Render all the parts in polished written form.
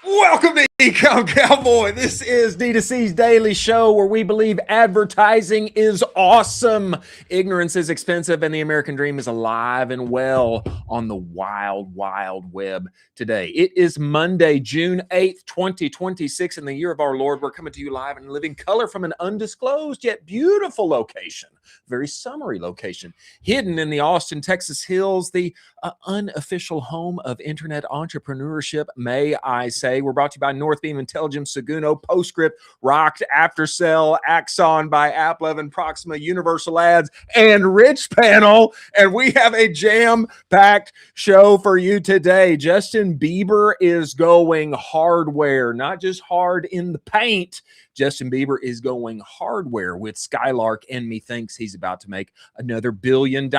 Welcome to Ecomm Cowboy. This is D2C's daily show where we believe advertising is awesome, ignorance is expensive, and the American dream is alive and well on the wild, wild web today. It is Monday, June 8th, 2026, in the year of our Lord. We're coming to you live and in living color from an undisclosed yet beautiful location, very summery location, hidden in the Austin, Texas hills, the unofficial home of internet entrepreneurship, may I say. We're brought to you by Northbeam Intelligence, Seguno, Postscript, Rocked, Aftercell, Axon by AppLovin, Proxima, Universal Ads, and Rich Panel. And we have a jam-packed show for you today. Justin Bieber is going hardware, not just hard in the paint. Justin Bieber is going hardware with Skylrk, and methinks he's about to make another $1 billion.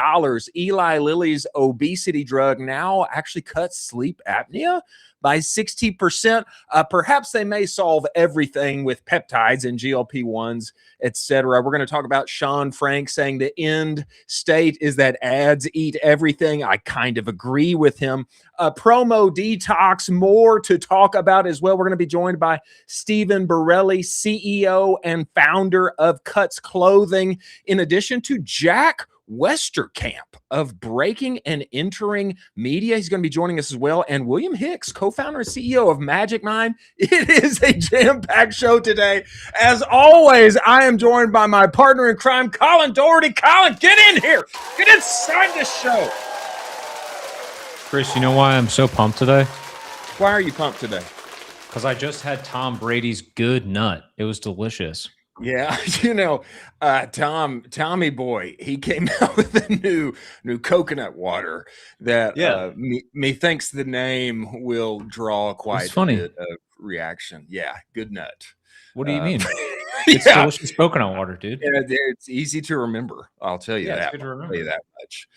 Eli Lilly's obesity drug now actually cuts sleep apnea by 60%. Perhaps they may solve everything with peptides and GLP-1s, etc. We're going to talk about Sean Frank saying the end state is that ads eat everything. I kind of agree with him. Promo detox, more to talk about as well. We're going to be joined by Stephen Borrelli, CEO and founder of Cuts Clothing, in addition to Jack Westerkamp of Breaking and Entering Media. He's going to be joining us as well. And William Hicks, co-founder and CEO of Magic Mind. It is a jam-packed show today. As always, I am joined by my partner in crime, Colin Doherty. Colin, get in here. Get inside the show. Chris, you know why I'm so pumped today? Why are you pumped today? Because I just had Tom Brady's good nut. It was delicious. Yeah, you know, Tommy boy, he came out with a new coconut water that methinks the name will draw quite a bit of reaction. Yeah, good nut. What do you mean? It's delicious coconut water, dude. It's easy to remember. I'll tell you that. I'll tell you that much.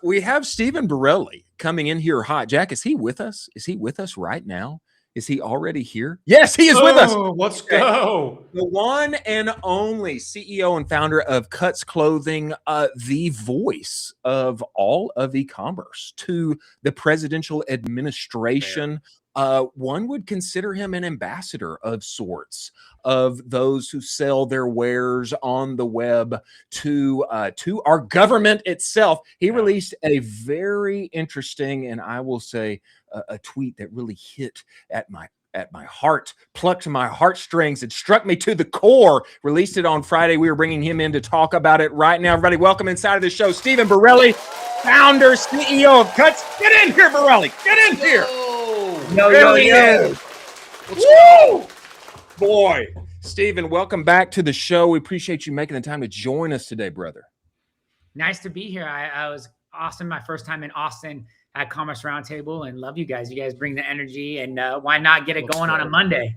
We have Stephen Borrelli coming in here hot. Jack, is he with us? Is he with us right now? Is he already here? Yes, he is with us. Let's go. The one and only CEO and founder of Cuts Clothing, the voice of all of e-commerce to the presidential administration. One would consider him an ambassador of sorts of those who sell their wares on the web to our government itself. He released a very interesting, and I will say, a tweet that really hit at my heart, plucked my heartstrings. It struck me to the core. Released it on Friday. We are bringing him in to talk about it right now. Everybody, welcome inside of the show, Stephen Borrelli, founder, CEO of Cuts. Get in here, Borrelli. Get in here. Yo. Woo! Boy, Stephen, welcome back to the show. We appreciate you making the time to join us today, brother. Nice to be here. I was awesome. My first time in Austin at Commerce Roundtable, and love you guys. You guys bring the energy, and why not get it going on a Monday?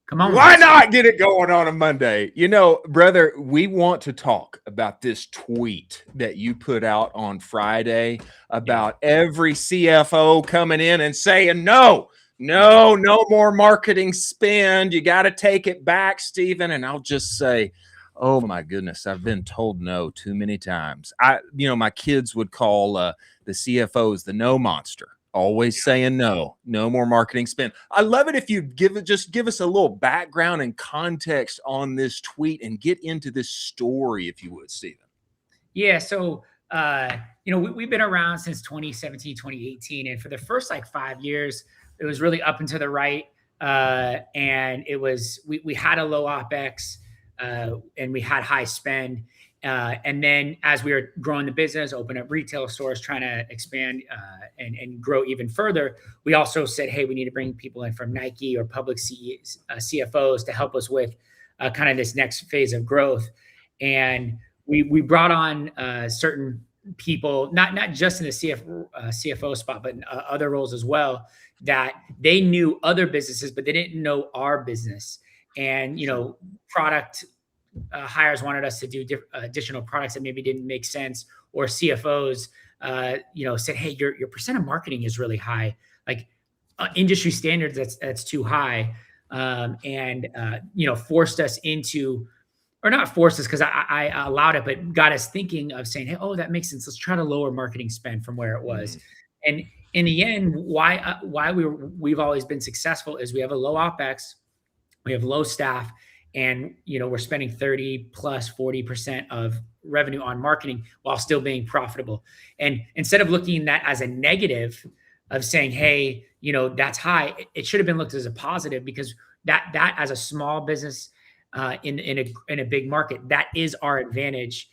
Come on. Why not get it going on a Monday? You know, brother, we want to talk about this tweet that you put out on Friday about every CFO coming in and saying, no more marketing spend. You got to take it back, Stephen. And I'll just say, oh my goodness, I've been told no too many times. My kids would call the CFOs the no monster. Always saying no more marketing spend. I love it if you give us a little background and context on this tweet and get into this story, if you would, Stephen. Yeah. So, we've been around since 2017, 2018. And for the first like 5 years, it was really up and to the right. And it was, we had a low OpEx, and we had high spend. And then as we were growing the business, open up retail stores, trying to expand and grow even further, we also said, hey, we need to bring people in from Nike or public CFOs to help us with kind of this next phase of growth. And we brought on certain people, not just in the CFO spot, but in other roles as well, that they knew other businesses, but they didn't know our business. And, product hires wanted us to do additional products that maybe didn't make sense, or CFOs, said, hey, your percent of marketing is really high, like industry standards, that's too high. Forced us into, or not forced us, because I allowed it, but got us thinking of saying, hey, oh, that makes sense. Let's try to lower marketing spend from where it was. And in the end, why we've always been successful is we have a low OpEx, we have low staff, and we're spending 30 plus 40% of revenue on marketing while still being profitable. And instead of looking at that as a negative, of saying, hey, that's high, it should have been looked as a positive, because that as a small business in a big market, that is our advantage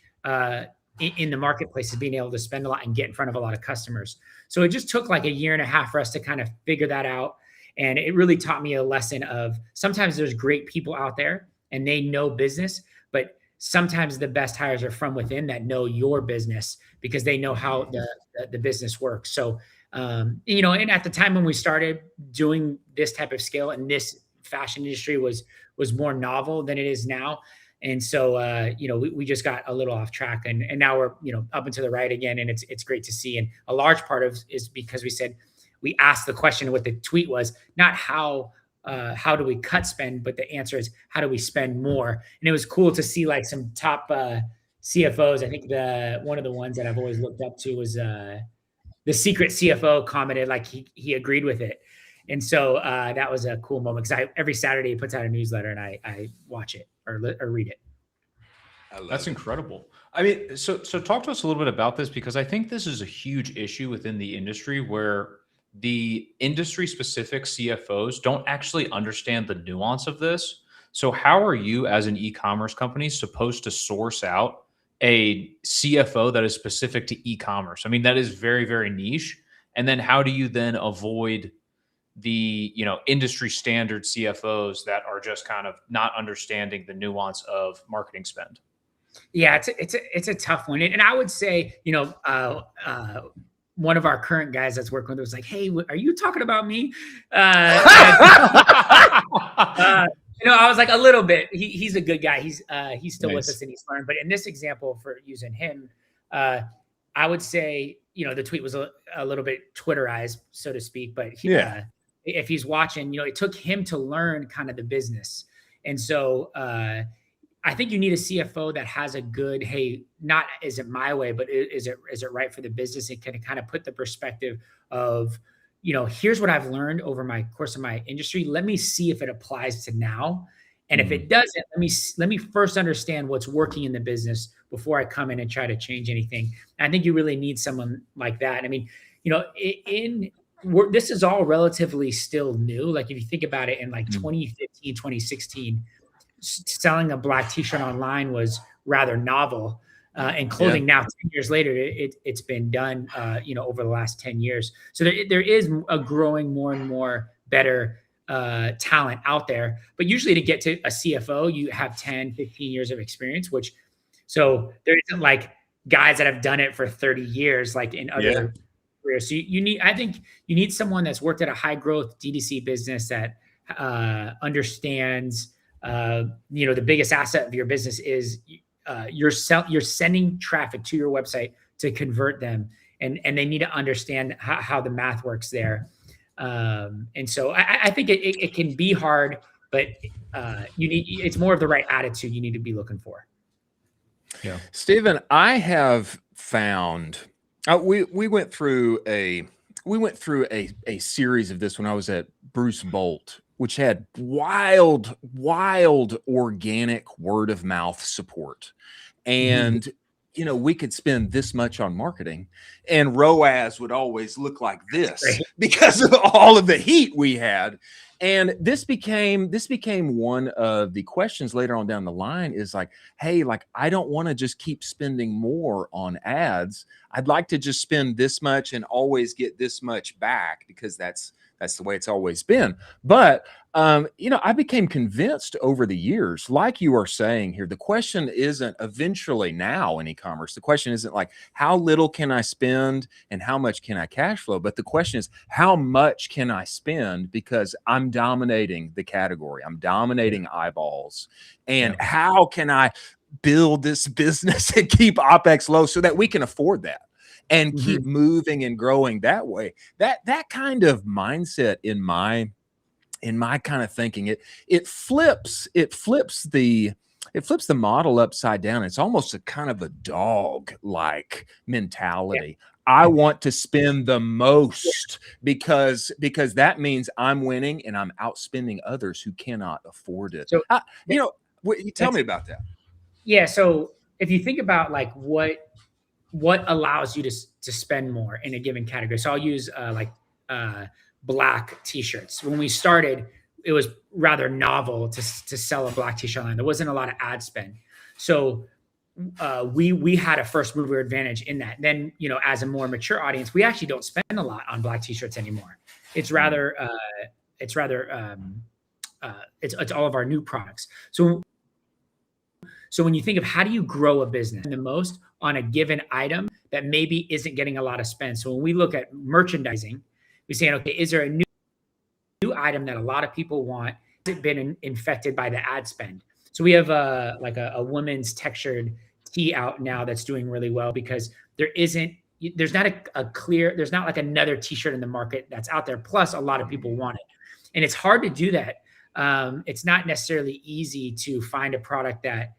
in the marketplace, is being able to spend a lot and get in front of a lot of customers. So it just took like a year and a half for us to kind of figure that out. And it really taught me a lesson of, sometimes there's great people out there and they know business, but sometimes the best hires are from within that know your business, because they know how the business works. So, and at the time when we started doing this type of scale, and this fashion industry was more novel than it is now. And so, we just got a little off track, and now we're, up and to the right again. And it's great to see. And a large part of is because we asked the question, what the tweet was, not how do we cut spend, but the answer is, how do we spend more? And it was cool to see like some top CFOs. I think one of the ones that I've always looked up to was the secret CFO commented, like he agreed with it. And so that was a cool moment, because every Saturday he puts out a newsletter, and I watch it or read it. That's incredible. I mean, so talk to us a little bit about this, because I think this is a huge issue within the industry, where the industry specific CFOs don't actually understand the nuance of this. So how are you as an e-commerce company supposed to source out a CFO that is specific to e-commerce? I mean, that is very, very niche. And then how do you then avoid the, industry standard CFOs that are just kind of not understanding the nuance of marketing spend? Yeah, it's a tough one. And I would say, one of our current guys that's working with was like, hey, are you talking about me? I was like, a little bit. He's a good guy. He's still with us, and he's learned. But in this example, for using him, I would say, the tweet was a little bit Twitterized, so to speak. But if he's watching, it took him to learn kind of the business. And so I think you need a CFO that has a good, hey, not is it my way, but is it right for the business? It can kind of put the perspective of, here's what I've learned over my course of my industry. Let me see if it applies to now. And if it doesn't, let me first understand what's working in the business before I come in and try to change anything. And I think you really need someone like that. I mean, this is all relatively still new. Like if you think about it, in like 2015, 2016, selling a black t-shirt online was rather novel. And clothing now, 10 years later, it's been done, over the last 10 years. So there is a growing more and more better talent out there. But usually to get to a CFO, you have 10, 15 years of experience, so there isn't like guys that have done it for 30 years, like in other careers. So I think you need someone that's worked at a high growth DTC business that understands, the biggest asset of your business is you're sending traffic to your website to convert them, and they need to understand how the math works there. And so I think it can be hard, but it's more of the right attitude you need to be looking for. Yeah, Stephen, I have found we went through a we went through a series of this when I was at Bruce Bolt, which had wild organic word of mouth support. And we could spend this much on marketing, and ROAS would always look like this because of all of the heat we had. And this became one of the questions later on down the line is like, hey, like, I don't want to just keep spending more on ads. I'd like to just spend this much and always get this much back, because that's the way it's always been. But I became convinced over the years, like you are saying here, the question isn't eventually now in e-commerce. The question isn't like, how little can I spend and how much can I cash flow? But the question is, how much can I spend, because I'm dominating the category. I'm dominating eyeballs. And how can I build this business and keep OpEx low so that we can afford that and keep moving and growing that way? That kind of mindset in my kind of thinking, it flips the model upside down. It's almost a kind of a dog like mentality. I want to spend the most because that means I'm winning and I'm outspending others who cannot afford it. So you tell me about that. Yeah. So if you think about like what allows you to spend more in a given category. So I'll use black t-shirts. When we started, it was rather novel to sell a black t-shirt line. There wasn't a lot of ad spend. So we had a first mover advantage in that. Then, as a more mature audience, we actually don't spend a lot on black t-shirts anymore. It's rather it's all of our new products. So when you think of how do you grow a business the most on a given item that maybe isn't getting a lot of spend. So when we look at merchandising, we say, okay, is there a new item that a lot of people want? Has it been infected by the ad spend? So we have a women's textured tee out now that's doing really well, because there's not like another t-shirt in the market that's out there. Plus a lot of people want it. And it's hard to do that. It's not necessarily easy to find a product that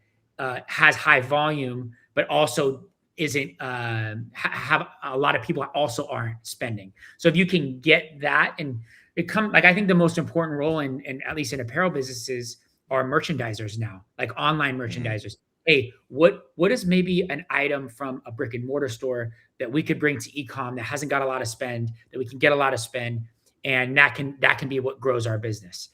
has high volume, but also isn't have a lot of people also aren't spending. So if you can get that, and I think the most important role in at least in apparel businesses are merchandisers now, like online merchandisers. Hey, what is maybe an item from a brick and mortar store that we could bring to Ecomm that hasn't got a lot of spend, that we can get a lot of spend, and that can be what grows our business.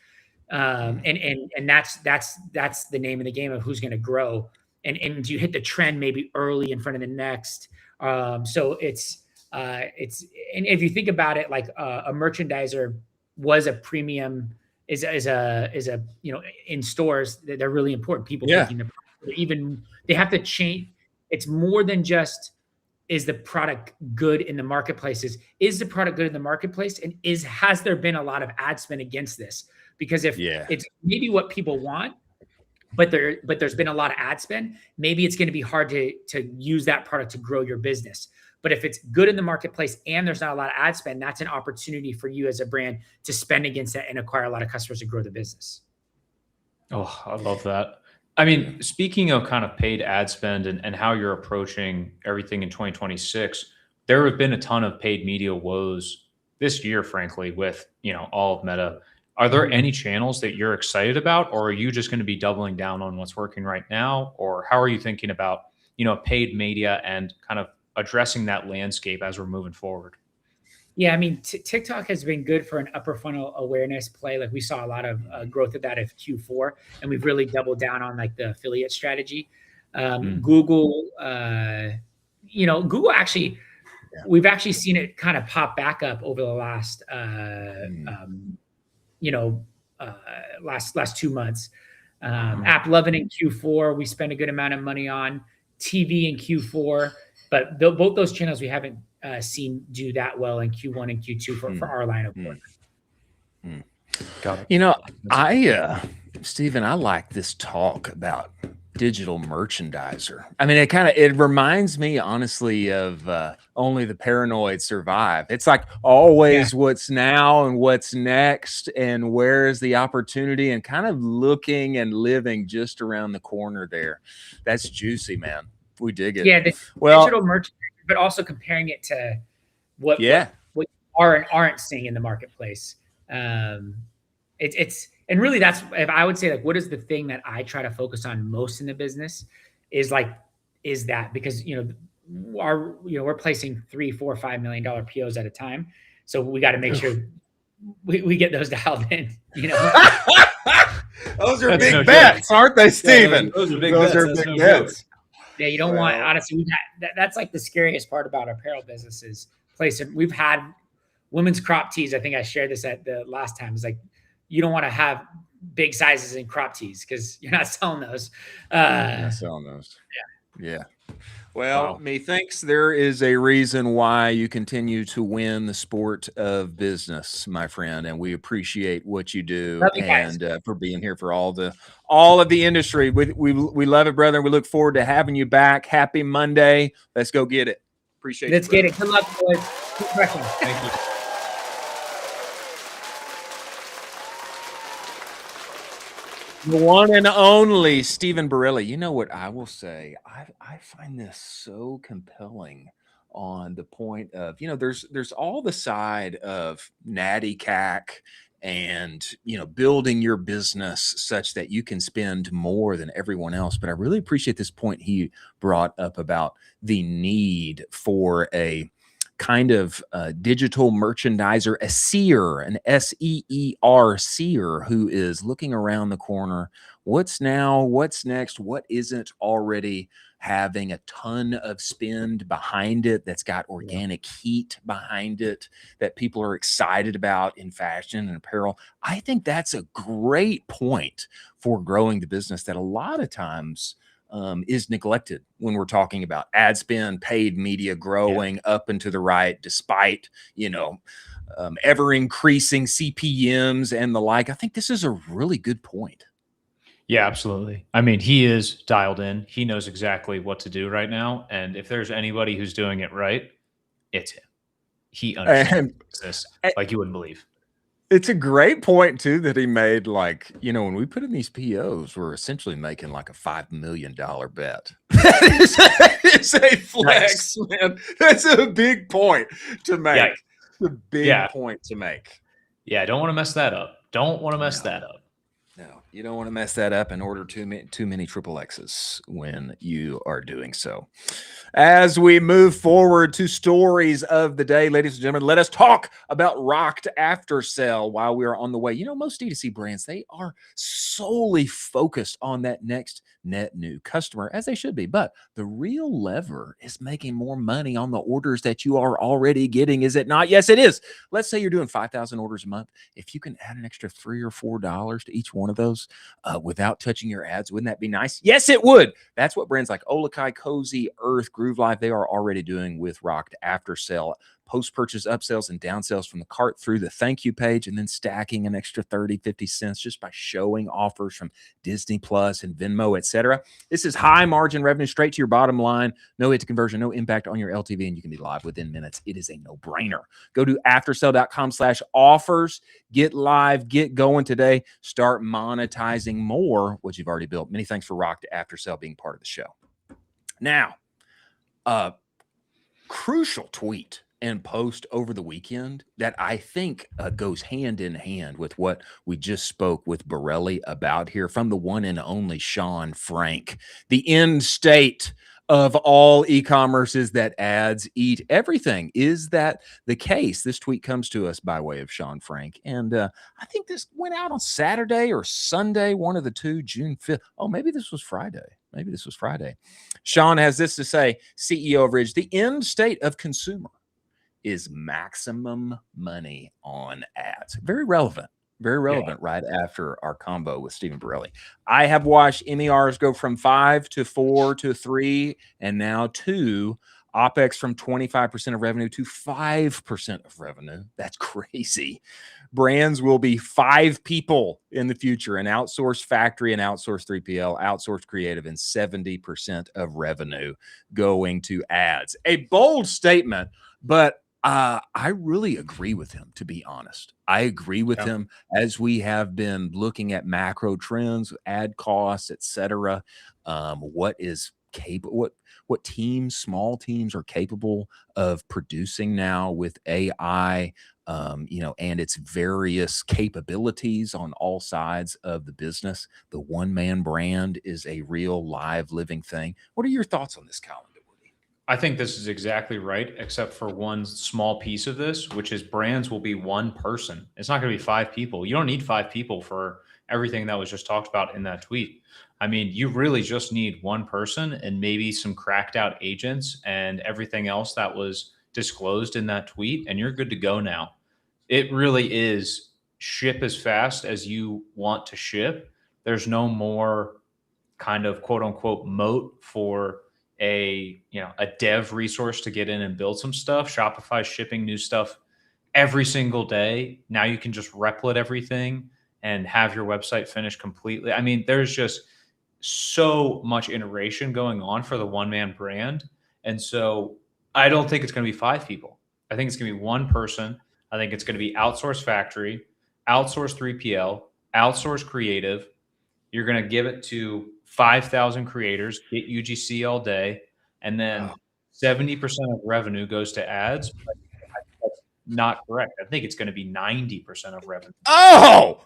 And that's the name of the game of who's going to grow. And you hit the trend maybe early in front of the next. So it's and if you think about it, like a merchandiser was a premium is a in stores, they're really important. People picking they have to change. It's more than just, is the product good in the marketplaces? Is the product good in the marketplace? And has there been a lot of ad spend against this? Because if it's maybe what people want, but there's been a lot of ad spend, maybe it's going to be hard to use that product to grow your business. But if it's good in the marketplace and there's not a lot of ad spend, that's an opportunity for you as a brand to spend against that and acquire a lot of customers to grow the business. Oh, I love that. I mean, speaking of kind of paid ad spend and how you're approaching everything in 2026, there have been a ton of paid media woes this year, frankly, with, all of Meta. Are there any channels that you're excited about, or are you just going to be doubling down on what's working right now? Or how are you thinking about, paid media and kind of addressing that landscape as we're moving forward? Yeah, I mean, TikTok has been good for an upper funnel awareness play. Like we saw a lot of growth of that of Q4, and we've really doubled down on like the affiliate strategy. Google, Google actually, we've actually seen it kind of pop back up over the last, last 2 months. AppLovin in Q4, we spent a good amount of money on. TV in Q4, but both those channels we haven't seen do that well in Q1 and Q2 for our line of work. Got it. Stephen, I like this talk about digital merchandiser. I mean, it reminds me honestly of Only the Paranoid Survive. It's like always what's now and what's next and where's the opportunity, and kind of looking and living just around the corner there. That's juicy, man. We dig it. Yeah, digital merchandising, but also comparing it to what you aren't seeing in the marketplace. It's and really that's, if I would say, like, what is the thing that I try to focus on most in the business is that, because we're placing $3, $4, $5 million POs at a time, so we got to make sure we get those dialed in. Those are big bets, aren't they, Steven? Yeah, those are big bets. Yeah, you don't want, honestly, that's like the scariest part about apparel business is placing. We've had women's crop tees. I think I shared this at the last time. It's like, you don't want to have big sizes in crop tees because you're not selling those. Yeah. Well, wow. Methinks there is a reason why you continue to win the sport of business, my friend, and we appreciate what you do and for being here for all of the industry. We love it, brother. We look forward to having you back. Happy Monday. Let's go get it. Appreciate it. Let's get it. Good luck, boys. Keep crushing. Thank you. The one and only Stephen Borrelli. You know what I will say? I find this so compelling on the point of, there's all the side of natty CAC and, building your business such that you can spend more than everyone else. But I really appreciate this point he brought up about the need for a kind of digital merchandiser, a seer, an SEER seer, who is looking around the corner. What's now? What's next? What isn't already having a ton of spend behind it that's got organic heat behind it that people are excited about in fashion and apparel? I think that's a great point for growing the business that a lot of times is neglected when we're talking about ad spend, paid media growing up and to the right, despite, ever increasing CPMs and the like. I think this is a really good point. Yeah, absolutely. I mean, he is dialed in. He knows exactly what to do right now. And if there's anybody who's doing it right, it's him. He understands this like you wouldn't believe. It's a great point too that he made. Like, when we put in these POs, we're essentially making like a $5 million bet. It's a flex, man. That's a big point to make. Yeah. It's a big point to make. Yeah, don't want to mess that up. Don't want to mess that up. No, you don't want to mess that up and order too many triple X's when you are doing so. As we move forward to stories of the day, ladies and gentlemen, let us talk about Rocked After Sale while we are on the way. Most D2C brands, they are solely focused on that next net new customer, as they should be. But the real lever is making more money on the orders that you are already getting, is it not? Yes, it is. Let's say you're doing 5,000 orders a month. If you can add an extra $3 or $4 to each one of those without touching your ads, wouldn't that be nice? Yes, it would. That's what brands like Olakai, Cozy, Earth, Groove Life, they are already doing with Rocked After Sale. Post-purchase upsells and downsells from the cart through the thank you page, and then stacking an extra 30, 50 cents just by showing offers from Disney Plus and Venmo, etc. This is high margin revenue straight to your bottom line. No hit to conversion, no impact on your LTV, and you can be live within minutes. It is a no-brainer. Go to aftersale.com/offers. Get live, get going today. Start monetizing more what you've already built. Many thanks for Rocked After Sale being part of the show. Now, crucial tweet and post over the weekend that I think goes hand in hand with what we just spoke with Borrelli about here from the one and only Sean Frank. The end state of all e-commerce is that ads eat everything. Is that the case? This tweet comes to us by way of Sean Frank. And I think this went out on Saturday or Sunday, one of the two, June 5th. Oh, maybe this was Friday. Sean has this to say, CEO of Ridge, the end state of consumer is maximum money on ads. Very relevant right after our combo with Stephen Borrelli. I have watched MERs go from 5 to 4 to 3 and now 2. OPEX from 25% of revenue to 5% of revenue. That's crazy. Brands will be 5 people in the future, an outsourced factory, an outsourced 3PL, outsourced creative, and 70% of revenue going to ads. A bold statement, but I really agree with him, to be honest. I agree with him as we have been looking at macro trends, ad costs, etc. What is capable, what teams, small teams, are capable of producing now with AI, and its various capabilities on all sides of the business. The one-man brand is a real, live, living thing. What are your thoughts on this, Colin? I think this is exactly right, except for one small piece of this, which is brands will be one person. It's not going to be 5 people. You don't need 5 people for everything that was just talked about in that tweet. I mean, you really just need one person and maybe some cracked out agents and everything else that was disclosed in that tweet, and you're good to go now. It really is ship as fast as you want to ship. There's no more kind of quote unquote moat for a dev resource to get in and build some stuff. Shopify shipping new stuff every single day. Now you can just replit everything and have your website finished completely. I mean, there's just so much iteration going on for the one-man brand. And so I don't think it's going to be 5 people. I think it's going to be one person. I think it's going to be outsource factory, outsource 3PL, outsource creative. You're going to give it to 5,000 creators, get UGC all day, and then 70% of revenue goes to ads. But that's not correct. I think it's going to be 90% of revenue. Oh,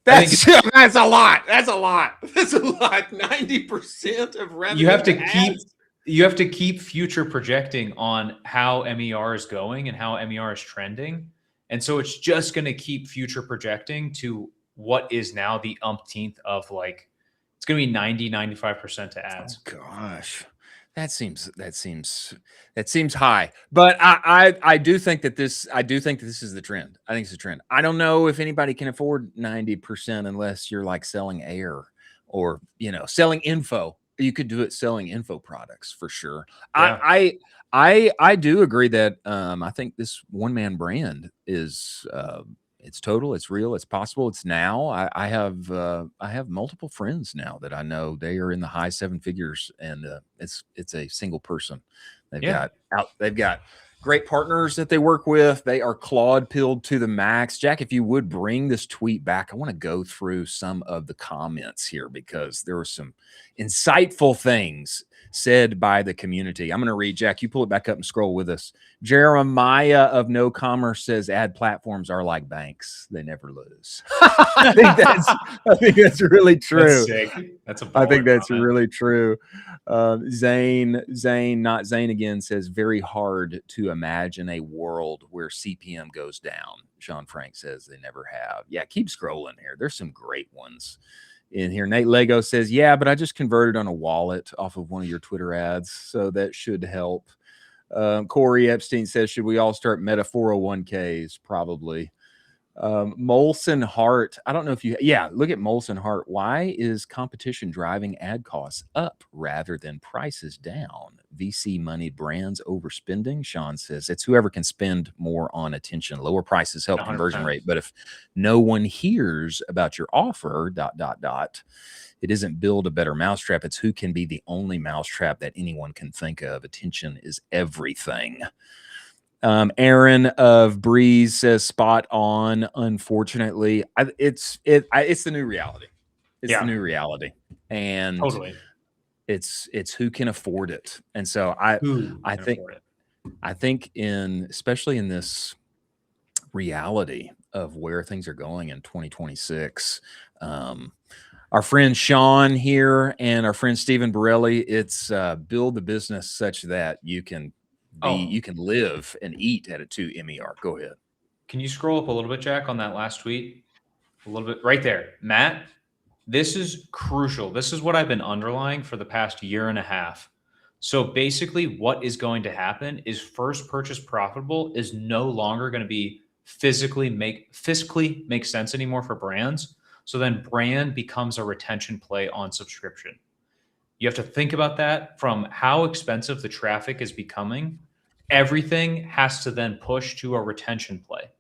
that's a lot. That's a lot. That's a lot. 90% of revenue. You have to keep future projecting on how MER is going and how MER is trending. And so it's just going to keep future projecting to what is now the umpteenth of it's going to be 90-95% to ads. Oh, gosh, that seems high. But I do think that this is the trend. I think it's a trend. I don't know if anybody can afford 90% unless you're selling air or selling info. You could do it selling info products for sure. Yeah. I do agree that I think this one-man brand is it's total, it's real, it's possible, it's now. I have multiple friends now that I know they are in the high 7 figures, and it's a single person. They've got great partners that they work with. They are clawed pilled to the max. Jack, if you would bring this tweet back, I want to go through some of the comments here because there were some insightful things said by the community. I'm going to read. Jack, you pull it back up and scroll with us. Jeremiah of No Commerce says ad platforms are like banks. They never lose. I think that's really true. That's sick. I think that's really true. Zane, not Zane again, says very hard to imagine a world where CPM goes down. Sean Frank says they never have. Yeah, keep scrolling here. There's some great ones in here. Nate Lego says, yeah, but I just converted on a wallet off of one of your Twitter ads, so that should help. Corey Epstein says, should we all start Meta 401ks? Probably. Molson Hart, I don't know if look at Molson Hart. Why is competition driving ad costs up rather than prices down? VC money brands overspending? Sean says it's whoever can spend more on attention. Lower prices help 100%. Conversion rate, but if no one hears about your offer, ... it isn't build a better mousetrap. It's who can be the only mousetrap that anyone can think of. Attention is everything. Aaron of Breeze says spot on. Unfortunately, it's the new reality. It's the new reality, and totally, it's who can afford it. And so I think especially in this reality of where things are going in 2026. Our friend Sean here and our friend Stephen Borrelli, it's build the business such that you can live and eat at a 2 MER. Go ahead. Can you scroll up a little bit, Jack, on that last tweet? A little bit right there. Matt, this is crucial. This is what I've been underlying for the past year and a half. So basically what is going to happen is first purchase profitable is no longer going to be fiscally make sense anymore for brands. So then brand becomes a retention play on subscription. You have to think about that from how expensive the traffic is becoming. Everything has to then push to a retention play.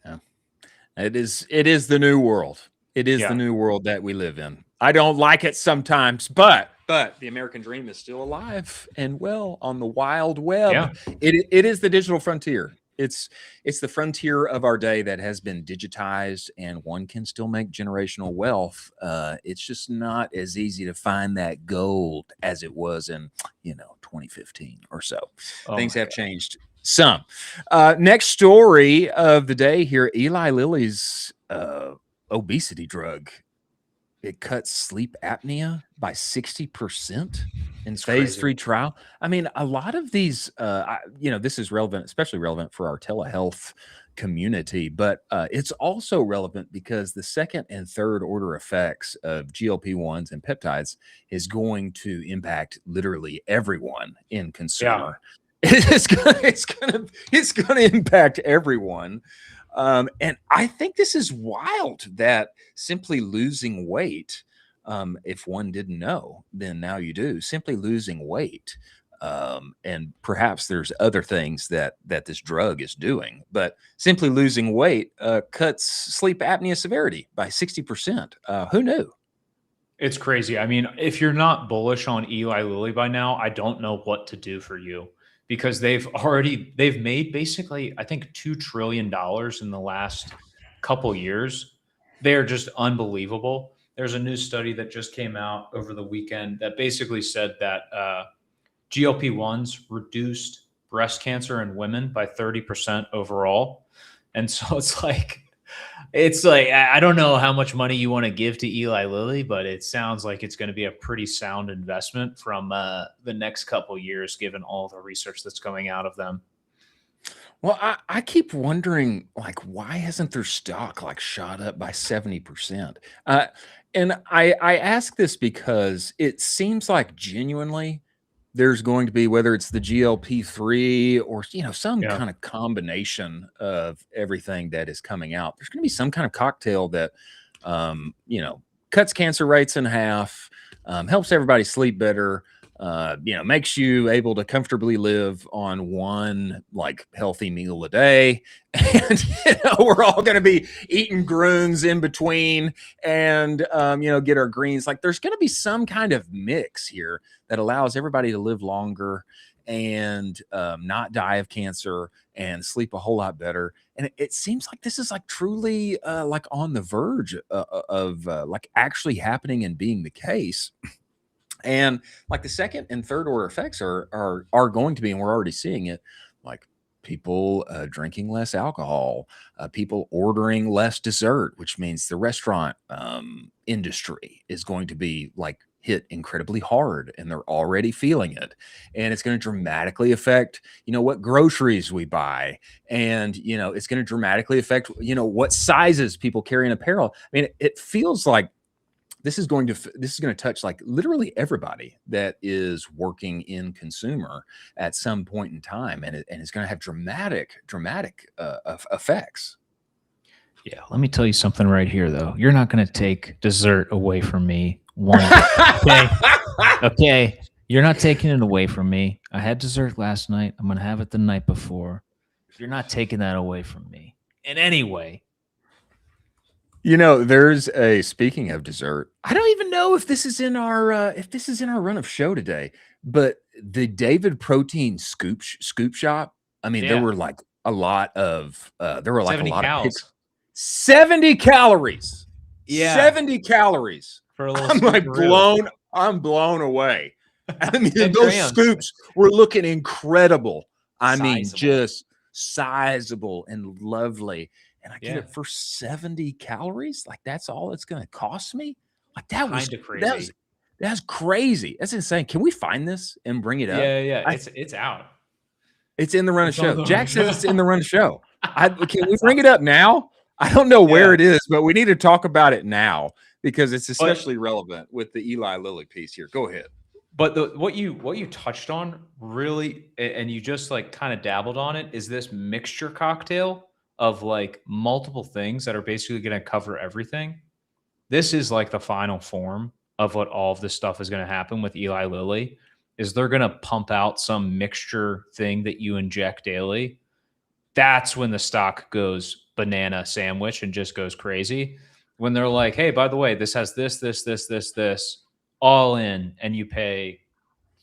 Yeah. It is the new world. It is the new world that we live in. I don't like it sometimes, but the American dream is still alive and well on the wild web. Yeah. It is the digital frontier. It's the frontier of our day that has been digitized, and one can still make generational wealth. It's just not as easy to find that gold as it was in 2015 or so. Things have changed some. Next story of the day here: Eli Lilly's obesity drug. It cuts sleep apnea by 60% in phase 3 trial. I mean, a lot of these, this is relevant, especially relevant for our telehealth community, but it's also relevant because the second and third order effects of GLP-1s and peptides is going to impact literally everyone in consumer. It's gonna impact everyone. And I think this is wild that simply losing weight, if one didn't know, then now you do, simply losing weight. And perhaps there's other things that this drug is doing, but simply losing weight cuts sleep apnea severity by 60%. Who knew? It's crazy. I mean, if you're not bullish on Eli Lilly by now, I don't know what to do for you, because they've made basically, I think, $2 trillion in the last couple years. They're just unbelievable. There's a new study that just came out over the weekend that basically said that GLP-1s reduced breast cancer in women by 30% overall. And so it's like, I don't know how much money you want to give to Eli Lilly, but it sounds like it's going to be a pretty sound investment from the next couple years, given all the research that's coming out of them. Well, I keep wondering, like, why hasn't their stock shot up by 70%? And I ask this because it seems like genuinely there's going to be, whether it's the GLP-3 or some kind of combination of everything that is coming out, there's going to be some kind of cocktail that cuts cancer rates in half, helps everybody sleep better, makes you able to comfortably live on one healthy meal a day. And we're all going to be eating greens in between and get our greens. There's going to be some kind of mix here that allows everybody to live longer and not die of cancer and sleep a whole lot better. And it seems like this is truly on the verge of actually happening and being the case. And the second and third order effects are going to be, and we're already seeing it, people drinking less alcohol, people ordering less dessert, which means the restaurant industry is going to be hit incredibly hard, and they're already feeling it. And it's going to dramatically affect, what groceries we buy. And, it's going to dramatically affect, what sizes people carry in apparel. I mean, it feels like this is going to touch literally everybody that is working in consumer at some point in time, and it's going to have dramatic effects. Yeah, let me tell you something right here, though. You're not going to take dessert away from me. Okay, you're not taking it away from me. I had dessert last night. I'm going to have it the night before. You're not taking that away from me in any way. There's speaking of dessert, I don't even know if this is in our run of show today, but the David Protein scoop shop. I mean, there were a lot of 70 calories. Yeah. 70 calories. For a little I'm blown away. I mean, those scoops were looking incredible. I mean, just sizable and lovely. And I get it for 70 calories. That's all it's going to cost me. That was crazy. That's crazy. That's insane. Can we find this and bring it up? Yeah. It's out. It's in the run of show. Jack says it's in the run of show. Can we bring it up now? I don't know where it is, but we need to talk about it now because it's especially relevant with the Eli Lilly piece here. Go ahead. But what you touched on really, and you just kind of dabbled on it, is this mixture cocktail of multiple things that are basically going to cover everything. This is the final form of what all of this stuff is going to happen with Eli Lilly. Is they're going to pump out some mixture thing that you inject daily. That's when the stock goes banana sandwich and just goes crazy. When they're like, hey, by the way, this has this, all in, and you pay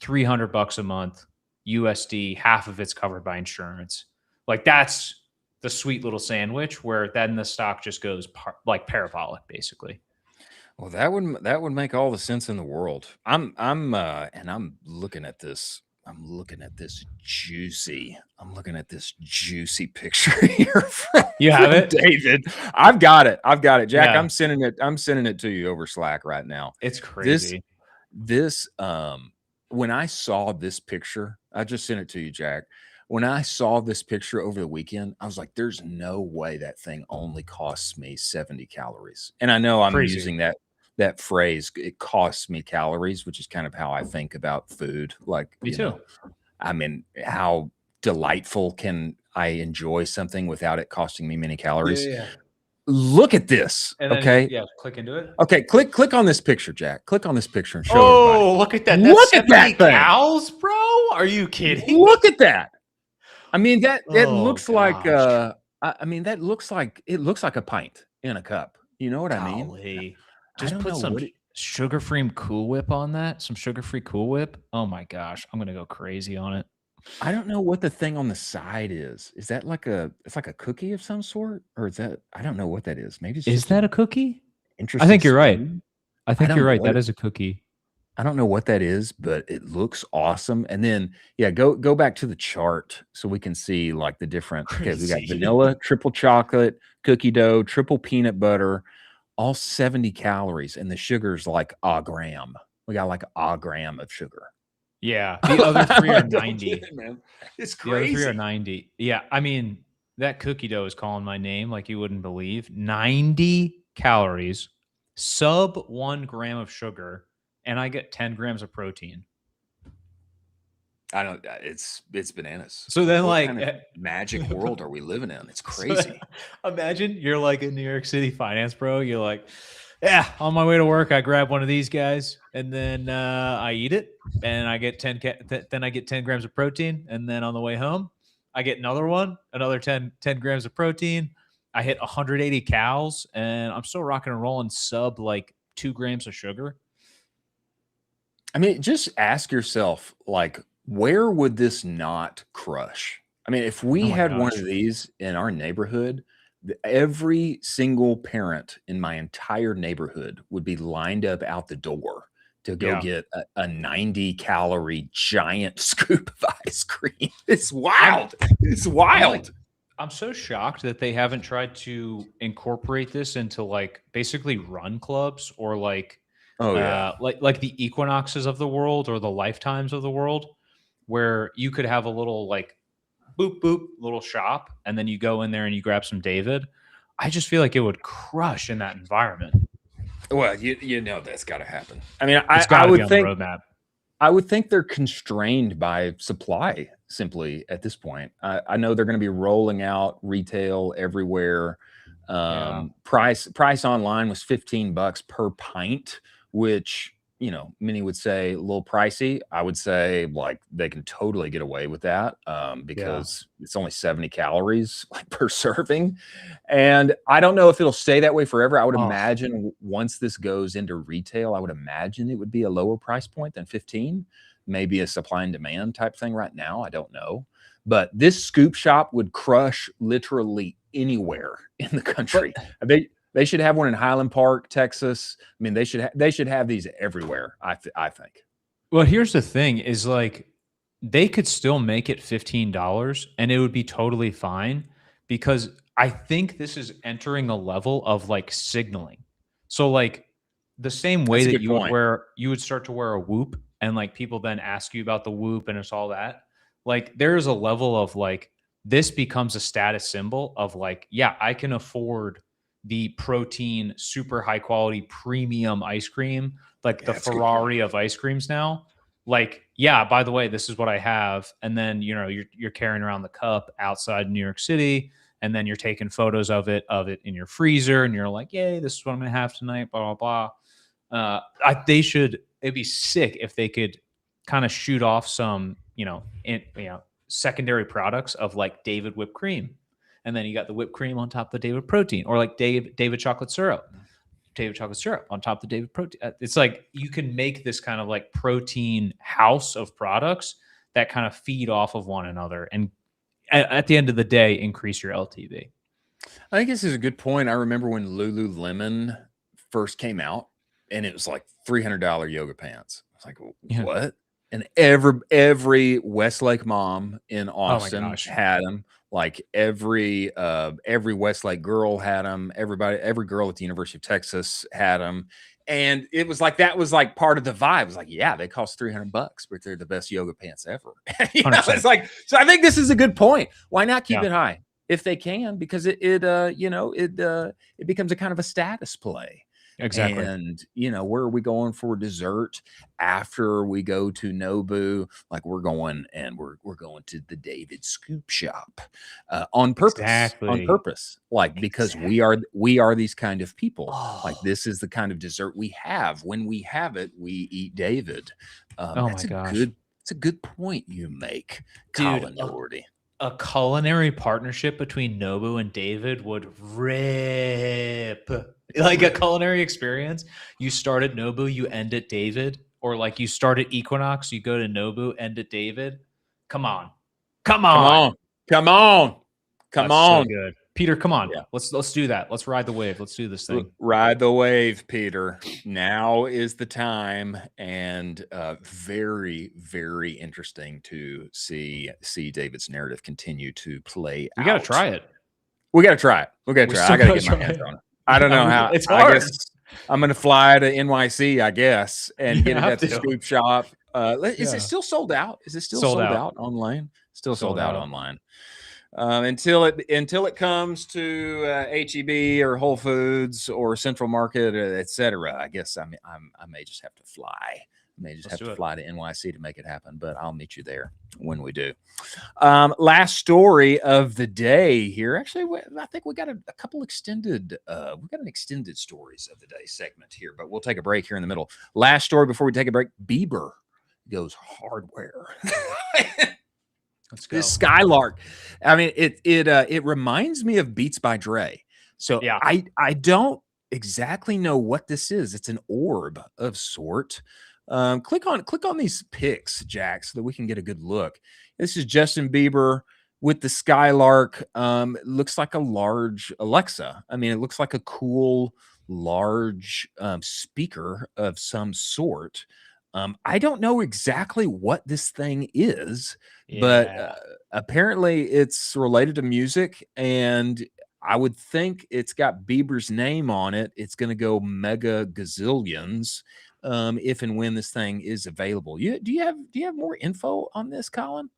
$300 a month USD, half of it's covered by insurance. Like that's the sweet little sandwich where then the stock just goes like parabolic, basically. Well, that would make all the sense in the world. And I'm looking at this. I'm looking at this juicy picture here You have from it, David. I've got it, Jack. Yeah. I'm sending it to you over Slack right now. It's crazy. This when I saw this picture, I just sent it to you, Jack. When I saw this picture over the weekend, I was like, there's no way that thing only costs me 70 calories. And I know I'm using that phrase, it costs me calories, which is kind of how I think about food. Like, me too. I mean, how delightful can I enjoy something without it costing me many calories? Yeah. Look at this. And then, okay. Yeah. Click into it. Okay. Click on this picture, Jack. Click on this picture and show everybody. Look at that. Look at that thing. Cows, bro. Are you kidding? Look at that. I mean, that looks like it looks like a pint in a cup. You know what I mean? Just put some sugar-free Cool Whip on that. Some sugar-free Cool Whip. Oh my gosh, I'm gonna go crazy on it. I don't know what the thing on the side is. Is that like it's like a cookie of some sort, or is that? I don't know what that is. Maybe is that a cookie? Interesting. I think you're right. I think you're right. That is a cookie. I don't know what that is, but it looks awesome. And then, go back to the chart so we can see like the different. Okay, we got vanilla, triple chocolate, cookie dough, triple peanut butter, all 70 calories, and the sugar's like a gram. We got like a gram of sugar. Yeah, the other 3 are 90. Man. It's crazy. The other 3 are 90. Yeah, I mean that cookie dough is calling my name like you wouldn't believe. 90 calories, sub 1 gram of sugar. And I get 10 grams of protein. I don't. It's bananas. So then, what kind of magic world are we living in? It's crazy. So imagine you're like a New York City finance bro. You're like, yeah, on my way to work, I grab one of these guys, and then I eat it, and I get 10 grams of protein. And then on the way home, I get another 10 grams of protein. I hit 180 calories, and I'm still rocking and rolling sub like 2 grams of sugar. I mean, just ask yourself, like, where would this not crush? I mean, if we had one of these in our neighborhood, every single parent in my entire neighborhood would be lined up out the door to go get a 90-calorie giant scoop of ice cream. It's wild. It's wild. I'm so shocked that they haven't tried to incorporate this into like basically run clubs or like, like the Equinoxes of the world or the Lifetimes of the world, where you could have a little like boop boop little shop, and then you go in there and you grab some David. I just feel like it would crush in that environment. Well, you know that's got to happen. I mean, I would think they're constrained by supply simply at this point. I know they're going to be rolling out retail everywhere. Price online was $15 per pint, which, many would say a little pricey. I would say like they can totally get away with that because it's only 70 calories like per serving. And I don't know if it'll stay that way forever. I would imagine once this goes into retail, I would imagine it would be a lower price point than 15, maybe a supply and demand type thing right now. I don't know. But this scoop shop would crush literally anywhere in the country. They should have one in Highland Park, Texas. I mean, they should have these everywhere. I think. Well, here's the thing: is like they could still make it $15, and it would be totally fine because I think this is entering a level of like signaling. So like the same way that you would start to wear a Whoop, and like people then ask you about the Whoop, and it's all that. Like there's a level of like this becomes a status symbol of like, yeah, I can afford the protein, super high quality premium ice cream, like the Ferrari of ice creams now. Like, yeah, by the way, this is what I have. And then, you're carrying around the cup outside New York City, and then you're taking photos of it in your freezer, and you're like, yay, this is what I'm going to have tonight, blah, blah, blah. It'd be sick if they could kind of shoot off some, secondary products of like David whipped cream. And then you got the whipped cream on top of the David protein, or like David chocolate syrup on top of the David protein. It's like you can make this kind of like protein house of products that kind of feed off of one another. And at the end of the day, increase your LTV. I think this is a good point. I remember when Lululemon first came out, and it was like $300 yoga pants. I was like, what? And every Westlake mom in Austin had them. Like every Westlake girl had them. Every girl at the University of Texas had them. And it was like, that was like part of the vibe. It was like, yeah, they cost $300, but they're the best yoga pants ever. It's like, so I think this is a good point. Why not keep it high if they can? Because it becomes a kind of a status play. Exactly. And, where are we going for dessert after we go to Nobu? Like we're going to the David Scoop Shop on purpose. On purpose. Like, because we are these kind of people. Like this is the kind of dessert we have. When we have it, we eat David. That's a good point you make, Colin Doherty. A culinary partnership between Nobu and David would rip. Like a culinary experience. You start at Nobu, you end at David, or like you start at Equinox, you go to Nobu, end at David. Come on. So good. Peter, come on. Yeah. Let's do that. Let's ride the wave. Let's do this thing. Ride the wave, Peter. Now is the time, and very, very interesting to see David's narrative continue to play out. We got to try it. I got to get my hands on it. I don't know how. It's hard. I guess I'm going to fly to NYC, I guess, and get it at the Scoop Shop. Is it still sold out? Is it still sold out online? Still sold out online. Until it comes to HEB or Whole Foods or Central Market, etc. I guess I may just have to fly. Fly to NYC to make it happen, but I'll meet you there when we do. Last story of the day here. Actually, I think we got a couple extended. We got an extended stories of the day segment here, but we'll take a break here in the middle. Last story before we take a break. Bieber goes hardware. Let's go. This Skylrk. I mean, it reminds me of Beats by Dre. So yeah. I don't exactly know what this is. It's an orb of sort. Click on these pics, Jack, so that we can get a good look. This is Justin Bieber with the Skylrk. It looks like a large Alexa. I mean, it looks like a cool large speaker of some sort. I don't know exactly what this thing is, but apparently it's related to music, and I would think it's got Bieber's name on it. It's going to go mega gazillions if and when this thing is available. Do you have more info on this, Colin?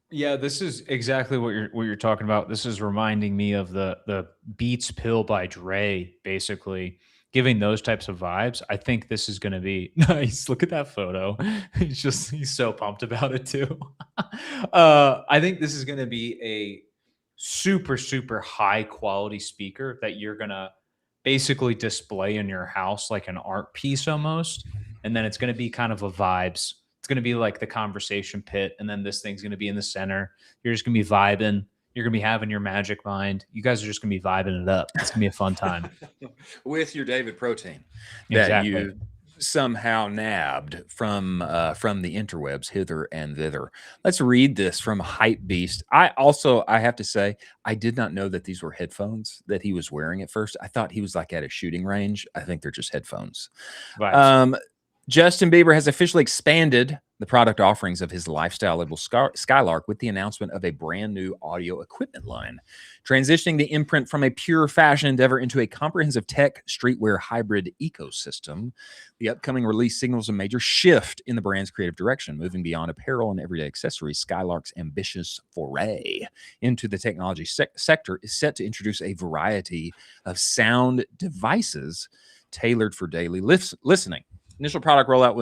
Yeah, this is exactly what you're talking about. This is reminding me of the Beats pill by Dre, basically giving those types of vibes. I think this is going to be nice. Look at that photo. He's so pumped about it too. I think this is going to be a super, super high quality speaker that you're going to basically display in your house like an art piece almost. And then it's going to be kind of a vibes. It's going to be like the conversation pit. And then this thing's going to be in the center. You're just going to be vibing. You're going to be having your magic mind. You guys are just going to be vibing it up. It's going to be a fun time. With your David protein that you somehow nabbed from the interwebs hither and thither. Let's read this from Hype Beast. I have to say, I did not know that these were headphones that he was wearing at first. I thought he was like at a shooting range. I think they're just headphones. Justin Bieber has officially expanded the product offerings of his lifestyle label Skylrk with the announcement of a brand new audio equipment line, transitioning the imprint from a pure fashion endeavor into a comprehensive tech streetwear hybrid ecosystem. The upcoming release signals a major shift in the brand's creative direction, moving beyond apparel and everyday accessories. Skylrk's ambitious foray into the technology sector is set to introduce a variety of sound devices tailored for daily listening. Initial product rollout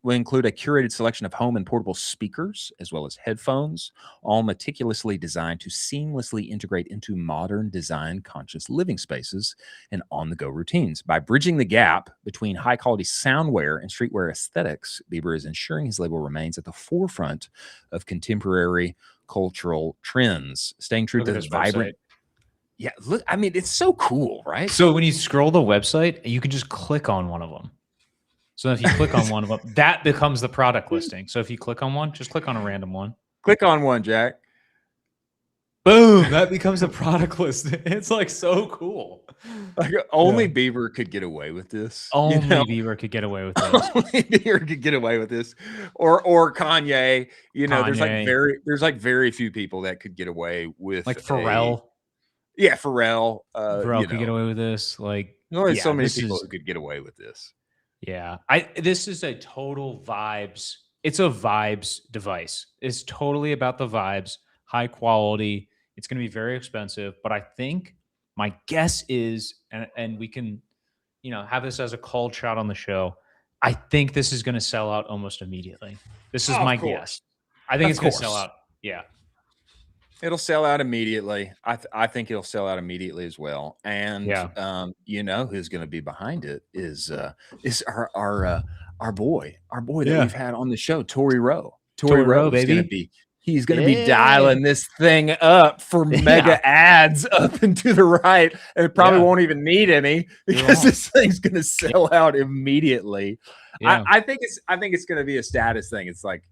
will include a curated selection of home and portable speakers, as well as headphones, all meticulously designed to seamlessly integrate into modern design-conscious living spaces and on-the-go routines. By bridging the gap between high-quality soundwear and streetwear aesthetics, Bieber is ensuring his label remains at the forefront of contemporary cultural trends, staying true to this vibrant. Yeah, look, I mean, it's so cool, right? So when you scroll the website, you can just click on one of them. So if you click on one of them, that becomes the product listing. So if you click on one, just click on a random one. Click on one, Jack. Boom, that becomes a product list. It's like so cool. Like only Bieber could get away with this. Only Bieber could get away with this. Only Bieber could get away with this, or Kanye. There's like very few people that could get away with like Pharrell. Pharrell. Pharrell could get away with this. Like, there's only so many people who could get away with this. Yeah, this is a total vibes. It's a vibes device. It's totally about the vibes, high quality. It's going to be very expensive, but I think my guess is, and we can, have this as a cold shot on the show. I think this is going to sell out almost immediately. This is my guess. I think it's going to sell out. Yeah. It'll sell out immediately. I think it'll sell out immediately as well. And who's going to be behind it is our boy that we've had on the show, Tory Rowe. Tory Rowe is going to be. He's going to be dialing this thing up for mega ads up and to the right. And it probably won't even need any because this thing's going to sell out immediately. Yeah. I think it's going to be a status thing. It's like,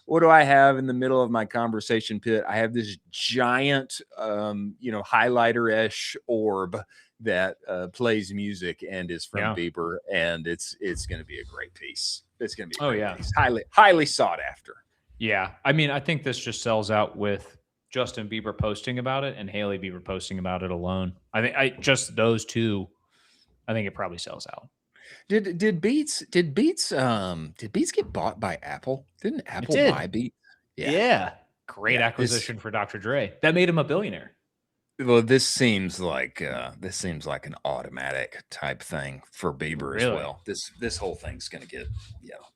what do I have in the middle of my conversation pit? I have this giant, highlighter-ish orb that plays music and is from Bieber, and it's going to be a great piece. It's going to be a great piece. Highly sought after. Yeah, I mean, I think this just sells out with Justin Bieber posting about it and Hailey Bieber posting about it alone. I think just those two. I think it probably sells out. Did Beats get bought by Apple? Didn't Apple buy Beats? Yeah. Great acquisition for Dr. Dre. That made him a billionaire. Well, this seems like an automatic type thing for Bieber as well. This whole thing's going to get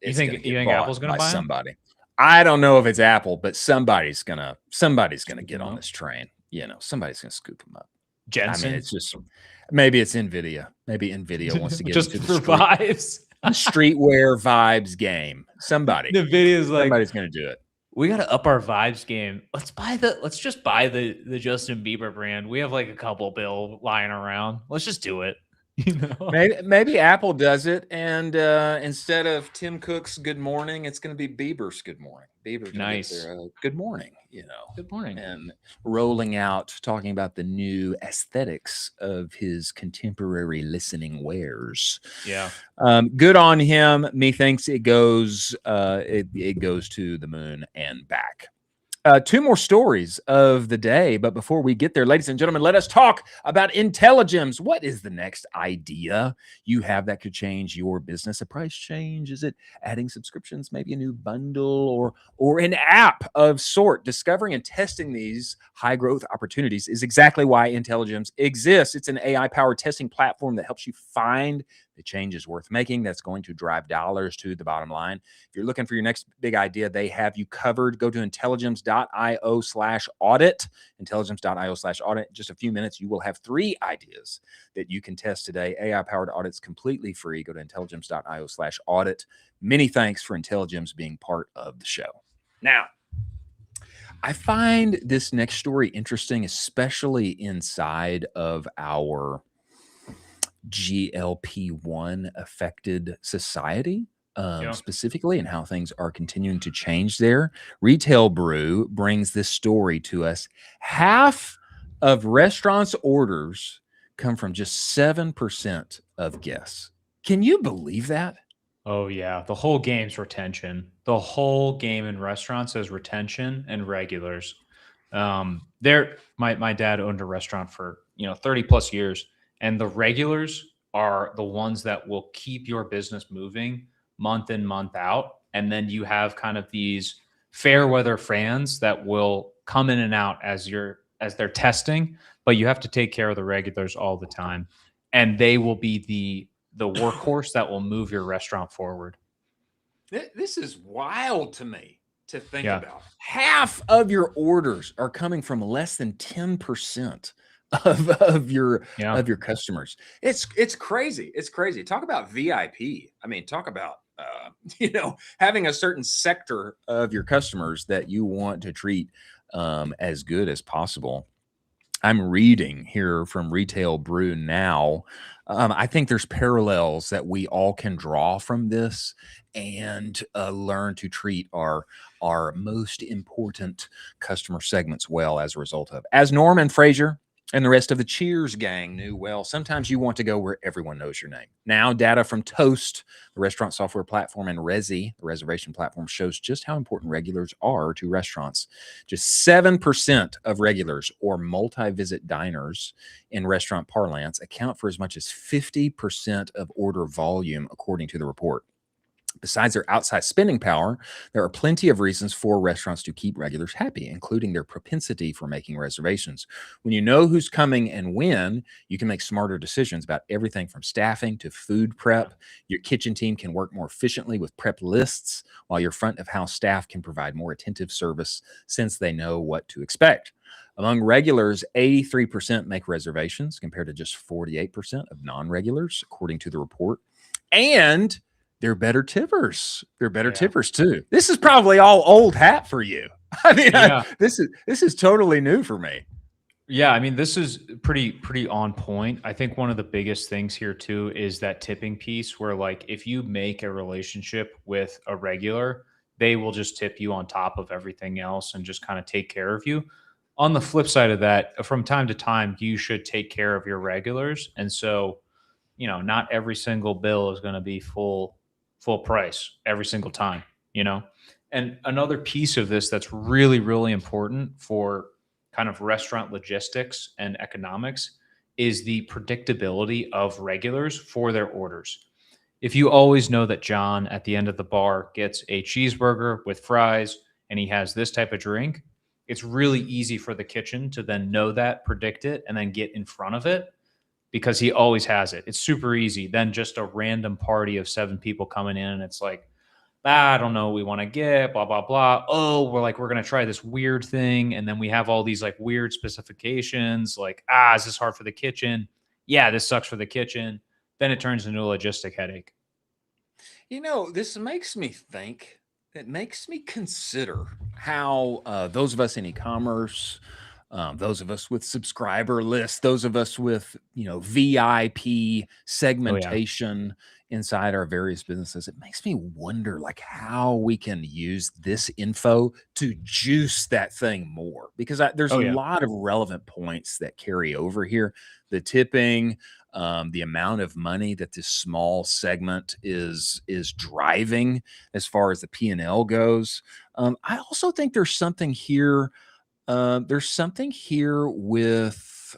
You think Apple's going to buy somebody? I don't know if it's Apple, but somebody's gonna get on this train. Somebody's gonna scoop them up. Jensen. I mean, it's just maybe it's Nvidia. Maybe Nvidia wants to get just into the vibes, the streetwear vibes game. Nvidia's like somebody's gonna do it. We got to up our vibes game. Let's just buy the Justin Bieber brand. We have like a couple bill lying around. Let's just do it. Maybe Apple does it, and instead of Tim Cook's good morning, it's going to be Bieber's good morning. Bieber's nice. Good morning, good morning, and rolling out, talking about the new aesthetics of his contemporary listening wares. Yeah, good on him. Methinks it goes it goes to the moon and back. Two more stories of the day. But before we get there, ladies and gentlemen, let us talk about Intelligems. What is the next idea you have that could change your business? A price change? Is it adding subscriptions, maybe a new bundle or an app of sort? Discovering and testing these high growth opportunities is exactly why Intelligems exists. It's an AI powered testing platform that helps you find the changes worth making that's going to drive dollars to the bottom line. If you're looking for your next big idea, they have you covered. Go to intelligems.io/audit. Intelligems.io/audit. In just a few minutes, you will have 3 ideas that you can test today. AI-powered audits completely free. Go to intelligems.io/audit. Many thanks for Intelligems being part of the show. Now, I find this next story interesting, especially inside of our GLP-1 affected society, specifically, and how things are continuing to change there. Retail Brew brings this story to us. Half of restaurants' orders come from just 7% of guests. Can you believe that? Oh, yeah. The whole game's retention. The whole game in restaurants is retention and regulars. My dad owned a restaurant for 30 plus years. And the regulars are the ones that will keep your business moving month in, month out. And then you have kind of these fair weather fans that will come in and out as they're testing, but you have to take care of the regulars all the time. And they will be the workhorse that will move your restaurant forward. This is wild to me to think about. Half of your orders are coming from less than 10% of your customers. It's crazy. It's crazy. Talk about VIP. I mean, talk about having a certain sector of your customers that you want to treat as good as possible. I'm reading here from Retail Brew Now. I think there's parallels that we all can draw from this and learn to treat our most important customer segments well as a result of. As Norman Fraser and the rest of the Cheers gang knew well, sometimes you want to go where everyone knows your name. Now, data from Toast, the restaurant software platform, and Resy, the reservation platform, shows just how important regulars are to restaurants. Just 7% of regulars or multi-visit diners in restaurant parlance account for as much as 50% of order volume, according to the report. Besides their outsized spending power, there are plenty of reasons for restaurants to keep regulars happy, including their propensity for making reservations. When you know who's coming and when, you can make smarter decisions about everything from staffing to food prep. Your kitchen team can work more efficiently with prep lists, while your front of house staff can provide more attentive service since they know what to expect. Among regulars, 83% make reservations compared to just 48% of non-regulars, according to the report. And they're better tippers. They're better tippers too. This is probably all old hat for you. I mean, this is totally new for me. Yeah, I mean, this is pretty on point. I think one of the biggest things here too is that tipping piece where, like, if you make a relationship with a regular, they will just tip you on top of everything else and just kind of take care of you. On the flip side of that, from time to time, you should take care of your regulars. And so, you know, not every single bill is going to be full price every single time, you know? And another piece of this that's really, really important for kind of restaurant logistics and economics is the predictability of regulars for their orders. If you always know that John at the end of the bar gets a cheeseburger with fries and he has this type of drink, it's really easy for the kitchen to then know that, predict it, and then get in front of it, because he always has it. It's super easy. Then just a random party of 7 people coming in and it's like, I don't know what we want to get, blah, blah, blah. Oh, we're going to try this weird thing. And then we have all these like weird specifications like, is this hard for the kitchen? Yeah, this sucks for the kitchen. Then it turns into a logistic headache. You know, this makes me think, it makes me consider how those of us in e-commerce, those of us with subscriber lists, those of us with, VIP segmentation inside our various businesses, it makes me wonder like how we can use this info to juice that thing more, because there's a lot of relevant points that carry over here. The tipping, the amount of money that this small segment is driving as far as the P&L goes. I also think there's something here. There's something here with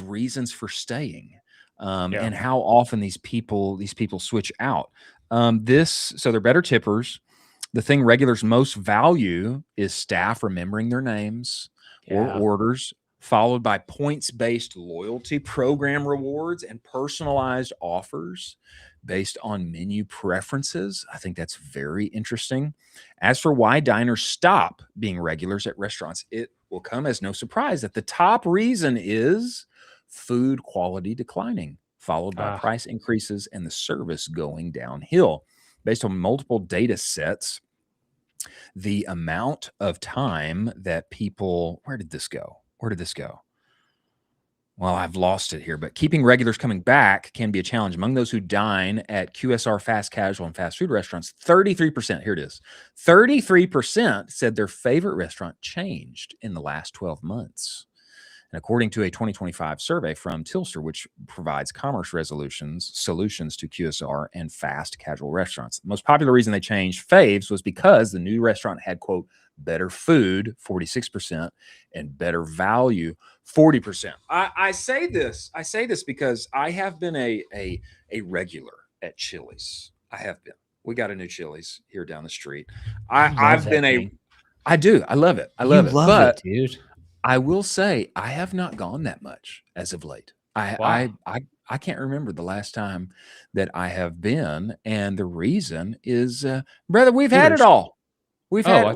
reasons for staying, and how often these people switch out. So they're better tippers. The thing regulars most value is staff remembering their names or orders, followed by points-based loyalty program rewards and personalized offers based on menu preferences. I think that's very interesting. As for why diners stop being regulars at restaurants, it will come as no surprise that the top reason is food quality declining, followed by price increases and the service going downhill. Based on multiple data sets, the amount of time that people, where did this go? Well, I've lost it here, but keeping regulars coming back can be a challenge. Among those who dine at QSR fast casual and fast food restaurants, 33%, here it is, 33% said their favorite restaurant changed in the last 12 months. And according to a 2025 survey from Tilster, which provides commerce solutions to QSR and fast casual restaurants, the most popular reason they changed faves was because the new restaurant had, quote, better food, 46%, and better value, 40%. I say this because I have been a regular at Chili's. I have been. We got a new Chili's here down the street. I do. I love it. But dude, I will say I have not gone that much as of late. I can't remember the last time that I have been, and the reason is, brother, we've had it all. We've had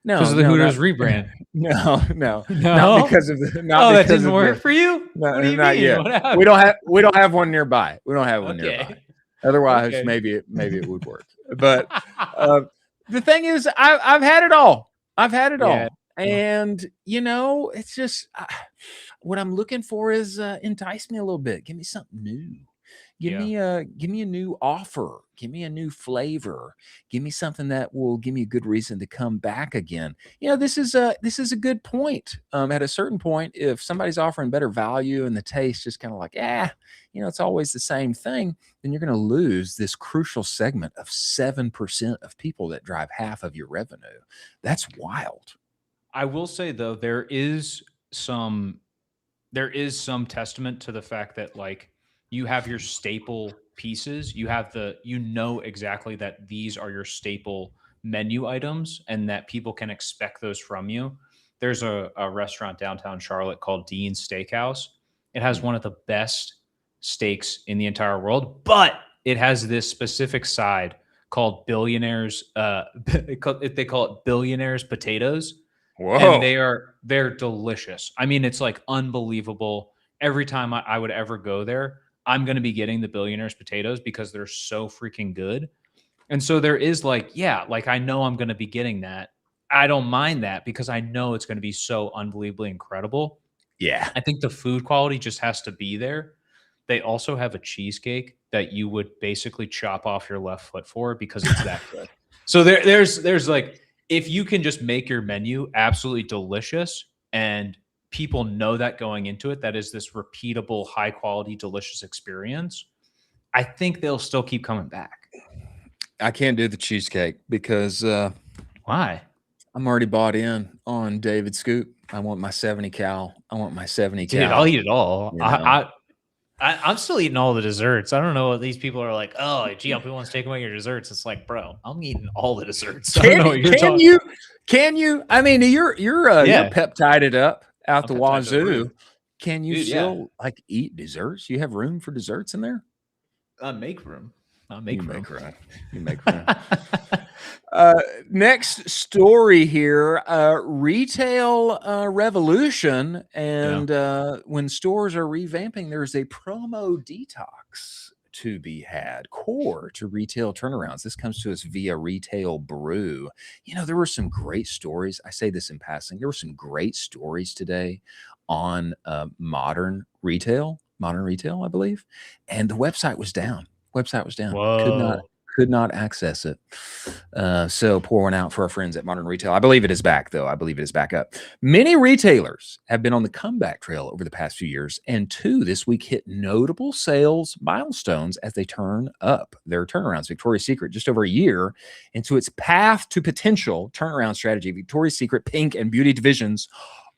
no, because of the Hooters rebrand. No, not because of the. Not that didn't work for you. No, what do you not mean? yet. What happened? We don't have one nearby. Nearby. Otherwise, maybe it would work. But the thing is, I've had it all. And, it's just what I'm looking for is entice me a little bit. Give me something new. Give me a new offer. Give me a new flavor. Give me something that will give me a good reason to come back again. This is a good point. At a certain point, if somebody's offering better value and the taste just kind of like, it's always the same thing, then you're going to lose this crucial segment of 7% of people that drive half of your revenue. That's wild. I will say though, there is some testament to the fact that like you have your staple pieces, you know exactly that these are your staple menu items and that people can expect those from you. There's a restaurant downtown Charlotte called Dean's Steakhouse. It has one of the best steaks in the entire world, but it has this specific side called billionaires. They call it billionaires potatoes. Whoa. And they're delicious. I mean, it's like unbelievable. Every time I would ever go there, I'm going to be getting the billionaires potatoes because they're so freaking good. And so there is like, I know I'm going to be getting that. I don't mind that because I know it's going to be so unbelievably incredible. Yeah. I think the food quality just has to be there. They also have a cheesecake that you would basically chop off your left foot for because it's that good. So there's like, if you can just make your menu absolutely delicious and people know that going into it, that is this repeatable, high quality, delicious experience, I think they'll still keep coming back. I can't do the cheesecake because why? I'm already bought in on David Scoop. I want my 70 cal. Dude, I'll eat it all. I'm still eating all the desserts. I don't know what these people are like. Oh, GLP wants to take away your desserts. It's like, bro, I'm eating all the desserts. I don't know what you're talking. Can you? I mean, you're peptided up out the wazoo. Can you still like eat desserts? You have room for desserts in there? Make room. I'll make room. You make room. Next story here, retail revolution. And when stores are revamping, there's a promo detox to be had, core to retail turnarounds. This comes to us via Retail Brew. There were some great stories. I say this in passing. There were some great stories today on modern retail, I believe. And the website was down. Whoa. Could not access it. So pour one out for our friends at Modern Retail. I believe it is back, though. I believe it is back up. Many retailers have been on the comeback trail over the past few years, and two this week hit notable sales milestones as they turn up their turnarounds. Victoria's Secret, just over a year into its path to potential turnaround strategy, Victoria's Secret, Pink, and Beauty divisions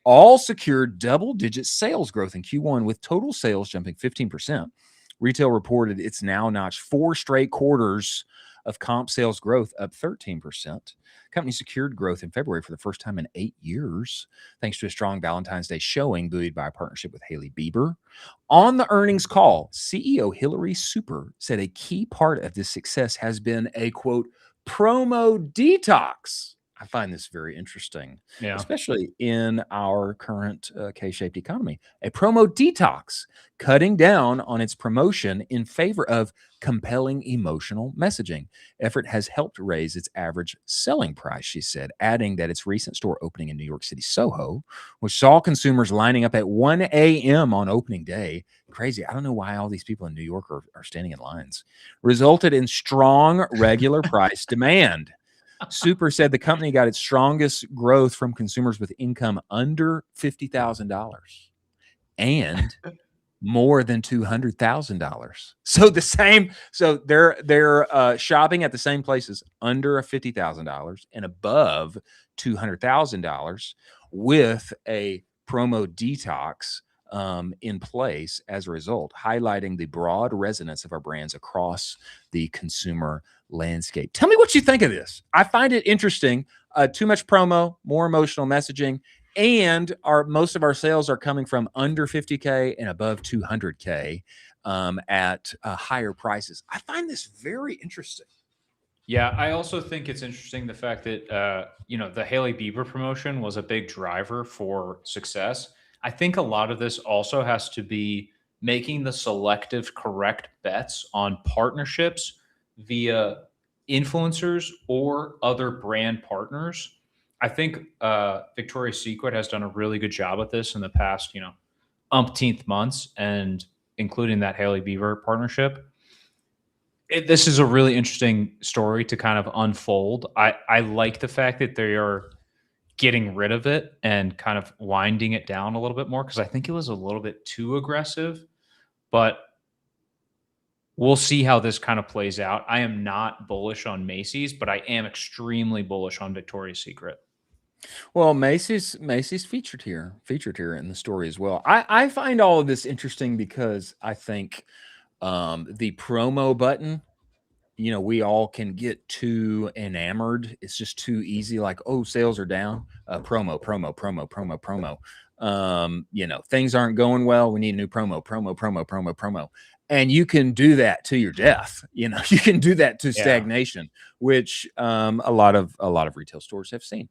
all secured double-digit sales growth in Q1, with total sales jumping 15%. Retail reported it's now notched 4 straight quarters of comp sales growth, up 13%. Company secured growth in February for the first time in 8 years, thanks to a strong Valentine's Day showing buoyed by a partnership with Hailey Bieber. On the earnings call, CEO Hillary Super said a key part of this success has been a, quote, promo detox. I find this very interesting, especially in our current K-shaped economy. A promo detox, cutting down on its promotion in favor of compelling emotional messaging. Effort has helped raise its average selling price, she said, adding that its recent store opening in New York City, Soho, which saw consumers lining up at 1 a.m. on opening day, crazy, I don't know why all these people in New York are standing in lines, resulted in strong regular price demand. Super said the company got its strongest growth from consumers with income under $50,000 and more than $200,000. So they're shopping at the same places under $50,000 and above $200,000 with a promo detox in place as a result, highlighting the broad resonance of our brands across the consumer landscape. Tell me what you think of this. I find it interesting. Too much promo, more emotional messaging, and most of our sales are coming from under 50K and above 200K at higher prices. I find this very interesting. Yeah, I also think it's interesting the fact that the Hailey Bieber promotion was a big driver for success. I think a lot of this also has to be making the selective correct bets on partnerships via influencers or other brand partners I think Victoria's Secret has done a really good job with this in the past, umpteenth months, and including that Hailey Bieber partnership. This is a really interesting story to kind of unfold. I like the fact that they are getting rid of it and kind of winding it down a little bit more, because I think it was a little bit too aggressive. But we'll see how this kind of plays out. I am not bullish on Macy's, but I am extremely bullish on Victoria's Secret. Well, Macy's featured here in the story as well. I find all of this interesting because I think the promo button, we all can get too enamored. It's just too easy. Like, oh, sales are down. Promo. Things aren't going well. We need a new promo. And you can do that to your death. You can do that to stagnation, which a lot of retail stores have seen.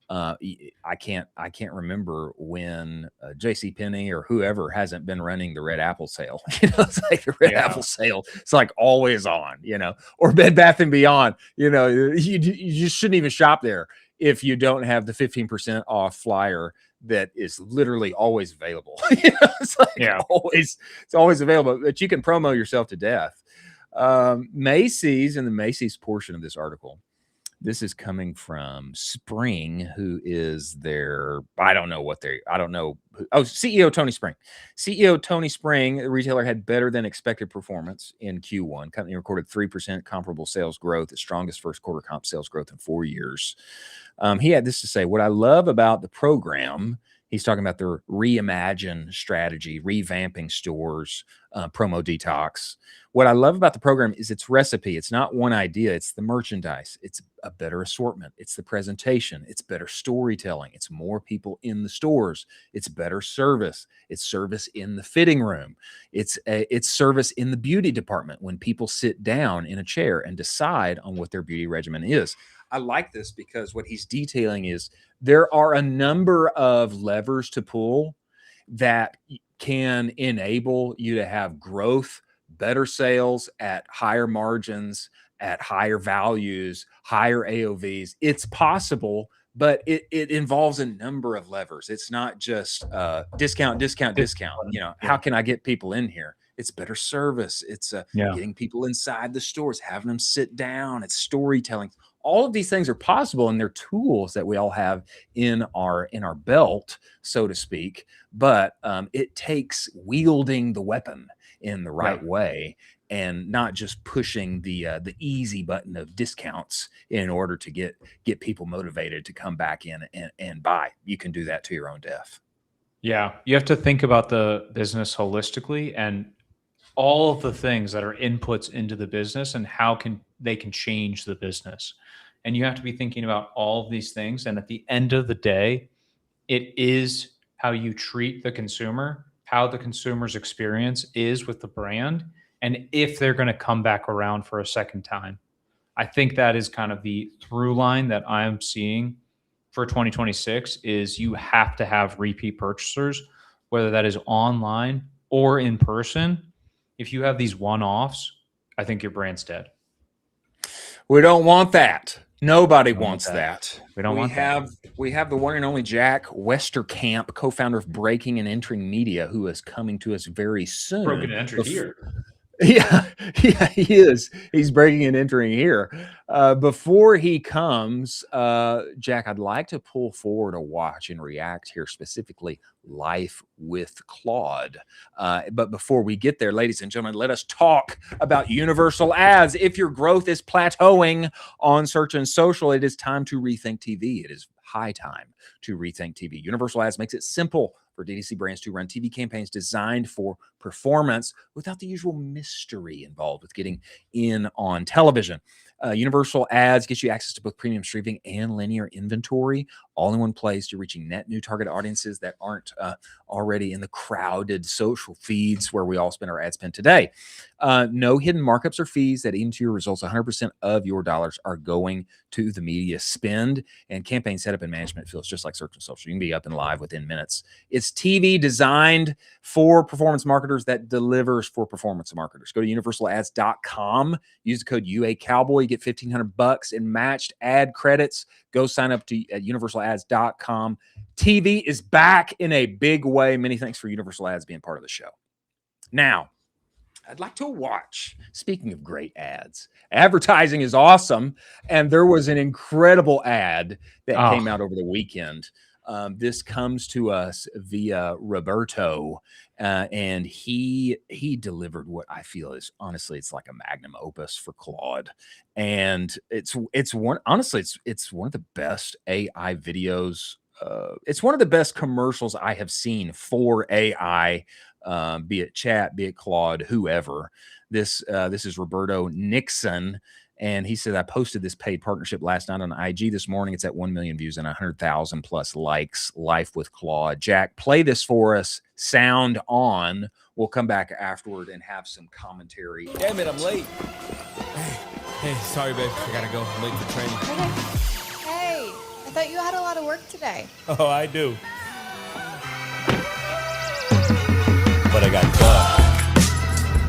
I can't remember when JCPenney or whoever hasn't been running the red apple sale. It's like the red apple sale. It's like always on, or Bed Bath and Beyond. You just shouldn't even shop there if you don't have the 15% off flyer that is literally always available. It's like always available, but you can promo yourself to death. Macy's, and the Macy's portion of this article, this is coming from Spring, who is their, CEO Tony Spring. CEO Tony Spring, the retailer, had better than expected performance in Q1. Company recorded 3% comparable sales growth, the strongest first quarter comp sales growth in 4 years. He had this to say: what I love about the program, he's talking about their reimagine strategy, revamping stores, promo detox. What I love about the program is its recipe. It's not one idea. It's the merchandise. It's a better assortment. It's the presentation. It's better storytelling. It's more people in the stores. It's better service. It's service in the fitting room. It's service in the beauty department when people sit down in a chair and decide on what their beauty regimen is. I like this because what he's detailing is there are a number of levers to pull that can enable you to have growth, better sales at higher margins, at higher values, higher AOVs. It's possible, but it involves a number of levers. It's not just discount. How can I get people in here? It's better service. It's getting people inside the stores, having them sit down. It's storytelling. All of these things are possible, and they're tools that we all have in our belt, so to speak. But it takes wielding the weapon in the right way, and not just pushing the easy button of discounts in order to get people motivated to come back in and buy. You can do that to your own death. Yeah, you have to think about the business holistically and all of the things that are inputs into the business and how they can change the business. And you have to be thinking about all of these things. And at the end of the day, it is how you treat the consumer, how the consumer's experience is with the brand, and if they're going to come back around for a second time. I think that is kind of the through line that I'm seeing for 2026 is you have to have repeat purchasers, whether that is online or in person. If you have these one-offs, I think your brand's dead. We don't want that. Nobody wants that. We don't want that. We have the one and only Jack Westerkamp, co-founder of Breaking and Entering Media, who is coming to us very soon. Broken and entered here. Yeah, he is. He's breaking and entering here. Before he comes, Jack, I'd like to pull forward a watch and react here, specifically Life with Claude. But before we get there, ladies and gentlemen, let us talk about universal ads. If your growth is plateauing on search and social, it is time to rethink TV. It is high time to rethink TV. Universal ads makes it simple for DTC brands to run TV campaigns designed for performance without the usual mystery involved with getting in on television. Universal ads gets you access to both premium streaming and linear inventory, all in one place. You're reaching net new target audiences that aren't already in the crowded social feeds where we all spend our ad spend today. No hidden markups or fees that eat into your results. 100% of your dollars are going to the media spend, and campaign setup and management feels just like search and social. You can be up and live within minutes. It's TV designed for performance marketers that delivers for performance marketers. Go to universalads.com, use the code UA Cowboy, you get $1,500 in matched ad credits. Go sign up at universalads.com. TV is back in a big way. Many thanks for Universal Ads being part of the show. Now, I'd like to watch. Speaking of great ads, advertising is awesome. And there was an incredible ad that came out over the weekend. This comes to us via Roberto, and he delivered what I feel is honestly, it's like a magnum opus for Claude. And it's one of the best AI videos. It's one of the best commercials I have seen for AI. Be it chat, be it Claude, whoever. This is Roberto Nixon, and he said, I posted this paid partnership last night on IG. This morning it's at 1 million views and 100,000 plus likes. Life with Claude. Jack, play this for us. Sound on. We'll come back afterward and have some commentary. Damn it, I'm late. Hey, sorry, babe. I gotta go. I'm late for training. Hey, I thought you had a lot of work today. Oh, I do. But I got caught.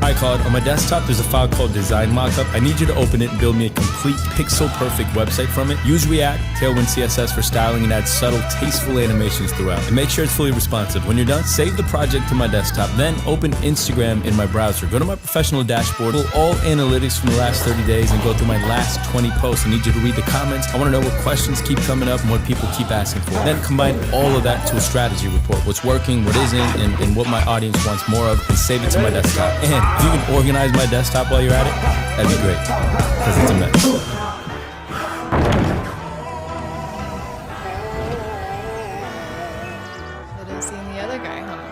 Hi, Claude. On my desktop, there's a file called Design Mockup. I need you to open it and build me a complete pixel-perfect website from it. Use React, Tailwind CSS for styling, and add subtle, tasteful animations throughout. And make sure it's fully responsive. When you're done, save the project to my desktop. Then open Instagram in my browser. Go to my professional dashboard, pull all analytics from the last 30 days, and go through my last 20 posts. I need you to read the comments. I want to know what questions keep coming up and what people keep asking for. Then combine all of that to a strategy report. What's working, what isn't, and what my audience wants more of, and save it to my desktop. And if you can organize my desktop while you're at it, that'd be great, because it's a mess. Should have seen the other guy, huh?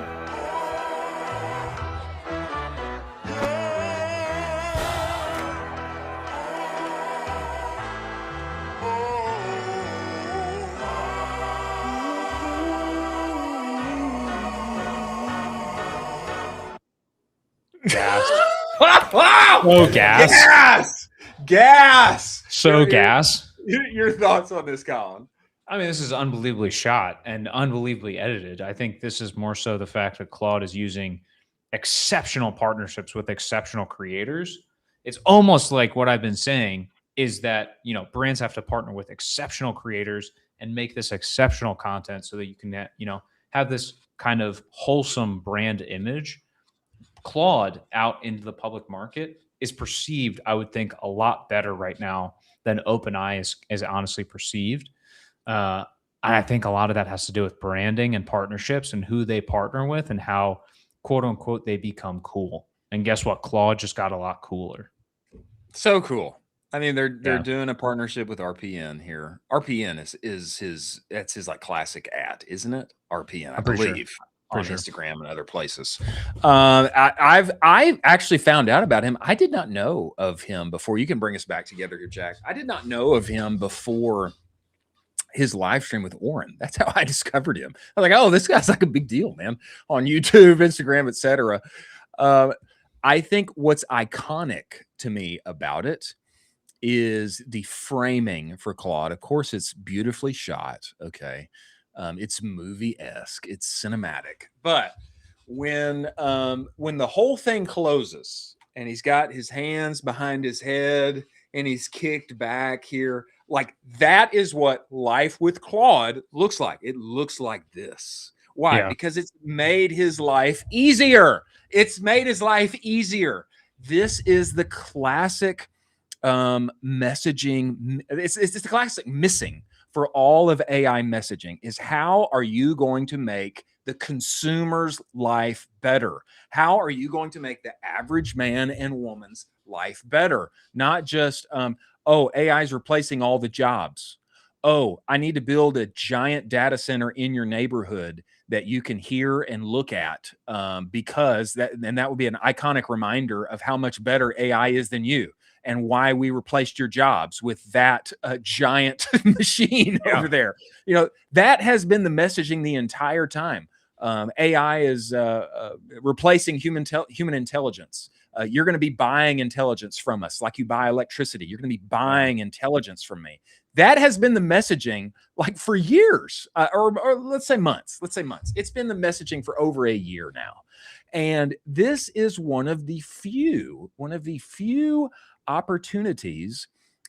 Gas. Oh, gas. Gas. So gas. Your thoughts on this, Colin? I mean, this is unbelievably shot and unbelievably edited. I think this is more so the fact that Claude is using exceptional partnerships with exceptional creators. It's almost like what I've been saying is that, brands have to partner with exceptional creators and make this exceptional content so that you can, have this kind of wholesome brand image. Claude out into the public market is perceived, I would think, a lot better right now than OpenAI is honestly perceived. And I think a lot of that has to do with branding and partnerships and who they partner with and how, quote unquote, they become cool. And guess what? Claude just got a lot cooler. So cool. I mean, they're doing a partnership with RPN here. RPN is his like classic ad, isn't it? RPN, I believe. Sure. On Instagram and other places. I've actually found out about him. I did not know of him before. You can bring us back together here, Jack. I did not know of him before his live stream with Oren. That's how I discovered him. I was like, oh, this guy's like a big deal, man, on YouTube, Instagram, etc. I think what's iconic to me about it is the framing for Claude. Of course, it's beautifully shot. Okay. It's movie-esque, it's cinematic. But when the whole thing closes and he's got his hands behind his head and he's kicked back here, like that is what life with Claude looks like. It looks like this. Why? Yeah. Because it's made his life easier. It's made his life easier. This is the classic messaging. It's the classic missing for all of AI messaging is how are you going to make the consumer's life better? How are you going to make the average man and woman's life better? Not just, AI is replacing all the jobs. Oh, I need to build a giant data center in your neighborhood that you can hear and look at because that would be an iconic reminder of how much better AI is than you. and why we replaced your jobs with that giant machine over there. You know, that has been the messaging the entire time. AI is replacing human intelligence. You're going to be buying intelligence from us like you buy electricity. You're going to be buying intelligence from me. That has been the messaging like for years, or let's say months. Let's say months. It's been the messaging for over a year now. And this is one of the few opportunities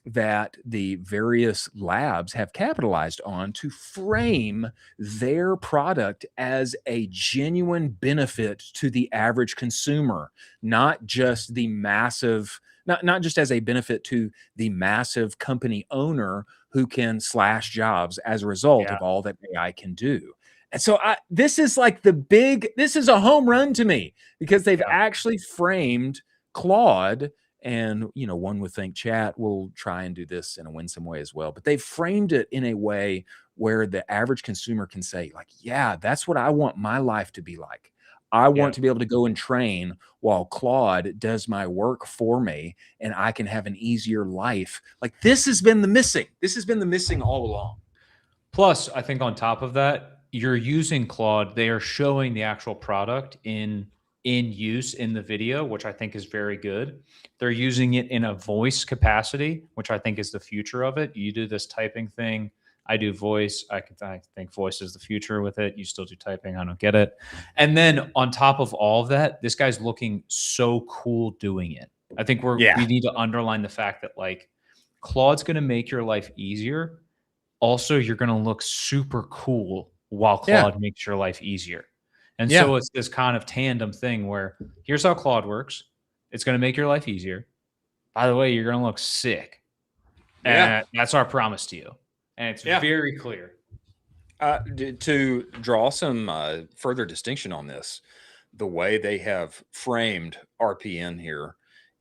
that the various labs have capitalized on to frame their product as a genuine benefit to the average consumer, not just the massive, not just as a benefit to the massive company owner who can slash jobs as a result of all that AI can do. And so this is like this is a home run to me, because they've actually framed Claude. And, you know, one would think chat will try and do this in a winsome way as well. But they've framed it in a way where the average consumer can say, like, yeah, that's what I want my life to be like. I want to be able to go and train while Claude does my work for me, and I can have an easier life. Like, this has been the missing. This has been the missing all along. Plus, I think on top of that, you're using Claude. They are showing the actual product in use in the video, which I think is very good. They're using it in a voice capacity, which I think is the future of it. You do this typing thing. I do voice. I think voice is the future with it. You still do typing. I don't get it. And then on top of all of that, this guy's looking so cool doing it. I think we need to underline the fact that, like, Claude's going to make your life easier. Also, you're going to look super cool while Claude makes your life easier. And so it's this kind of tandem thing where here's how Claude works. It's going to make your life easier. By the way, you're going to look sick. And that's our promise to you. And it's very clear. To draw some further distinction on this, the way they have framed RPN here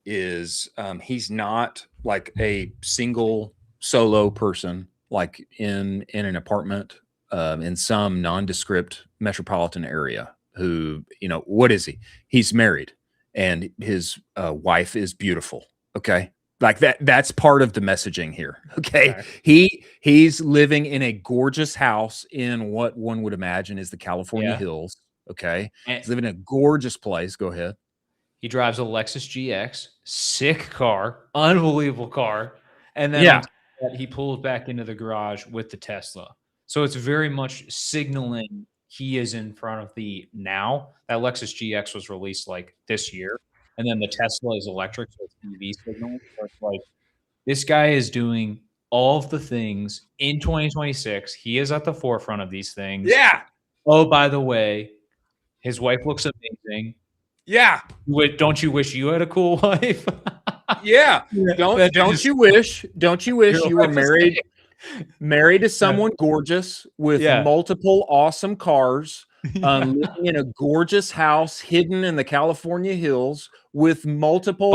is he's not like a single solo person, like in an apartment in some nondescript metropolitan area who, you know, what is he? He's married and his wife is beautiful. Okay. Like that's part of the messaging here. Okay. He's living in a gorgeous house in what one would imagine is the California hills. Okay. He's living in a gorgeous place. Go ahead. He drives a Lexus GX, sick car, unbelievable car. And then he pulls back into the garage with the Tesla. So it's very much signaling he is in front of the now. That Lexus GX was released like this year. And then the Tesla is electric, so it's EV signaling. So it's like, this guy is doing all of the things in 2026. He is at the forefront of these things. Yeah. Oh, by the way, his wife looks amazing. Yeah. Don't you wish you had a cool wife? Don't you wish you were married to someone gorgeous with multiple awesome cars, living in a gorgeous house hidden in the California hills with multiple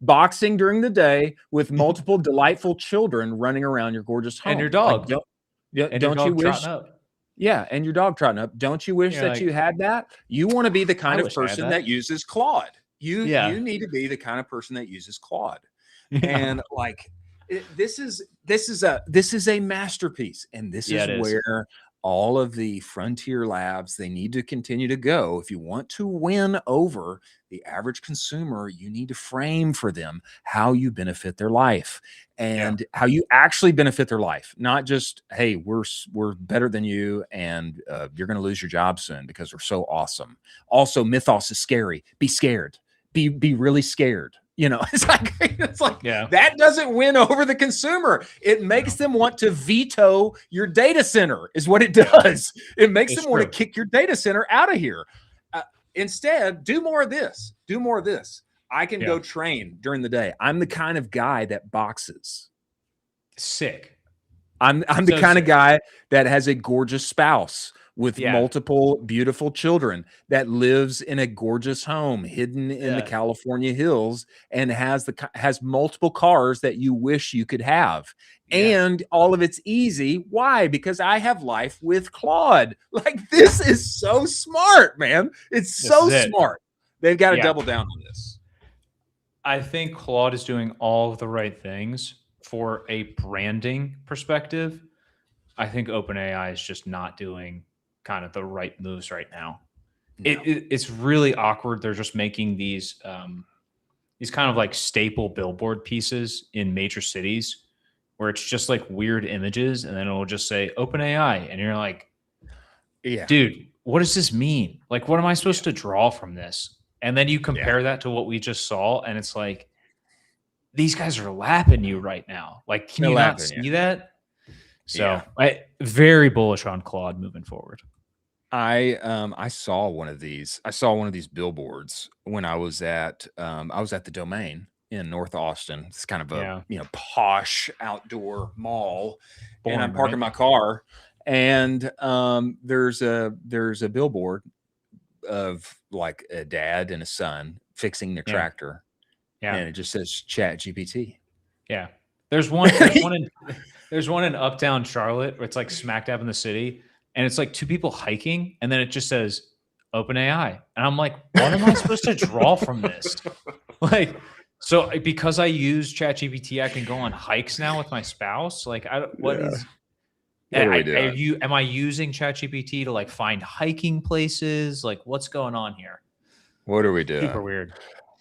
boxing during the day, with multiple delightful children running around your gorgeous home. And your dog. Like, don't you wish? Yeah, and your dog trotting up. Don't you wish that you had that? You want to be the kind of person that uses Claude. You need to be the kind of person that uses Claude. And like this is a masterpiece, and this is where all of the frontier labs, they need to continue to go. If you want to win over the average consumer, you need to frame for them how you benefit their life and how you actually benefit their life. Not just, hey, we're better than you and you're going to lose your job soon because we're so awesome. Also, mythos is scary. Be scared. Be really scared. You know, it's like that doesn't win over the consumer. It makes them want to veto your data center is what it does. It makes them want to kick your data center out of here. Instead, do more of this. Do more of this. I can go train during the day. I'm the kind of guy that boxes. Sick. I'm the kind of guy that has a gorgeous spouse with multiple beautiful children, that lives in a gorgeous home hidden in the California hills, and has multiple cars that you wish you could have. And all of it's easy. Why? Because I have life with Claude. Like, this is so smart, man. It's so smart. They've got to double down on this. I think Claude is doing all of the right things for a branding perspective. I think OpenAI is just not doing kind of the right moves right now. No. It's really awkward. They're just making these kind of like staple billboard pieces in major cities where it's just like weird images, and then it'll just say OpenAI, and you're like, Yeah. dude, what does this mean? Like, what am I supposed to draw from this? And then you compare that to what we just saw, and it's like, these guys are lapping you right now. Like, can you not see that? So, very bullish on Claude moving forward. I saw one of these. I saw one of these billboards when I was at the Domain in North Austin. It's kind of a posh outdoor mall, and I'm parking my car, and there's a billboard of like a dad and a son fixing their tractor, and it just says Chat GPT. Yeah, there's one in Uptown Charlotte where it's like smack dab in the city, and it's like two people hiking, and then it just says OpenAI, and I'm like, what am I supposed to draw from this? Like, so because I use ChatGPT, I can go on hikes now with my spouse. Like, am I using ChatGPT to like find hiking places? Like, what's going on here? What are we doing? Super weird.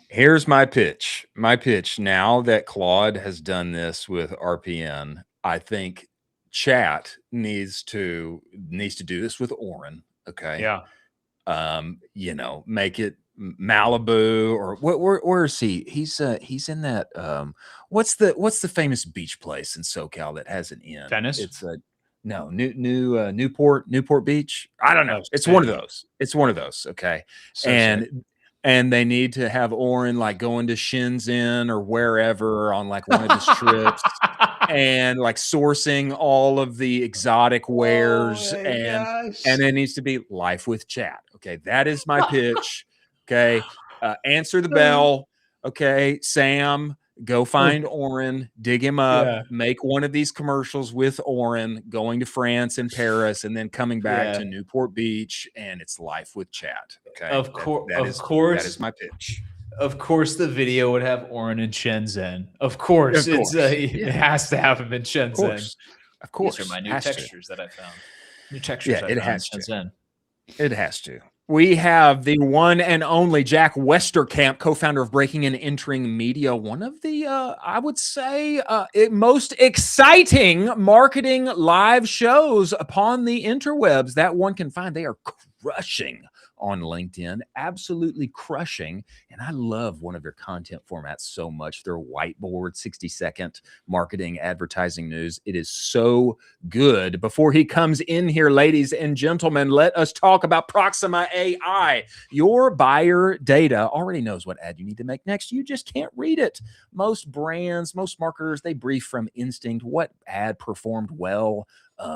Here's my pitch. My pitch, now that Claude has done this with RPN, I think Chat needs to do this with Oren. Okay. Yeah. Make it Malibu, or where is he? He's in that what's the famous beach place in SoCal that has an inn? Venice? It's Newport Beach. I don't know. It's one of those. It's one of those. Okay. And they need to have Oren like going to Shenzhen or wherever on like one of his trips and like sourcing all of the exotic wares, and it needs to be life with Chat. Okay. That is my pitch. Okay. Answer the bell. Okay. Sam, go find Oren, dig him up, make one of these commercials with Oren going to France and Paris, and then coming back to Newport Beach, and it's life with Chat. Okay. Of course. That is my pitch. Of course, the video would have Oren in Shenzhen. Of course. It has to have him in Shenzhen. Of course. These are my new textures that I found. New textures. Yeah, it has to. It has to. We have the one and only Jack Westerkamp, co-founder of Breaking and Entering Media, one of the, I would say, most exciting marketing live shows upon the interwebs that one can find. They are crushing on LinkedIn, absolutely crushing. And I love one of their content formats so much. Their whiteboard 60-second marketing advertising news. It is so good. Before he comes in here, ladies and gentlemen, let us talk about Proxima AI. Your buyer data already knows what ad you need to make next. You just can't read it. Most brands, most marketers, they brief from instinct. What ad performed well?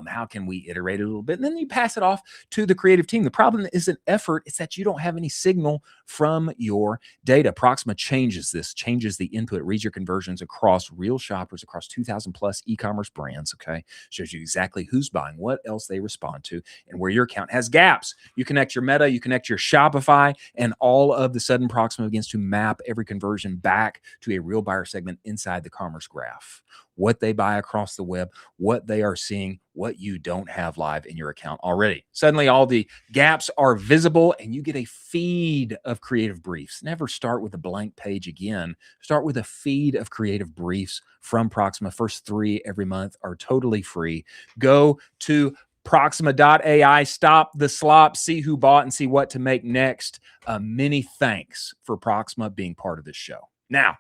How can we iterate a little bit? And then you pass it off to the creative team. The problem isn't effort. It's that you don't have any signal from your data. Proxima changes this, changes the input, reads your conversions across real shoppers, across 2,000 plus e-commerce brands, okay? Shows you exactly who's buying, what else they respond to, and where your account has gaps. You connect your Meta, you connect your Shopify, and all of the sudden Proxima begins to map every conversion back to a real buyer segment inside the commerce graph. What they buy across the web, what they are seeing, what you don't have live in your account already. Suddenly all the gaps are visible, and you get a feed of creative briefs. Never start with a blank page again. Start with a feed of creative briefs from Proxima. First 3 every month are totally free. Go to Proxima.ai, stop the slop, see who bought and see what to make next. Many thanks for Proxima being part of this show. Now,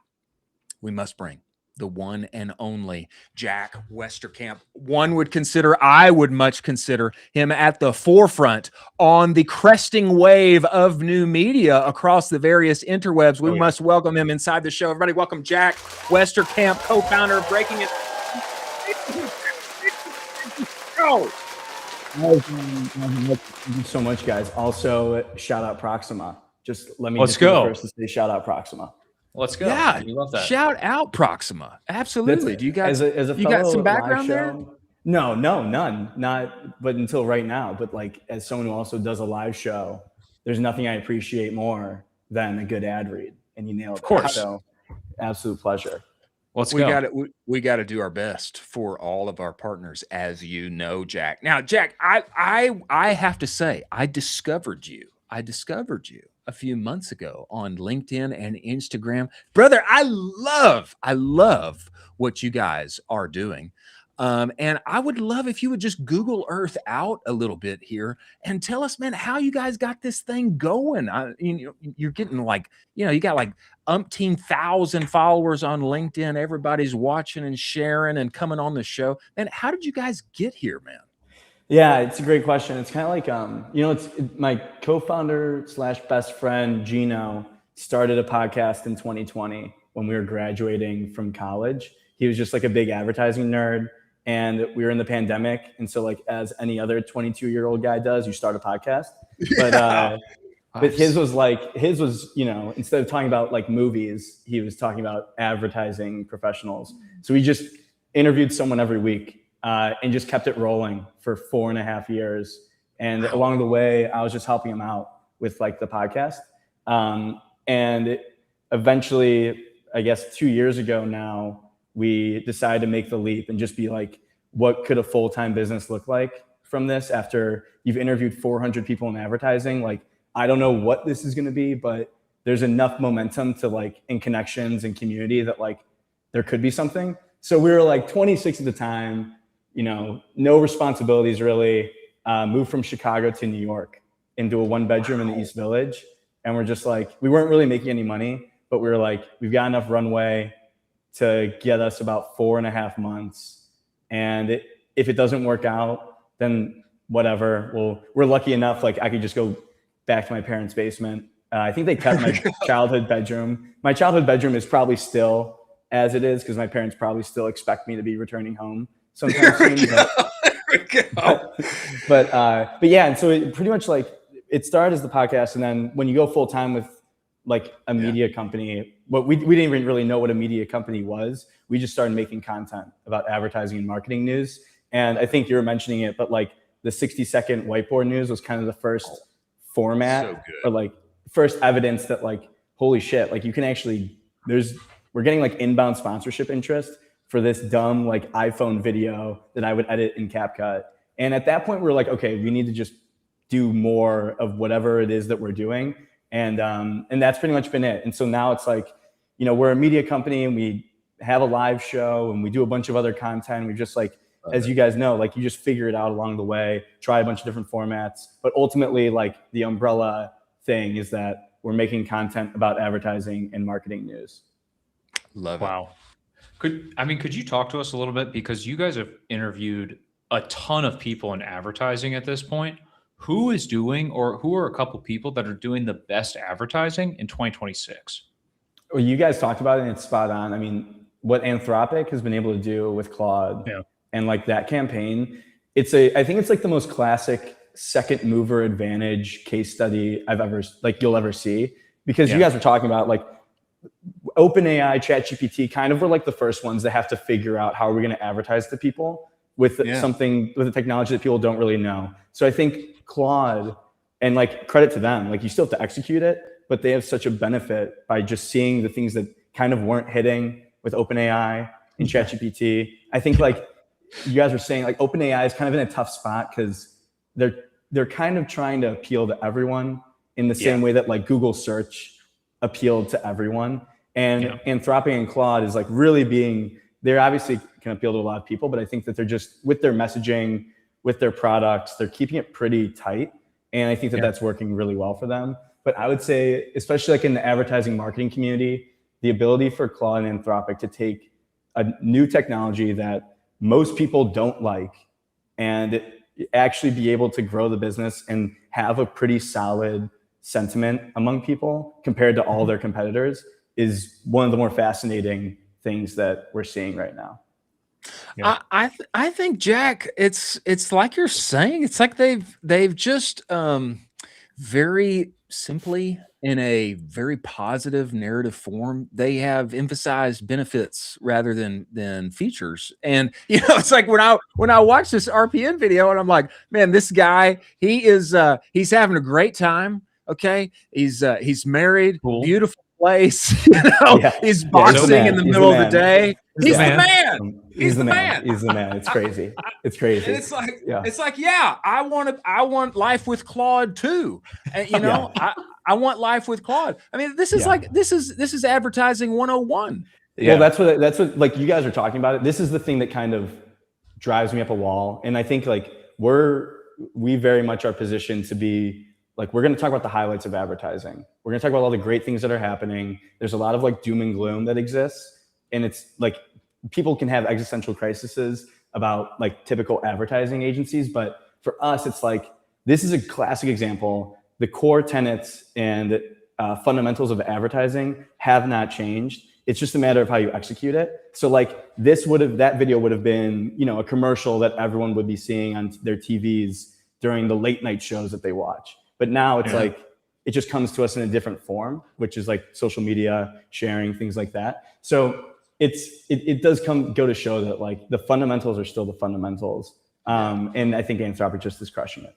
we must bring the one and only Jack Westerkamp. I would much consider him at the forefront on the cresting wave of new media across the various interwebs. We must welcome him inside the show. Everybody welcome Jack Westerkamp, co-founder of Breaking It. Thank you so much, guys. Also, shout out Proxima. Just let me Let's go. First to say shout out Proxima. Let's go. Yeah, we love that. Shout out Proxima. Absolutely. Do you guys as a you got some background there? No, none. Not but until right now. But like as someone who also does a live show, there's nothing I appreciate more than a good ad read. And you nailed it. Of course. So absolute pleasure. Let's we go. got to we got to do our best for all of our partners, as you know, Jack. Now, Jack, I have to say, I discovered you a few months ago on LinkedIn and Instagram, brother. I love what you guys are doing. And I would love if you would just Google Earth out a little bit here and tell us, man, how you guys got this thing going. You're getting like, you got like umpteen thousand followers on LinkedIn. Everybody's watching and sharing and coming on the show. And how did you guys get here, man? Yeah, it's a great question. It's kind of like, it's my co-founder / best friend, Geno, started a podcast in 2020 when we were graduating from college. He was just like a big advertising nerd. And we were in the pandemic. And so like, as any other 22-year-old guy does, you start a podcast. But but his was, instead of talking about like movies, he was talking about advertising professionals. So we just interviewed someone every week and just kept it rolling for 4.5 years. And along the way, I was just helping him out with like the podcast. And eventually, I guess 2 years ago now, we decided to make the leap and just be like, what could a full-time business look like from this after you've interviewed 400 people in advertising? Like, I don't know what this is going to be, but there's enough momentum to like in connections and community that like there could be something. So we were like 26 at the time, no responsibilities really, moved from Chicago to New York into a 1-bedroom in the East Village. And we're just like, we weren't really making any money, but we were like, we've got enough runway to get us about 4.5 months. And if it doesn't work out, then whatever. Well, we're lucky enough, like I could just go back to my parents' basement. I think they kept my childhood bedroom. My childhood bedroom is probably still as it is because my parents probably still expect me to be returning home sometime soon. But yeah, and so it pretty much like it started as the podcast, and then when you go full time with like a media company, we didn't even really know what a media company was. We just started making content about advertising and marketing news. And I think you were mentioning it, but like the 60-second whiteboard news was kind of the first format or like first evidence that like, holy shit, like you can actually, we're getting like inbound sponsorship interest for this dumb like iPhone video that I would edit in CapCut. And at that point we're like, okay, we need to just do more of whatever it is that we're doing. And that's pretty much been it. And so now it's like, we're a media company and we have a live show and we do a bunch of other content. We just like, as you guys know, like you just figure it out along the way, try a bunch of different formats. But ultimately, like the umbrella thing is that we're making content about advertising and marketing news. Love it. Wow. Could you talk to us a little bit, because you guys have interviewed a ton of people in advertising at this point. Who is doing, or who are a couple people that are doing the best advertising in 2026? Well, you guys talked about it and it's spot on. I mean, what Anthropic has been able to do with Claude and like that campaign, I think it's like the most classic second mover advantage case study you'll ever see, because you guys were talking about like OpenAI, ChatGPT kind of were like the first ones that have to figure out how are we going to advertise to people with something, with a technology that people don't really know. So I think Claude, and like credit to them, like you still have to execute it, but they have such a benefit by just seeing the things that kind of weren't hitting with OpenAI and ChatGPT. I think like you guys were saying, like OpenAI is kind of in a tough spot because they're kind of trying to appeal to everyone in the same way that like Google search appealed to everyone. And Anthropic and Claude is like really they're obviously can appeal to a lot of people, but I think that they're just with their messaging, with their products, they're keeping it pretty tight. And I think that that's working really well for them. But I would say, especially like in the advertising marketing community, the ability for Claude and Anthropic to take a new technology that most people don't like and actually be able to grow the business and have a pretty solid sentiment among people compared to all their competitors is one of the more fascinating things that we're seeing right now. I think, Jack, it's like you're saying, it's like they've just very simply, in a very positive narrative form, they have emphasized benefits rather than features. And it's like when I watch this RPN video and I'm like, man, this guy, he's having a great time. Okay, he's married, beautiful place. He's boxing in the middle of the day. He's the man. He's the man. He's the man. It's crazy. It's crazy. And it's like, I want life with Claude too. And, you know, I want life with Claude. I mean, this is this is advertising 101. Well, that's what like you guys are talking about it. This is the thing that kind of drives me up a wall. And I think like we very much are positioned to be like, we're going to talk about the highlights of advertising. We're going to talk about all the great things that are happening. There's a lot of like doom and gloom that exists. And it's like, people can have existential crises about like typical advertising agencies. But for us, it's like, this is a classic example. The core tenets and fundamentals of advertising have not changed. It's just a matter of how you execute it. So like that video would have been, you know, a commercial that everyone would be seeing on their TVs during the late night shows that they watch. But now it's like, it just comes to us in a different form, which is like social media, sharing, things like that. So it does go to show that like the fundamentals are still the fundamentals. And I think Anthropic just is crushing it.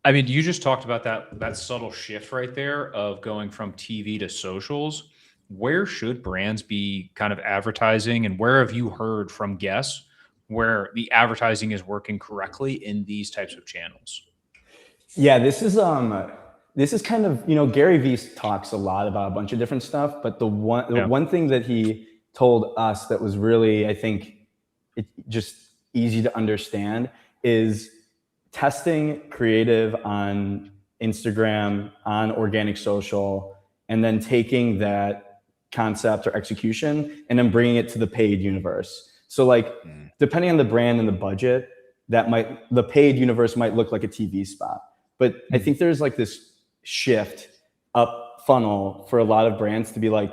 I mean, you just talked about that subtle shift right there of going from TV to socials. Where should brands be kind of advertising, and where have you heard from guests where the advertising is working correctly in these types of channels? Yeah, this is kind of, you know, Gary Vee talks a lot about a bunch of different stuff, but the one thing that he told us that was really, I think, just easy to understand is testing creative on Instagram, on organic social, and then taking that concept or execution and then bringing it to the paid universe. So like, depending on the brand and the budget, the paid universe might look like a TV spot. But I think there's like this shift up funnel for a lot of brands to be like,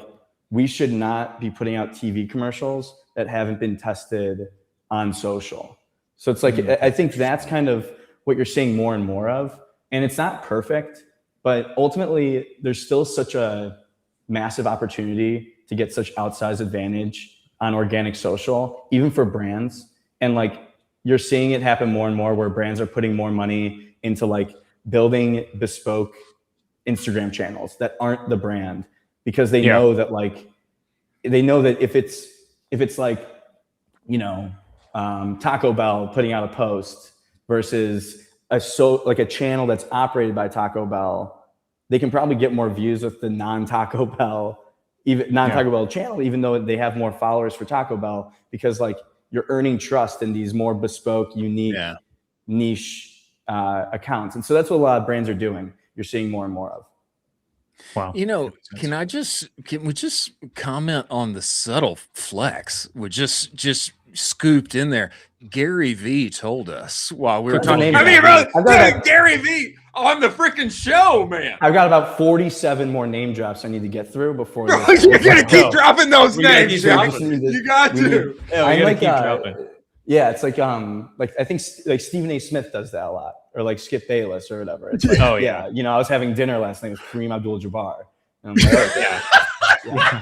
we should not be putting out TV commercials that haven't been tested on social. So it's like, I think that's kind of what you're seeing more and more of. And it's not perfect, but ultimately there's still such a massive opportunity to get such outsized advantage on organic social, even for brands. And like, you're seeing it happen more and more where brands are putting more money into like building bespoke Instagram channels that aren't the brand, because they know that like, if it's like, you know, Taco Bell putting out a post versus a channel that's operated by Taco Bell, they can probably get more views with the non-Taco Bell channel, even though they have more followers for Taco Bell, because like you're earning trust in these more bespoke, unique, niche accounts. And so that's what a lot of brands are doing. You're seeing more and more of. Wow. You know, can we just comment on the subtle flex? We just scooped in there. Gary Vee told us while we were talking. I mean, bro, Gary Vee on the freaking show, man. I've got about 47 more name drops I need to get through before. Bro, you're gonna keep dropping those names. You got to. I'm like, keep dropping. Yeah, it's like I think like Stephen A. Smith does that a lot, or like Skip Bayless or whatever. It's like, yeah, you know, I was having dinner last night with Kareem Abdul-Jabbar. And I'm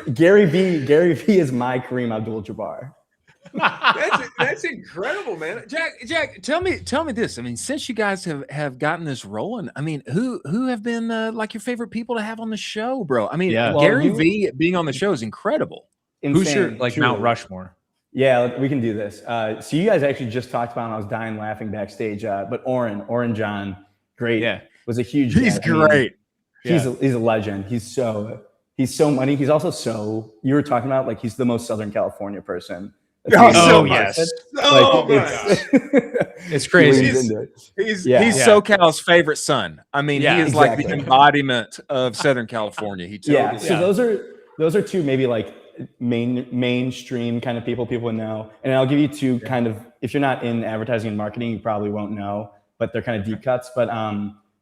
like, Gary Vee is my Kareem Abdul-Jabbar. That's incredible, man. Jack, tell me this. I mean, since you guys have gotten this rolling, I mean, who have been like your favorite people to have on the show, bro? I mean, Gary Vee being on the show is incredible. Insane, who's your like Mount Rushmore? Yeah, we can do this. So you guys actually just talked about, and I was dying laughing backstage. But Oren John, great, was a huge. He's great. I mean, he's a legend. He's so money. He's also you were talking about like he's the most Southern California person. Yes. It's crazy. He's SoCal's favorite son. I mean, he is like the embodiment of Southern California. So those are two maybe like mainstream kind of people would know. And I'll give you two kind of, if you're not in advertising and marketing, you probably won't know, but they're kind of deep cuts. But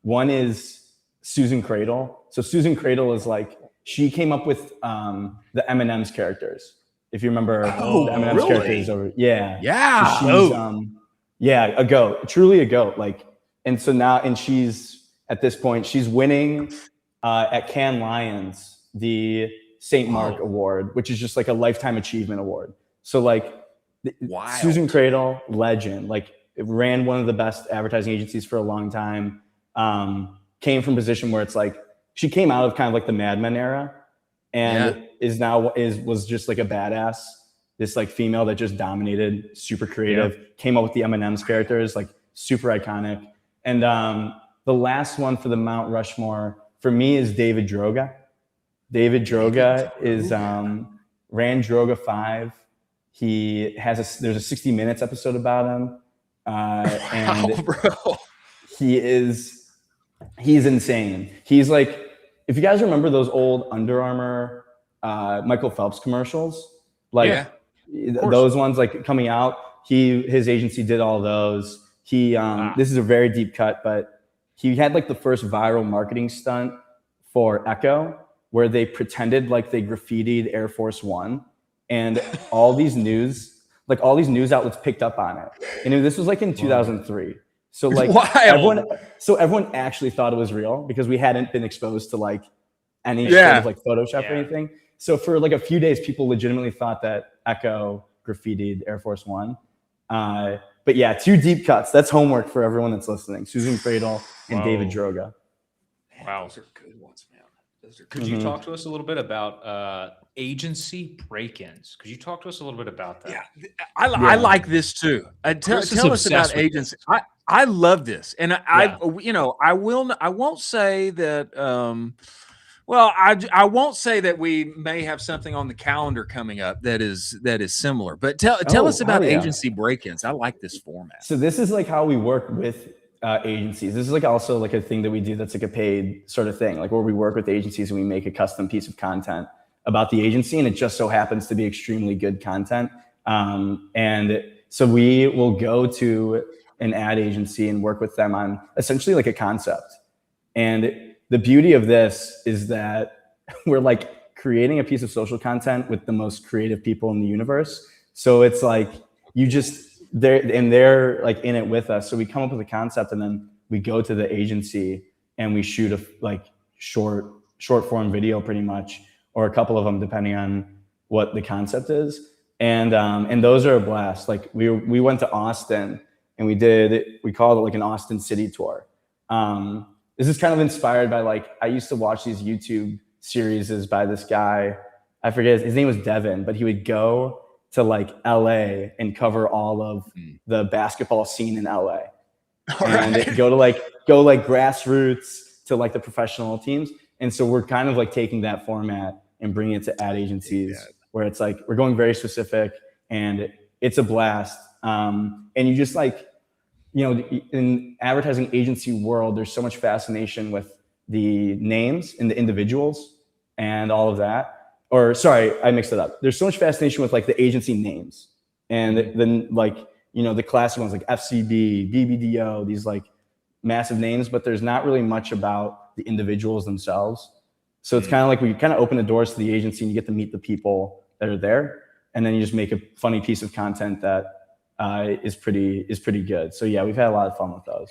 one is Susan Cradle. So Susan Cradle is like, she came up with the M&M's characters. If you remember the M&M's characters over. Yeah. So she's a goat, truly a goat. Like, and so now, and she's at this point, she's winning at Cannes Lions, the St. Mark Award, which is just like a lifetime achievement award. So like Susan Cradle, legend, like it ran one of the best advertising agencies for a long time. Came from a position where it's like, she came out of kind of like the Mad Men era, and was just like a badass. This like female that just dominated, super creative, came up with the M&M's characters, like super iconic. And the last one for the Mount Rushmore for me is David Droga. David Droga is ran Droga 5. He has there's a 60 Minutes episode about him. And bro. he's insane. He's like, if you guys remember those old Under Armour Michael Phelps commercials, like those ones like coming out, his agency did all those. This is a very deep cut, but he had like the first viral marketing stunt for Echo, where they pretended like they graffitied Air Force One, and all these news outlets picked up on it. And this was like in 2003. So like everyone actually thought it was real because we hadn't been exposed to like any sort of like Photoshop or anything. So for like a few days, people legitimately thought that Echo graffitied Air Force One. But yeah, 2 deep cuts. That's homework for everyone that's listening. Susan Cradle and David Droga. Wow. Those are good ones, man. Could you talk to us a little bit about agency break-ins? Could you talk to us a little bit about that? Yeah, I like this too. Tell us about agency. I love this, and I won't say that. Well, I won't say that we may have something on the calendar coming up that is similar. But tell us about agency break-ins. I like this format. So this is like how we work with agencies. This is like also like a thing that we do that's like a paid sort of thing, like where we work with agencies and we make a custom piece of content about the agency, and it just so happens to be extremely good content. And so we will go to an ad agency and work with them on essentially like a concept. And the beauty of this is that we're like creating a piece of social content with the most creative people in the universe. So it's like they're like in it with us. So we come up with a concept and then we go to the agency and we shoot a like short form video pretty much, or a couple of them depending on what the concept is. And those are a blast. Like we went to Austin and we called it like an Austin City tour. This is kind of inspired by like, I used to watch these YouTube series by this guy. I forget, his name was Devin, but he would go to like LA and cover all of the basketball scene in LA. And go grassroots to like the professional teams. And so we're kind of like taking that format and bringing it to ad agencies where it's like, we're going very specific and it's a blast. And you just like, in advertising agency world, there's so much fascination with the names and the individuals and all of that. Or sorry, I mixed it up. There's so much fascination with like the agency names and then like, the classic ones like FCB, BBDO, these like massive names, but there's not really much about the individuals themselves. So it's kind of like we kind of open the doors to the agency and you get to meet the people that are there. And then you just make a funny piece of content that is pretty good. So yeah, we've had a lot of fun with those.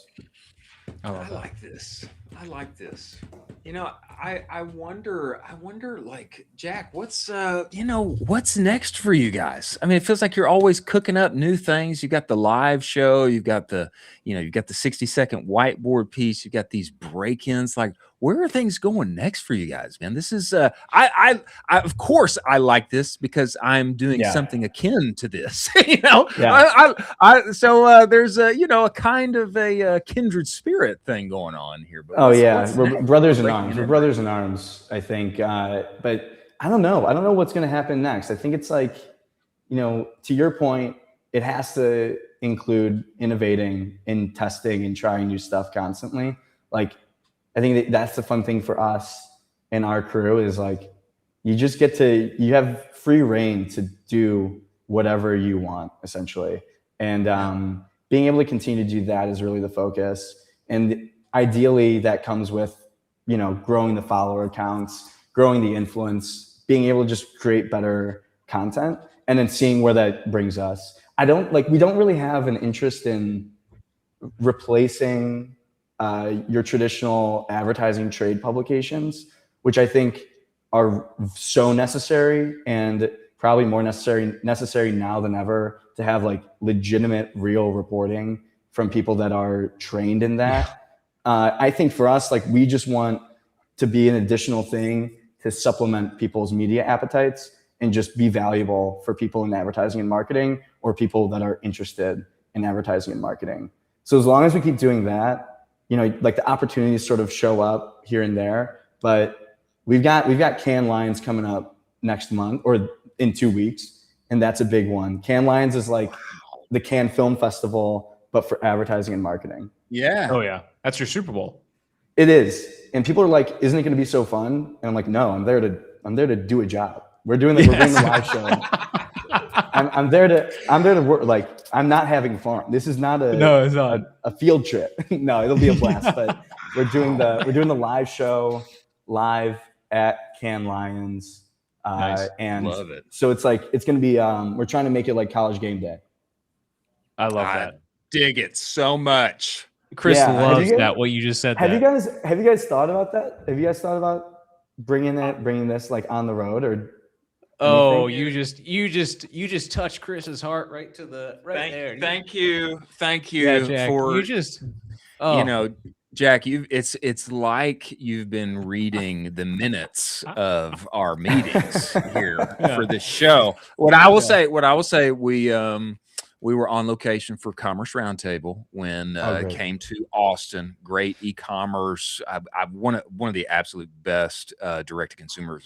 I like this. I wonder like, Jack, what's next for you guys? I mean, it feels like you're always cooking up new things. You got the live show, you've got the 60-second whiteboard piece, you got these break-ins. Like, where are things going next for you guys, man? This is I of course I like this because I'm doing something akin to this. So there's a kind of a kindred spirit thing going on here. But we're brothers in arms. We're brothers in arms, I think. But I don't know. I don't know what's going to happen next. I think it's like, to your point, it has to include innovating and testing and trying new stuff constantly. Like, I think that's the fun thing for us and our crew is like, you have free reign to do whatever you want, essentially. And being able to continue to do that is really the focus. And ideally that comes with, growing the follower accounts, growing the influence, being able to just create better content and then seeing where that brings us. We don't really have an interest in replacing your traditional advertising trade publications, which I think are so necessary and probably more necessary now than ever to have like legitimate, real reporting from people that are trained in that. I think for us, like we just want to be an additional thing to supplement people's media appetites and just be valuable for people in advertising and marketing or people that are interested in advertising and marketing. So as long as we keep doing that, like the opportunities sort of show up here and there, but we've got Cannes Lions coming up next month or in 2 weeks. And that's a big one. Cannes Lions is like the Cannes Film Festival, but for advertising and marketing. Yeah. Oh yeah. That's your Super Bowl. It is. And people are like, isn't it going to be so fun? And I'm like, no, I'm there to do a job. We're doing the live show. I'm there to work. Like, I'm not having fun. This is not a field trip. No, it'll be a blast. But we're doing the live show live at Cannes Lions. Nice. And love it. So it's like, it's going to be, we're trying to make it like college game day. I love that. Dig it so much. Chris loves that, what you just said. Have you guys thought about that? Have you guys thought about bringing this like on the road or? Oh, you just touched Chris's heart right to the there. Thank you Yeah, Jack, for Jack. It's like you've been reading the minutes of our meetings here for this show. What I will say, we were on location for Commerce Roundtable when came to Austin. Great e-commerce. I've one of the absolute best direct-to-consumer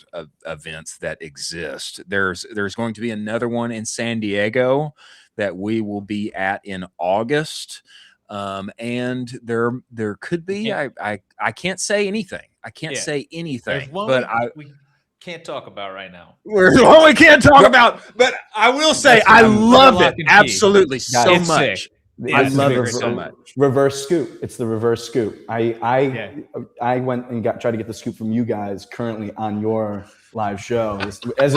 events that exist. There's going to be another one in San Diego that we will be at in August. And there could be. I can't say anything. I can't say anything. But we can't talk about right now. There's one we can't talk about, but I will say I love it absolutely so much. I love it so much. Reverse scoop. It's the reverse scoop. I went and tried to get the scoop from you guys currently on your live show. As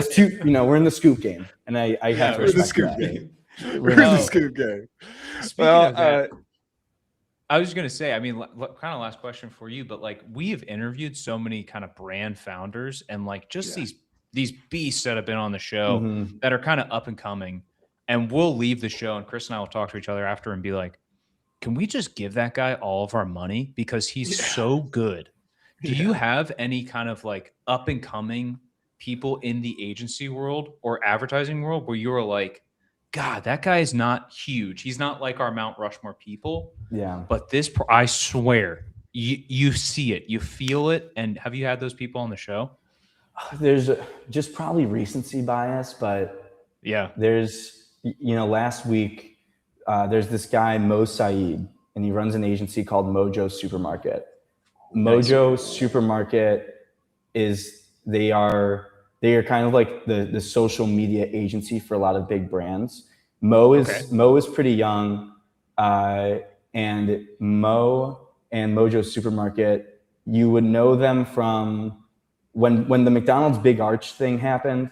two, we're in the scoop game, and I have to respect the scoop game. We're in the scoop game. Speaking of that, I was going to say, I mean, kind of last question for you, but like we have interviewed so many kind of brand founders and like just these beasts that have been on the show that are kind of up and coming, and we'll leave the show and Chris and I will talk to each other after and be like, can we just give that guy all of our money because he's so good? Do you have any kind of like up and coming people in the agency world or advertising world where you're like, God, that guy is not huge. He's not like our Mount Rushmore people. Yeah. But I swear, you see it, you feel it. And have you had those people on the show? There's just probably recency bias, but yeah, there's, last week, there's this guy, Mo Saeed, and he runs an agency called Mojo Supermarket. Mojo Supermarket they are kind of like the social media agency for a lot of big brands. Mo is pretty young, and Mo and Mojo Supermarket, you would know them from when the McDonald's Big Arch thing happened.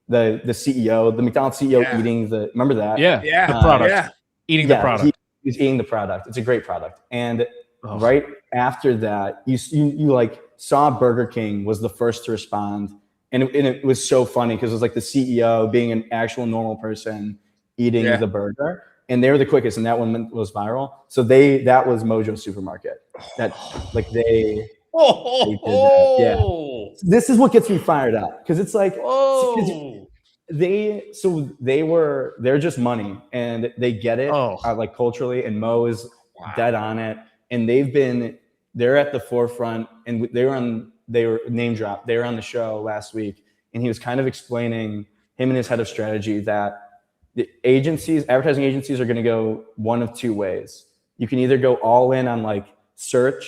The McDonald's CEO eating remember that? Yeah. The product. Eating the product. He was eating the product. It's a great product. And right after that, you like saw Burger King was the first to respond. And it was so funny because it was like the CEO being an actual normal person eating the burger, and they were the quickest, and that one was viral. So that was Mojo Supermarket. That like they did that. Yeah. This is what gets me fired up because it's like they're just money and they get it like culturally, and Mo is dead on it, and they're at the forefront, and they were name dropped. They were on the show last week, and he was kind of explaining, him and his head of strategy, that the advertising agencies are going to go one of two ways. You can either go all in on like search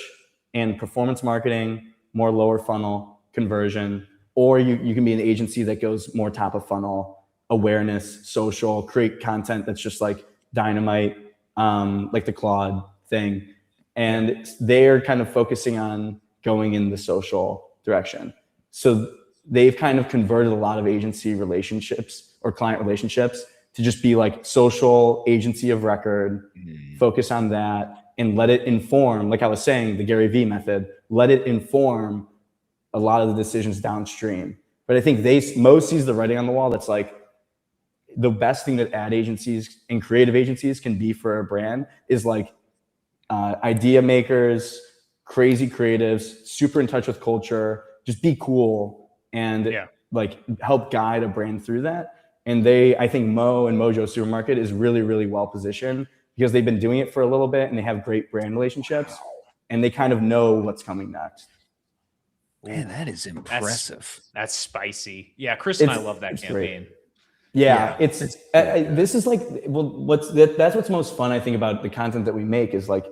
and performance marketing, more lower funnel conversion, or you can be an agency that goes more top of funnel, awareness, social, create content that's just like dynamite, like the Claude thing. And they're kind of focusing on going in the social direction. So they've kind of converted a lot of agency relationships or client relationships to just be like social agency of record, focus on that, and let it inform, like I was saying, the Gary Vee method, let it inform a lot of the decisions downstream. But I think Mo sees the writing on the wall. That's like the best thing that ad agencies and creative agencies can be for a brand is like idea makers, crazy creatives, super in touch with culture, just be cool and like help guide a brand through that. And I think Mo and Mojo Supermarket is really, really well positioned because they've been doing it for a little bit and they have great brand relationships and they kind of know what's coming next. Man, that is impressive. That's spicy. Yeah, Chris and I love that campaign. Great. Yeah, it's this is like, well, that's what's most fun, I think, about the content that we make is like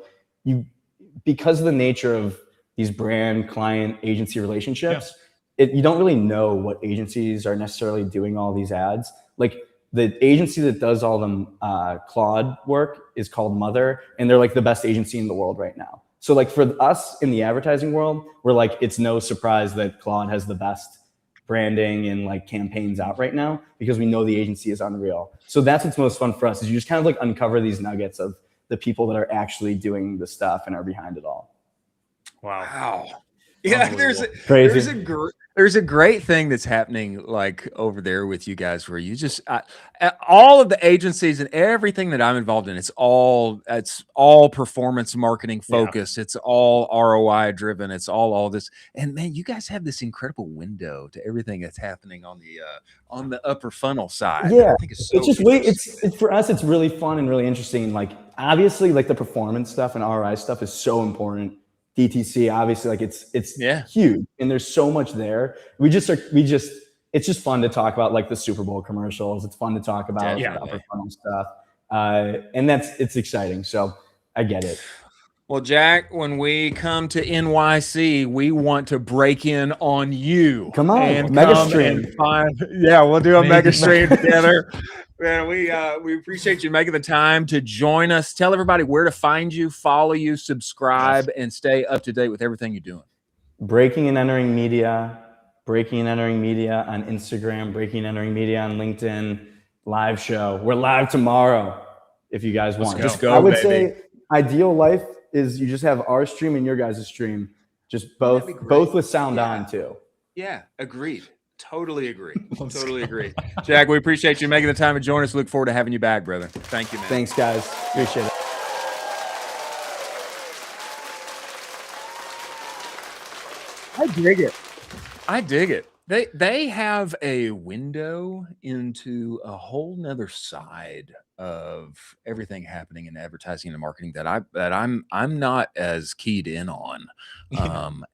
because of the nature of these brand client agency relationships, you don't really know what agencies are necessarily doing all these ads. Like the agency that does all them Claude work is called Mother, and they're like the best agency in the world right now. So like for us in the advertising world, we're like, it's no surprise that Claude has the best branding and like campaigns out right now because we know the agency is unreal. So that's what's most fun for us is you just kind of like uncover these nuggets of the people that are actually doing the stuff and are behind it all. Wow. Yeah, there's a great thing that's happening like over there with you guys where you just all of the agencies and everything that I'm involved in, it's all performance marketing focused. It's all ROI driven. It's all this. And man, you guys have this incredible window to everything that's happening on the upper funnel side. Yeah, I think it's so it's for us, it's really fun and really interesting. And like obviously like the performance stuff and ROI stuff is so important. DTC, obviously, like it's huge, and there's so much there. It's just fun to talk about like the Super Bowl commercials. It's fun to talk about the upper funnel stuff, and it's exciting. So I get it. Well, Jack, when we come to NYC, we want to break in on you. Come on, mega stream. We'll do a mega stream together. Man, we appreciate you making the time to join us. Tell everybody where to find you, follow you, subscribe, and stay up to date with everything you're doing. Breaking and Entering Media on Instagram, Breaking and Entering Media on LinkedIn, live show. We're live tomorrow if you guys want. Just go, I would say ideal life is you just have our stream and your guys' stream, just both with sound on too. Yeah, agreed. Totally agree. Totally agree. Jack, we appreciate you making the time to join us. Look forward to having you back, brother. Thank you, man. Thanks, guys. Appreciate it. I dig it. They have a window into a whole nother side of everything happening in advertising and marketing that I'm not as keyed in on.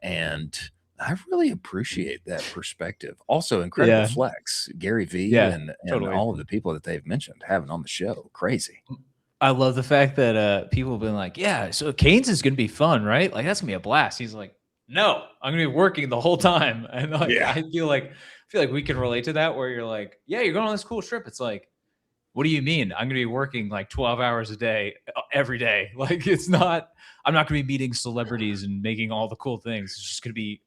And I really appreciate that perspective. Also, incredible flex, Gary Vee and all of the people that they've mentioned having on the show. Crazy. I love the fact that people have been like, yeah, so Canes is going to be fun, right? Like, that's going to be a blast. He's like, no, I'm going to be working the whole time. And like, I feel like we can relate to that where you're like, yeah, you're going on this cool trip. It's like, what do you mean? I'm going to be working like 12 hours a day, every day. Like, I'm not going to be meeting celebrities and making all the cool things. It's just going to be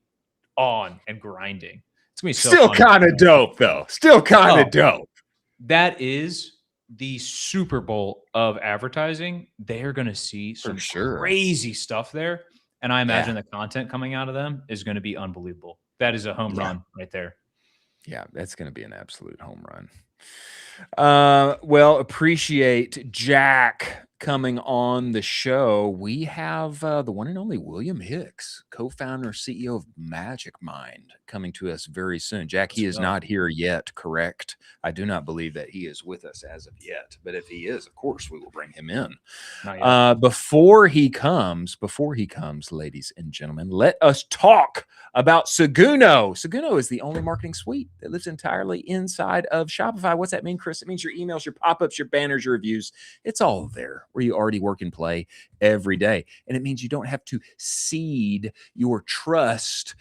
on and grinding. It's gonna be so still kind of dope though. Still kind of dope. That is the Super Bowl of advertising. They are going to see some crazy stuff there, and I imagine the content coming out of them is going to be unbelievable. That is a home run right there. Yeah, that's going to be an absolute home run. Well, appreciate Jack coming on the show. We have the one and only William Hicks, co-founder, CEO of Magic Mind, coming to us very soon. Jack, he is not here yet, correct? I do not believe that he is with us as of yet, but if he is, of course, we will bring him in. Before he comes, ladies and gentlemen, let us talk about Seguno. Seguno is the only marketing suite that lives entirely inside of Shopify. What's that mean, Chris? It means your emails, your pop-ups, your banners, your reviews. It's all there where you already work and play every day. And it means you don't have to cede your trust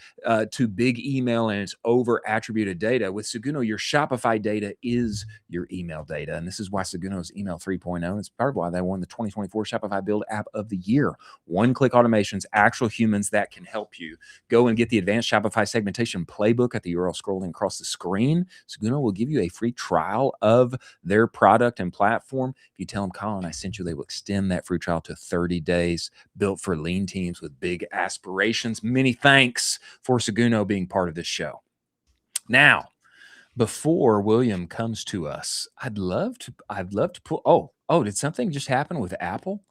to big email and its over-attributed data. With Seguno, your Shopify data is your email data. And this is why Seguno is Email 3.0. It's part of why they won the 2024 Shopify Build App of the Year. One-click automations, actual humans that can help you. Go and get the advanced Shopify segmentation playbook at the URL scrolling across the screen. Seguno will give you a free trial of their product and platform. If you tell them, Colin, I sent you, they will extend that free trial to 30 days. Built for lean teams with big aspirations. Many thanks for Seguno being part of this show. Now, before William comes to us, I'd love to put, did something just happen with Apple?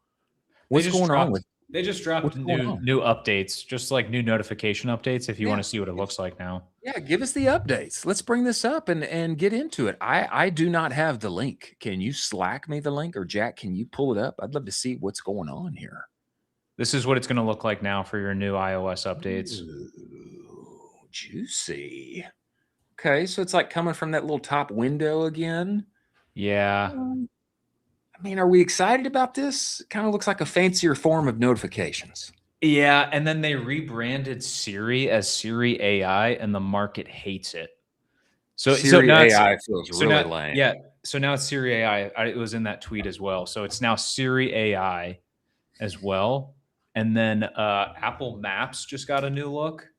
What's going on with They just dropped new updates, just like new notification updates. If you want to see what it looks like now. Yeah, give us the updates. Let's bring this up and get into it. I do not have the link. Can you Slack me the link, or Jack, can you pull it up? I'd love to see what's going on here. This is what it's going to look like now for your new iOS updates. Ooh, juicy. Okay, so it's like coming from that little top window again. Yeah. I mean, are we excited about this? It kind of looks like a fancier form of notifications. Yeah, and then they rebranded Siri as Siri AI, and the market hates it. Siri AI feels really lame. Yeah, so now it's Siri AI. It was in that tweet as well. So it's now Siri AI as well. And then Apple Maps just got a new look.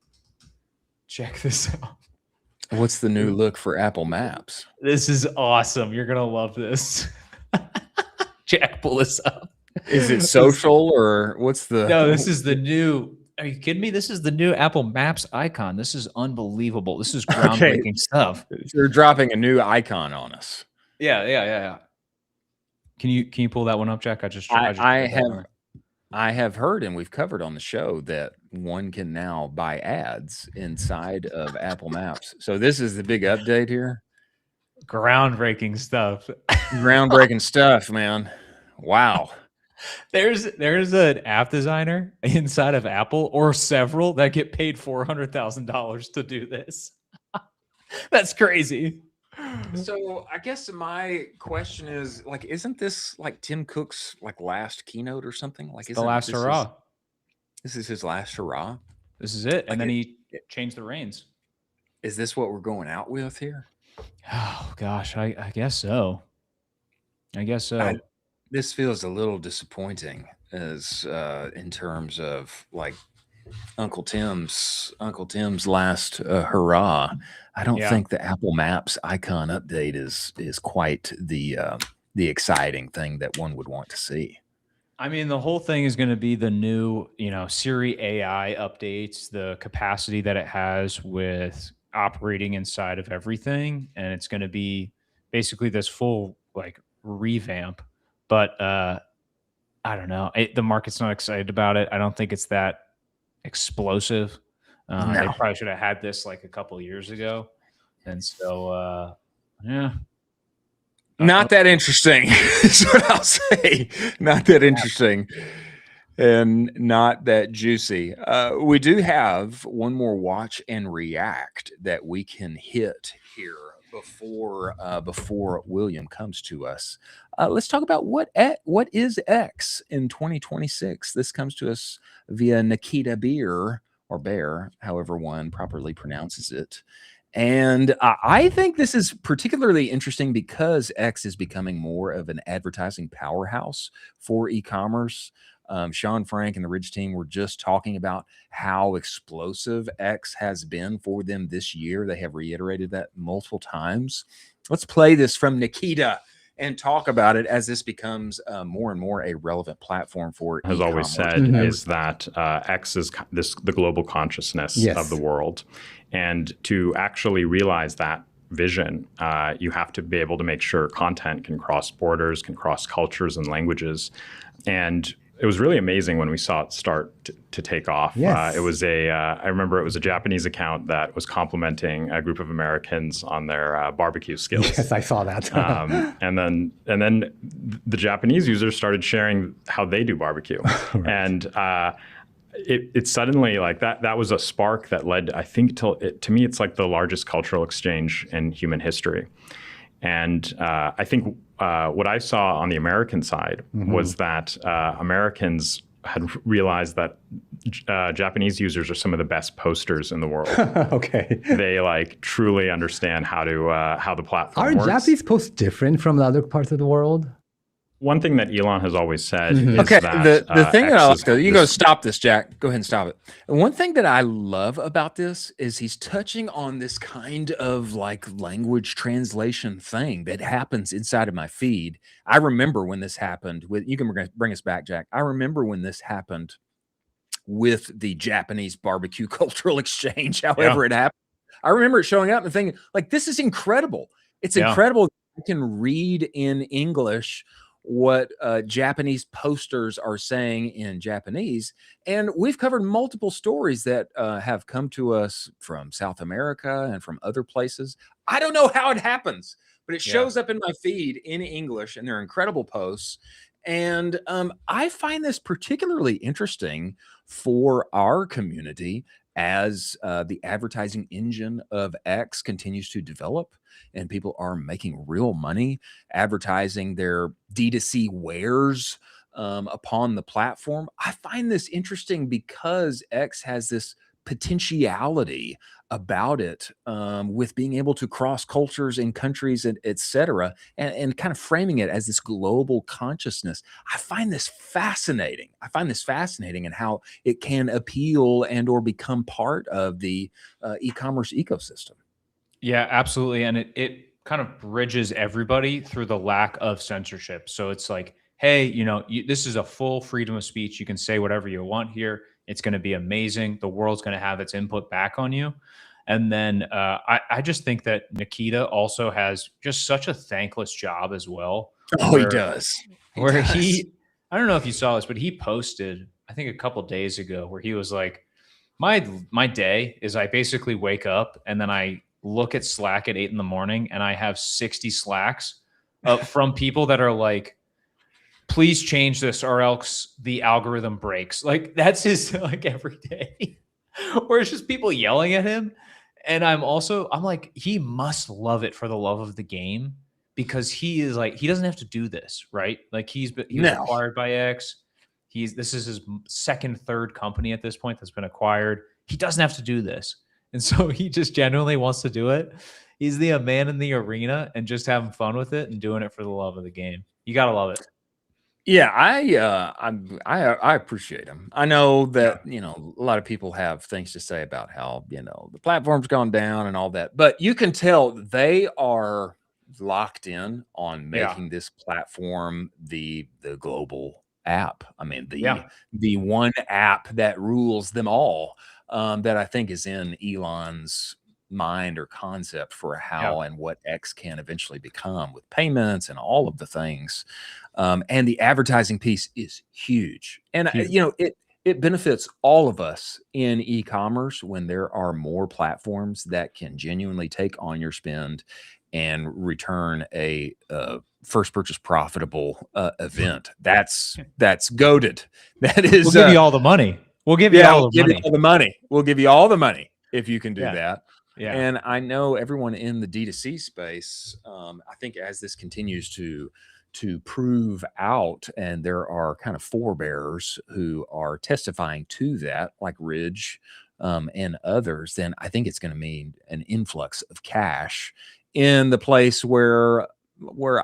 Check this out. What's the new look for Apple Maps? This is awesome. You're going to love this. Jack, pull this up. Is it social or what's the... No, this is the new... Are you kidding me? This is the new Apple Maps icon. This is unbelievable. This is groundbreaking stuff. They're dropping a new icon on us. Yeah. Can you pull that one up, Jack? I have heard, and we've covered on the show, that one can now buy ads inside of Apple Maps. So this is the big update here. Groundbreaking stuff. Groundbreaking stuff, man. Wow. There's an app designer inside of Apple, or several, that get paid $400,000 to do this. That's crazy. So I guess my question is, like, isn't this like Tim Cook's like last keynote or something? Like, the last hurrah. This is his last hurrah. This is it. And then he changed the reins. Is this what we're going out with here? Oh gosh, I guess so. This feels a little disappointing as in terms of like Uncle Tim's last hurrah. I don't think the Apple Maps icon update is quite the exciting thing that one would want to see. I mean, the whole thing is going to be the new, Siri AI updates, the capacity that it has with operating inside of everything, and it's going to be basically this full like revamp. But I don't know. The market's not excited about it. I don't think it's that explosive. No. They probably should have had this like a couple years ago. And so, yeah. Not that interesting is what I'll say. Not that interesting and not that juicy. We do have one more watch and react that we can hit here before William comes to us. Let's talk about what is X in 2026. This comes to us via Nikita Beer, or Bear, however one properly pronounces it. And I think this is particularly interesting because X is becoming more of an advertising powerhouse for e-commerce. Sean Frank and the Ridge team were just talking about how explosive X has been for them this year. They have reiterated that multiple times. Let's play this from Nikita and talk about it as this becomes more and more a relevant platform for has always said is that X is the global consciousness of the world. And to actually realize that vision, you have to be able to make sure content can cross borders, can cross cultures and languages. And it was really amazing when we saw it start to take off. It was I remember it was a Japanese account that was complimenting a group of Americans on their barbecue skills. Yes, I saw that. and then the Japanese users started sharing how they do barbecue. Right. And it suddenly, like that was a spark that led, I think, to me, it's like the largest cultural exchange in human history. And I think what I saw on the American side was that Americans had realized that Japanese users are some of the best posters in the world. Okay. They like truly understand how the platform works. Are Japanese posts different from the other parts of the world? One thing that Elon has always said is okay, that the thing that I like to, you go stop this, Jack. Go ahead and stop it. And one thing that I love about this is he's touching on this kind of like language translation thing that happens inside of my feed. I remember when this happened with, you can bring us back, Jack. I remember when this happened with the Japanese barbecue cultural exchange, however it happened. I remember it showing up and thinking, like, this is incredible. It's incredible. I can read in English what Japanese posters are saying in Japanese. And we've covered multiple stories that have come to us from South America and from other places. I don't know how it happens, but it shows up in my feed in English, and they're incredible posts. And I find this particularly interesting for our community as the advertising engine of X continues to develop and people are making real money advertising their D2C wares upon the platform. I find this interesting because X has this potentiality about it with being able to cross cultures and countries and et cetera, and kind of framing it as this global consciousness. I find this fascinating. I find this fascinating and how it can appeal and or become part of the e-commerce ecosystem. Yeah, absolutely. And it kind of bridges everybody through the lack of censorship. So it's like, hey, this is a full freedom of speech. You can say whatever you want here. It's going to be amazing. The world's going to have its input back on you. And then I just think that Nikita also has just such a thankless job as well. Oh, he does. I don't know if you saw this, but he posted, I think a couple days ago, where he was like, my day is I basically wake up and then I look at Slack at 8 a.m. and I have 60 Slacks from people that are like, please change this or else the algorithm breaks. Like that's his like every day. Where it's just people yelling at him. And I'm like, he must love it for the love of the game, because he is like, he doesn't have to do this, right? Like he was acquired by X. This is his third company at this point that's been acquired. He doesn't have to do this. And so he just genuinely wants to do it. He's the man in the arena and just having fun with it and doing it for the love of the game. You got to love it. Yeah, I appreciate him. I know that, a lot of people have things to say about how, the platform's gone down and all that, but you can tell they are locked in on making this platform the global app. I mean, the one app that rules them all, that I think is in Elon's mind or concept for how and what X can eventually become with payments and all of the things. And the advertising piece is huge. And, it benefits all of us in e-commerce when there are more platforms that can genuinely take on your spend and return a first purchase profitable event. That's goated. That is, we'll give you all the money. We'll give you all the money. We'll give you all the money if you can do that. Yeah. And I know everyone in the D2C space, I think as this continues to prove out, and there are kind of forebearers who are testifying to that, like Ridge and others, then I think it's going to mean an influx of cash in the place where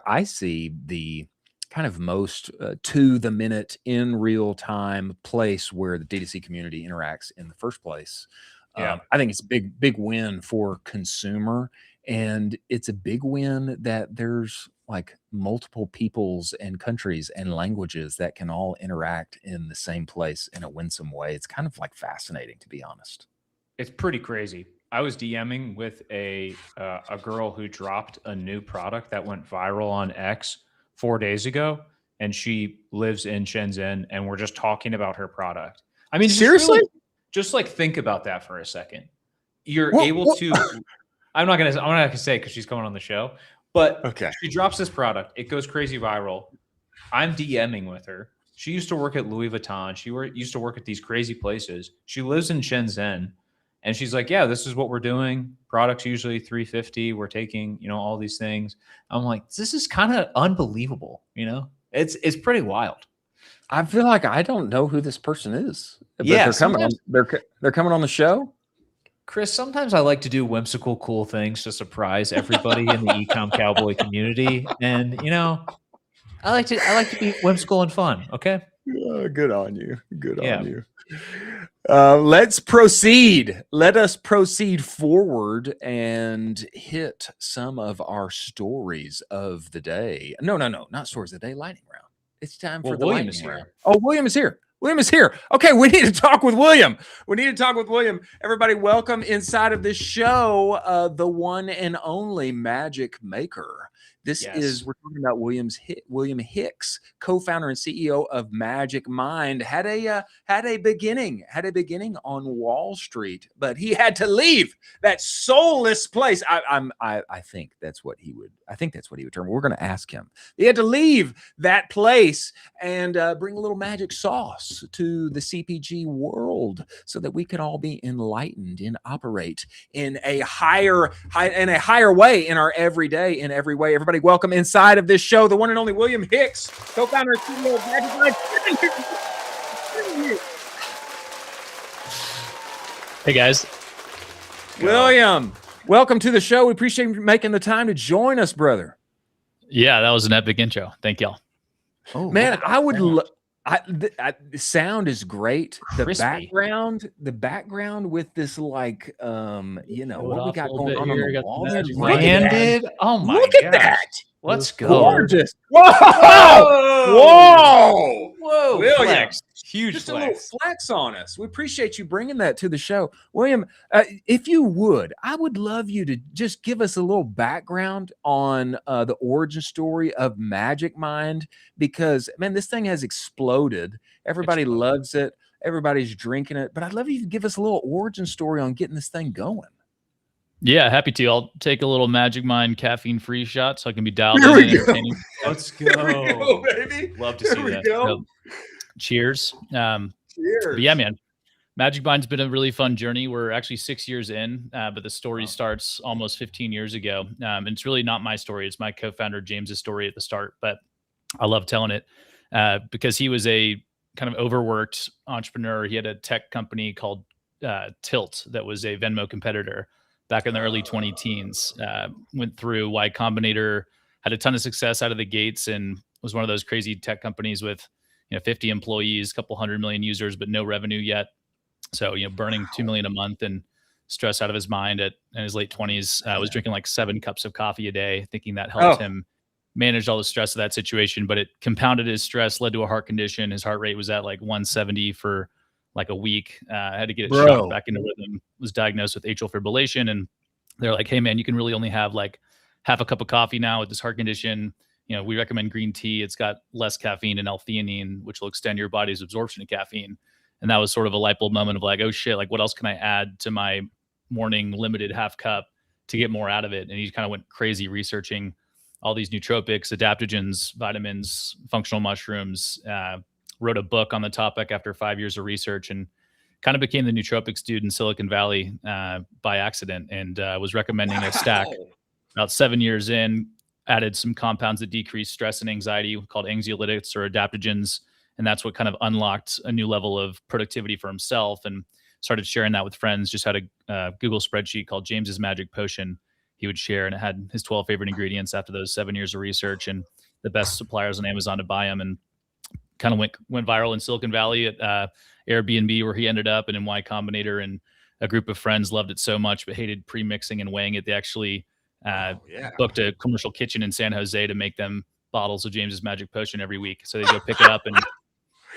I see the kind of most to the minute in real time place where the D2C community interacts in the first place. I think it's a big win for consumer, and it's a big win that there's like multiple peoples and countries and languages that can all interact in the same place in a winsome way. It's kind of like fascinating, to be honest. It's pretty crazy. I was DMing with a girl who dropped a new product that went viral on X 4 days ago, and she lives in Shenzhen, and we're just talking about her product. I mean, seriously? Just like think about that for a second. You're able to. I'm not gonna say because she's coming on the show, but she drops this product. It goes crazy viral. I'm DMing with her. She used to work at Louis Vuitton. She used to work at these crazy places. She lives in Shenzhen, and she's like, "Yeah, this is what we're doing. Products usually $350. We're taking, all these things." I'm like, "This is kind of unbelievable." It's pretty wild. I feel like I don't know who this person is. But yeah, they're coming on the show. Chris, sometimes I like to do whimsical, cool things to surprise everybody in the Ecomm Cowboy community, and I like to be whimsical and fun. Okay, good on you. Good on you. Let's proceed. Let us proceed forward and hit some of our stories of the day. No, not stories of the day. Lightning round. It's time for the William lightning is here. round. Oh, William is here. William is here. Okay, we need to talk with William. Everybody, welcome inside of this show, the one and only Magic Maker. This is, we're talking about William Hicks, co-founder and CEO of Magic Mind, had a beginning on Wall Street, but he had to leave that soulless place. I think that's what he would term. We're going to ask him. He had to leave that place and bring a little magic sauce to the CPG world so that we could all be enlightened and operate in a higher way in our everyday, in every way. Everybody, welcome inside of this show, the one and only William Hicks, co-founder and CEO of Magic Mind. Hey guys. William, welcome to the show. We appreciate you making the time to join us, brother. Yeah, that was an epic intro. Thank y'all. Oh man, I would. The sound is great. The background with this, like, what we got going on here, the wall. Branded. Oh my! Look at that. Let's go. Gorgeous. Whoa! William, Flex. Huge just flex. a little flex on us. We appreciate you bringing that to the show, William. If you would, I would love you to just give us a little background on the origin story of Magic Mind, because man, this thing has exploded. Everybody loves it. Everybody's drinking it. But I'd love you to give us a little origin story on getting this thing going. Yeah, happy to. I'll take a little Magic Mind caffeine-free shot so I can be dialed Here in. we go. Entertaining. Let's go. Here we go, baby. Love to see Here we that. go. So, cheers. Cheers. But yeah, man. Magic Mind's been a really fun journey. We're actually 6 years in, but the story starts almost 15 years ago. And it's really not my story. It's my co-founder James's story at the start, but I love telling it because he was a kind of overworked entrepreneur. He had a tech company called Tilt that was a Venmo competitor back in the early 2010s. Went through Y Combinator, had a ton of success out of the gates, and was one of those crazy tech companies with 50 employees, a couple 100 million users, but no revenue yet. So, burning $2 million a month and stress out of his mind in his late 20s. Was drinking like 7 cups of coffee a day, thinking that helped him manage all the stress of that situation. But it compounded his stress, led to a heart condition. His heart rate was at like 170 for like a week. Had to get it shot back into rhythm. Was diagnosed with atrial fibrillation, and they're like, "Hey, man, you can really only have like half a cup of coffee now with this heart condition. We recommend green tea. It's got less caffeine and L-theanine, which will extend your body's absorption of caffeine." And that was sort of a light bulb moment of like, oh shit, like what else can I add to my morning limited half cup to get more out of it? And he kind of went crazy researching all these nootropics, adaptogens, vitamins, functional mushrooms, wrote a book on the topic after 5 years of research, and kind of became the nootropics dude in Silicon Valley by accident, and was recommending a stack. About 7 years in, added some compounds that decrease stress and anxiety called anxiolytics or adaptogens. And that's what kind of unlocked a new level of productivity for himself, and started sharing that with friends. Just had a Google spreadsheet called James's Magic Potion he would share, and it had his 12 favorite ingredients after those 7 years of research and the best suppliers on Amazon to buy them, and kind of went viral in Silicon Valley at Airbnb, where he ended up, and in Y Combinator. And a group of friends loved it so much but hated pre-mixing and weighing it. They actually booked a commercial kitchen in San Jose to make them bottles of James's Magic Potion every week. So they go pick it up, and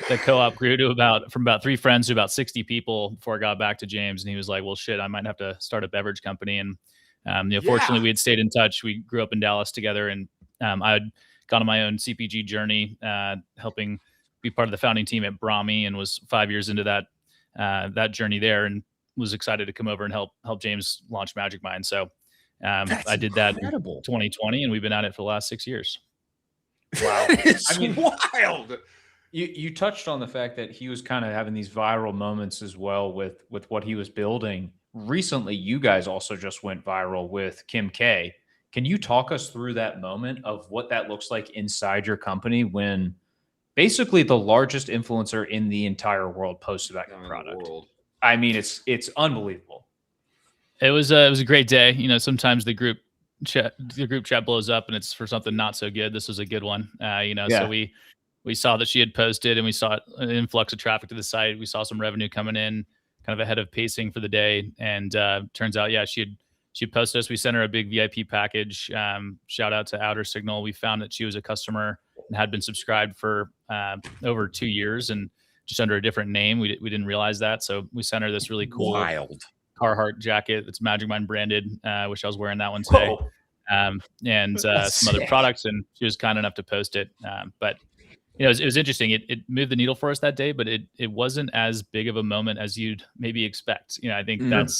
the co-op grew to from about 3 friends to about 60 people before I got back to James. And he was like, well, shit, I might have to start a beverage company. And, fortunately we had stayed in touch. We grew up in Dallas together, and I had gone on my own CPG journey, helping be part of the founding team at Brahmi, and was 5 years into that journey there, and was excited to come over and help James launch Magic Mind. So I did that in 2020, and we've been at it for the last 6 years. Wow. It's wild. You touched on the fact that he was kind of having these viral moments as well with what he was building. Recently, you guys also just went viral with Kim K. Can you talk us through that moment of what that looks like inside your company when basically the largest influencer in the entire world posted about your product? I mean, it's unbelievable. It was a great day. Sometimes the group chat blows up and it's for something not so good. This was a good one. So we saw that she had posted, and we saw an influx of traffic to the site. We saw some revenue coming in kind of ahead of pacing for the day. And turns out, she posted us. We sent her a big VIP package. Shout out to Outer Signal. We found that she was a customer and had been subscribed for over 2 years, and just under a different name. We didn't realize that. So we sent her this really cool Carhartt jacket that's Magic Mind branded. Wish I was wearing that one today. and some other products, and she was kind enough to post it. But it was interesting. It moved the needle for us that day, but it wasn't as big of a moment as you'd maybe expect. I think that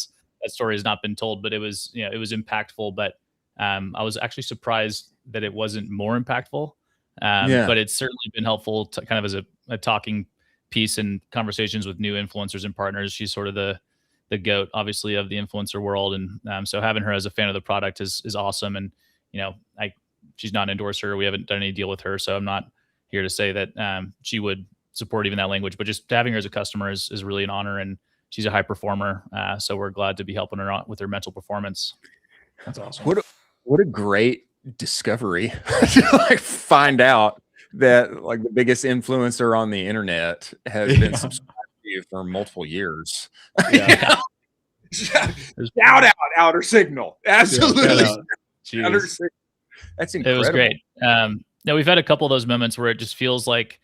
story has not been told, but it was impactful. But I was actually surprised that it wasn't more impactful. But it's certainly been helpful to kind of as a talking piece in conversations with new influencers and partners. She's sort of the GOAT, obviously, of the influencer world. And so having her as a fan of the product is awesome. And, she's not an endorser. We haven't done any deal with her. So I'm not here to say that she would support even that language, but just having her as a customer is really an honor. And she's a high performer. So we're glad to be helping her out with her mental performance. That's awesome. What a great discovery to find out that the biggest influencer on the internet has been subscribed to you for multiple years. Yeah. Shout out Outer Signal. Absolutely. Outer Signal. That's incredible. It was great. Now we've had a couple of those moments where it just feels like,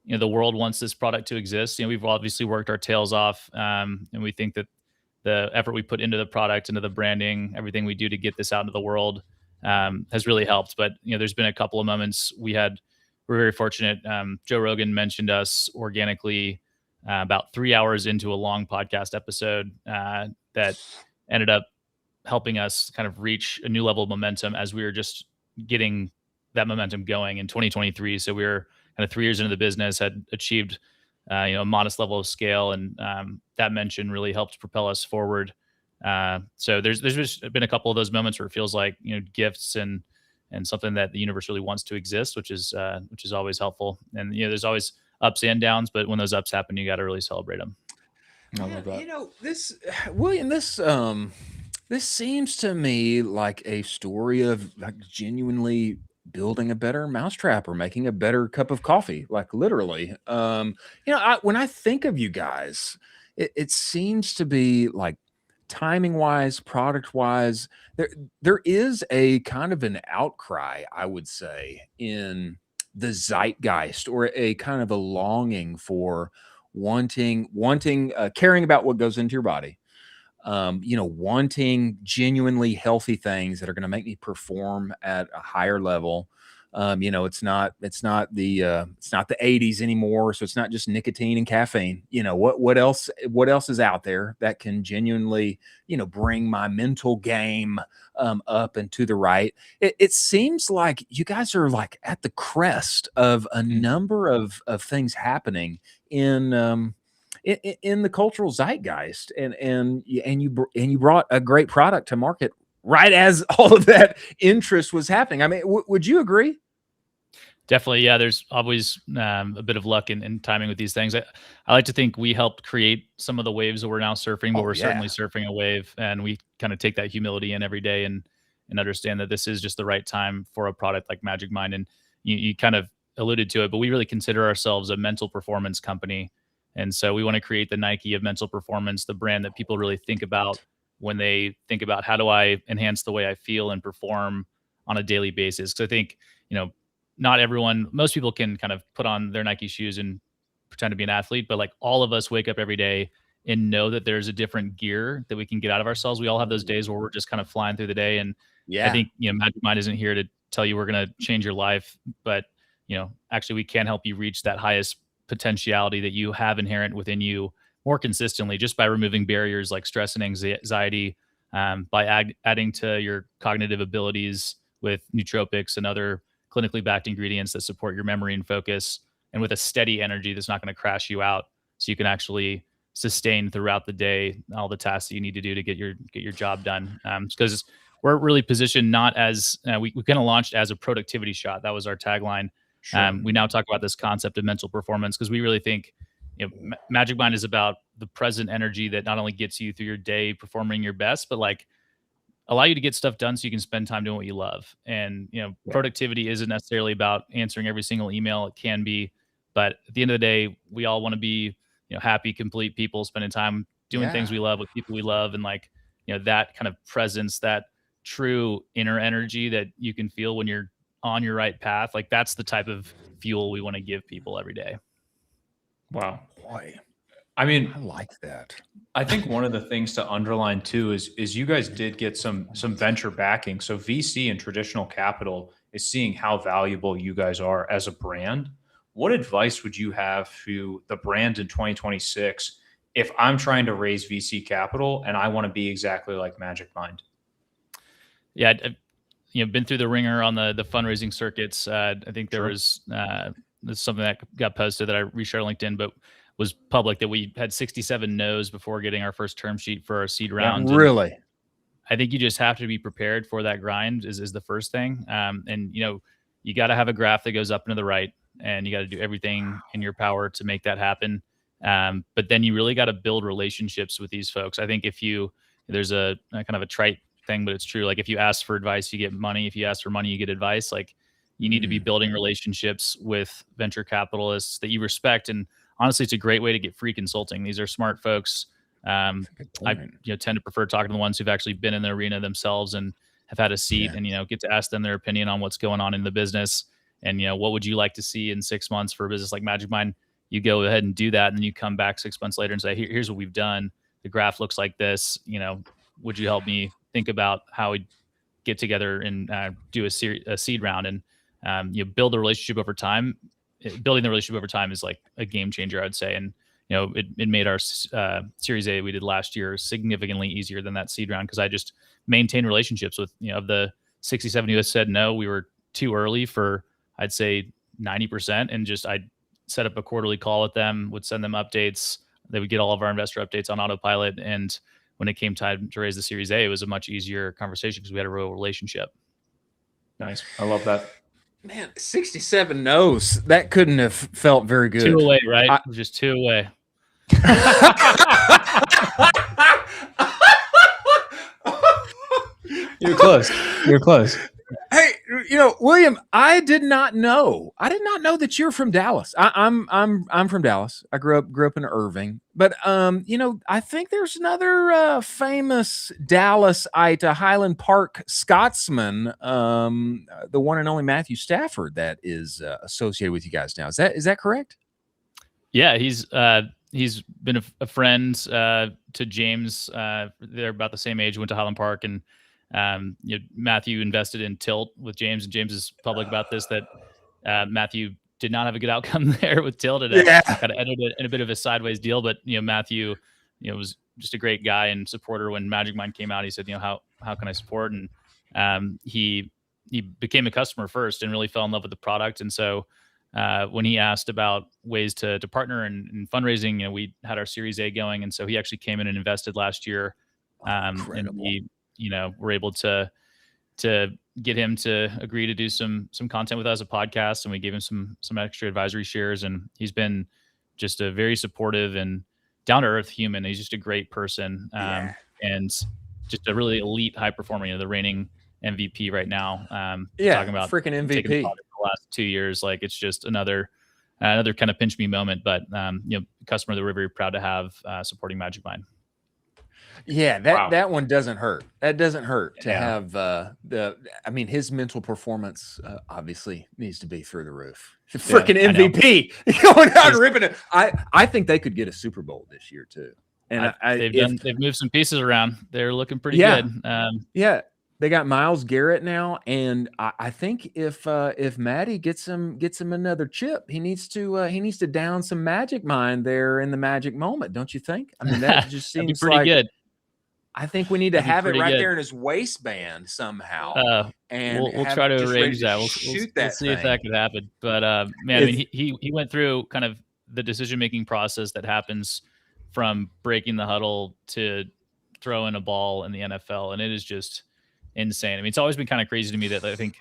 the world wants this product to exist. We've obviously worked our tails off. And we think that the effort we put into the product, into the branding, everything we do to get this out into the world has really helped. But, there's been a couple of moments we're very fortunate. Joe Rogan mentioned us organically about 3 hours into a long podcast episode that ended up helping us kind of reach a new level of momentum as we were just getting that momentum going in 2023. So we were kind of 3 years into the business, had achieved a modest level of scale, and that mention really helped propel us forward. So there's just been a couple of those moments where it feels like gifts and something that the universe really wants to exist, which is always helpful. And there's always ups and downs, but when those ups happen, you got to really celebrate them. I love that. This William, this seems to me like a story of genuinely building a better mousetrap or making a better cup of coffee, literally. When I think of you guys, it seems to be timing wise, product wise, there is a kind of an outcry, I would say, in the zeitgeist, or a kind of a longing for wanting caring about what goes into your body, wanting genuinely healthy things that are going to make me perform at a higher level. It's not the 80s anymore. So it's not just nicotine and caffeine. What else is out there that can genuinely, bring my mental game up and to the right. It seems like you guys are at the crest of a number of things happening in the cultural zeitgeist, and you brought a great product to market right as all of that interest was happening. I mean, would you agree? Definitely. Yeah. There's always a bit of luck in timing with these things. I like to think we helped create some of the waves that we're now surfing, but we're certainly surfing a wave, and we kind of take that humility in every day and understand that this is just the right time for a product like Magic Mind. And you kind of alluded to it, but we really consider ourselves a mental performance company. And so we want to create the Nike of mental performance, the brand that people really think about when they think about how do I enhance the way I feel and perform on a daily basis. Because I think, most people can kind of put on their Nike shoes and pretend to be an athlete, but all of us wake up every day and know that there's a different gear that we can get out of ourselves. We all have those days where we're just kind of flying through the day. And I think, Magic Mind isn't here to tell you we're going to change your life, but, actually we can help you reach that highest potentiality that you have inherent within you more consistently, just by removing barriers like stress and anxiety, by adding to your cognitive abilities with nootropics and other clinically backed ingredients that support your memory and focus, and with a steady energy that's not going to crash you out, so you can actually sustain throughout the day all the tasks that you need to do to get your job done. Because we're really positioned not as we kind of launched as a productivity shot. That was our tagline. Sure. We now talk about this concept of mental performance because we really think Magic Mind is about the present energy that not only gets you through your day performing your best, but allow you to get stuff done so you can spend time doing what you love. And productivity isn't necessarily about answering every single email. It can be, but at the end of the day, we all want to be happy, complete people, spending time doing things we love with people we love, and that kind of presence, that true inner energy that you can feel when you're on your right path. That's the type of fuel we want to give people every day. Wow. Boy. I mean, I like that. I think one of the things to underline too is you guys did get some venture backing. So VC and traditional capital is seeing how valuable you guys are as a brand. What advice would you have to the brand in 2026 if I'm trying to raise VC capital and I want to be exactly like Magic Mind? Yeah, I've been through the ringer on the fundraising circuits. I think there was something that got posted that I reshared on LinkedIn, but was public, that we had 67 no's before getting our first term sheet for our seed round. Really? And I think you just have to be prepared for that grind is the first thing. And you got to have a graph that goes up and to the right, and you got to do everything in your power to make that happen. But then you really got to build relationships with these folks. I think there's a kind of a trite thing, but it's true. Like, if you ask for advice, you get money. If you ask for money, you get advice. Like, you need to be building relationships with venture capitalists that you respect. And honestly, it's a great way to get free consulting. These are smart folks. I tend to prefer talking to the ones who've actually been in the arena themselves and have had a seat, and get to ask them their opinion on what's going on in the business. And what would you like to see in 6 months for a business like Magic Mind? You go ahead and do that, and then you come back 6 months later and say, here's what we've done. The graph looks like this. Would you help me think about how we get together and do a seed round? And build a relationship over time. Building the relationship over time is like a game changer, I'd say. And it made our Series A we did last year significantly easier than that seed round, because I just maintained relationships with of the 67 who said no, we were too early for, I'd say, 90%, and just I'd set up a quarterly call with them, would send them updates. They would get all of our investor updates on autopilot, and when it came time to raise the Series A, it was a much easier conversation because we had a real relationship. Nice. I love that. Man, 67 no's. That couldn't have felt very good. 2 away, right? It was just 2 away. You're close. You're close. Hey, William, I did not know that you're from Dallas. I'm from Dallas. I grew up in Irving, but I think there's another famous Dallasite, a Highland Park Scotsman, the one and only Matthew Stafford, that is associated with you guys now. Is that correct? Yeah, he's been a friend to James. They're about the same age. Went to Highland Park, and Matthew invested in Tilt with James, and James is public about this, that Matthew did not have a good outcome there with Tilt. It kind of ended in a bit of a sideways deal, but Matthew was just a great guy and supporter. When Magic Mind came out, he said, how can I support? And he became a customer first and really fell in love with the product. And so when he asked about ways to partner in fundraising, we had our Series A going, and so he actually came in and invested last year. And we we're able to get him to agree to do some content with us, a podcast, and we gave him some extra advisory shares. And he's been just a very supportive and down to earth human. He's just a great person, and just a really elite high performer. The reigning MVP right now. Talking about freaking MVP the last 2 years. Like, it's just another kind of pinch me moment, but customer that we're very proud to have supporting Magic Mind. Yeah, that one doesn't hurt. That doesn't hurt to have his mental performance obviously needs to be through the roof. Freaking MVP going out and ripping it. I think they could get a Super Bowl this year too. And they've moved some pieces around. They're looking pretty good. They got Myles Garrett now, and I think if Matty gets him another chip, he needs to down some Magic Mind there in the magic moment, don't you think? I mean, that just seems pretty good. I think we need to have it right there in his waistband somehow. And we'll try to arrange that. We'll see if that could happen. But he went through kind of the decision-making process that happens from breaking the huddle to throwing a ball in the NFL. And it is just insane. I mean, it's always been kind of crazy to me that I think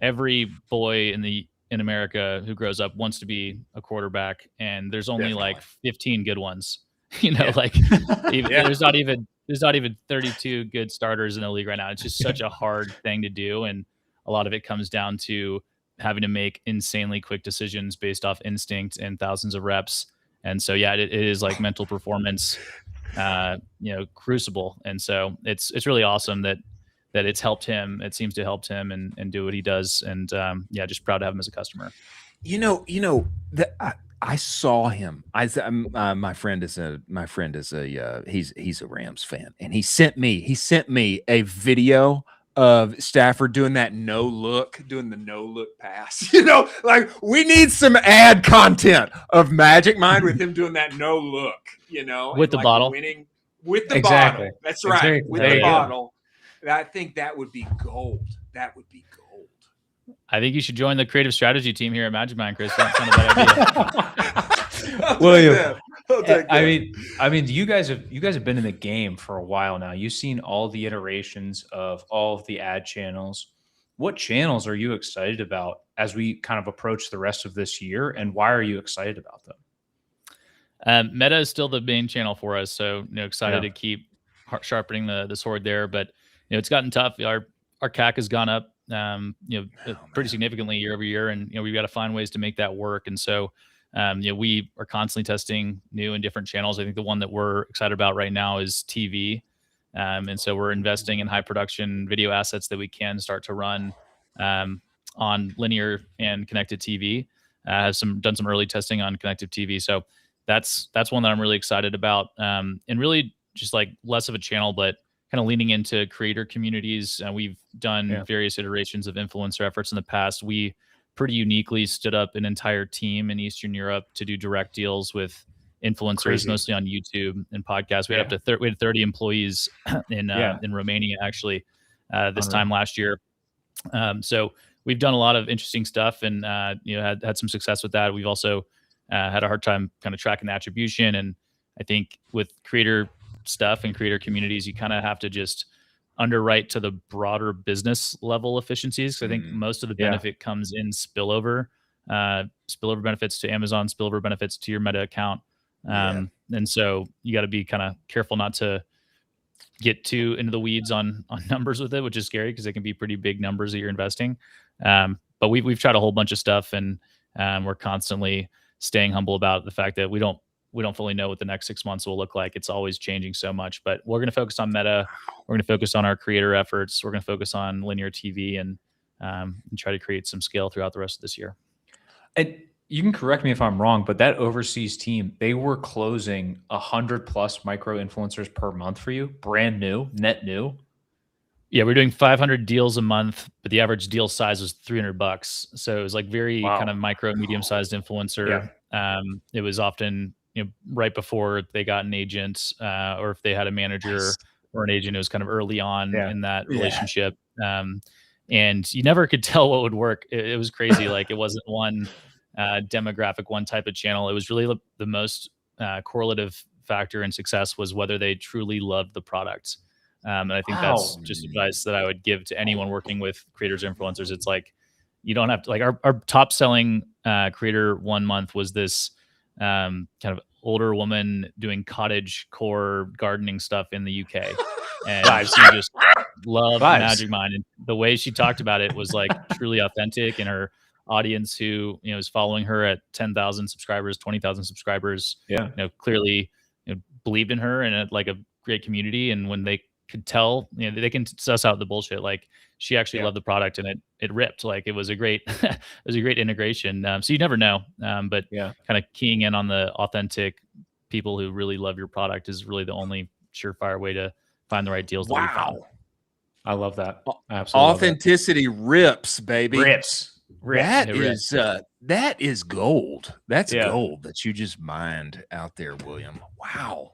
every boy in America who grows up wants to be a quarterback, and there's only like 15 good ones. There's not even 32 good starters in the league right now. It's just such a hard thing to do, and a lot of it comes down to having to make insanely quick decisions based off instinct and thousands of reps. And so it is like mental performance crucible. And so it's really awesome that it's helped him. It seems to help him and do what he does. And just proud to have him as a customer. I saw him. My friend is a he's a Rams fan, and he sent me a video of Stafford doing the no look pass. You know, like we need some ad content of Magic Mind with him doing that no look. You know, with the like bottle, winning with the Exactly. bottle. That's right, Exactly. with There the you go. bottle. I think that would be gold. That would be gold. I think you should join the creative strategy team here at Magic Mind, Chris. That's not a bad idea. William, I'll take that. I mean, you guys have been in the game for a while now. You've seen all the iterations of all of the ad channels. What channels are you excited about as we kind of approach the rest of this year, and why are you excited about them? Meta is still the main channel for us, so excited to keep sharpening the sword there. But it's gotten tough. Our CAC has gone up, pretty significantly year over year, and we've got to find ways to make that work. And so, we are constantly testing new and different channels. I think the one that we're excited about right now is TV, and so we're investing in high production video assets that we can start to run on linear and connected TV. Done some early testing on connected TV, so that's one that I'm really excited about, and really just like less of a channel, but kind of leaning into creator communities. We've done various iterations of influencer efforts in the past. We pretty uniquely stood up an entire team in Eastern Europe to do direct deals with influencers, mostly on YouTube and podcasts. We had we had 30 employees in Romania actually this time last year. So we've done a lot of interesting stuff, and had some success with that. We've also had a hard time kind of tracking the attribution, and I think with creator stuff and creator communities, you kind of have to just underwrite to the broader business level efficiencies. So I think most of the benefit comes in spillover benefits to Amazon, spillover benefits to your Meta account. And so you got to be kind of careful not to get too into the weeds on numbers with it, which is scary because they can be pretty big numbers that you're investing. But we've tried a whole bunch of stuff, and we're constantly staying humble about the fact that we don't fully know what the next 6 months will look like. It's always changing so much, but we're going to focus on Meta. We're going to focus on our creator efforts. We're going to focus on linear TV and try to create some scale throughout the rest of this year. And you can correct me if I'm wrong, but that overseas team, they were closing 100+ micro influencers per month for you, brand new, net new. Yeah, we're doing 500 deals a month, but the average deal size was $300. So it was like very kind of micro, medium-sized influencer. It was often right before they got an agent, or if they had a manager or an agent, it was kind of early on in that relationship. And you never could tell what would work. It was crazy. Like it wasn't one demographic, one type of channel. It was really the most correlative factor in success was whether they truly loved the product. And I think that's just advice that I would give to anyone working with creators or influencers. It's like, you don't have to, like our top selling creator 1 month was this kind of older woman doing cottage core gardening stuff in the UK. And she just loved Magic Mind. And the way she talked about it was like truly authentic, and her audience who, is following her at 10,000 subscribers, 20,000 subscribers, clearly believed in her and had like a great community. And when they could tell, they can suss out the bullshit. Like she actually loved the product, and it ripped. Like it was a great, it was a great integration. So you never know. But kind of keying in on the authentic people who really love your product is really the only surefire way to find the right deals. That we found. I love that. I absolutely Authenticity rips, baby. Rips. That is gold. That's gold that you just mined out there, William. Wow.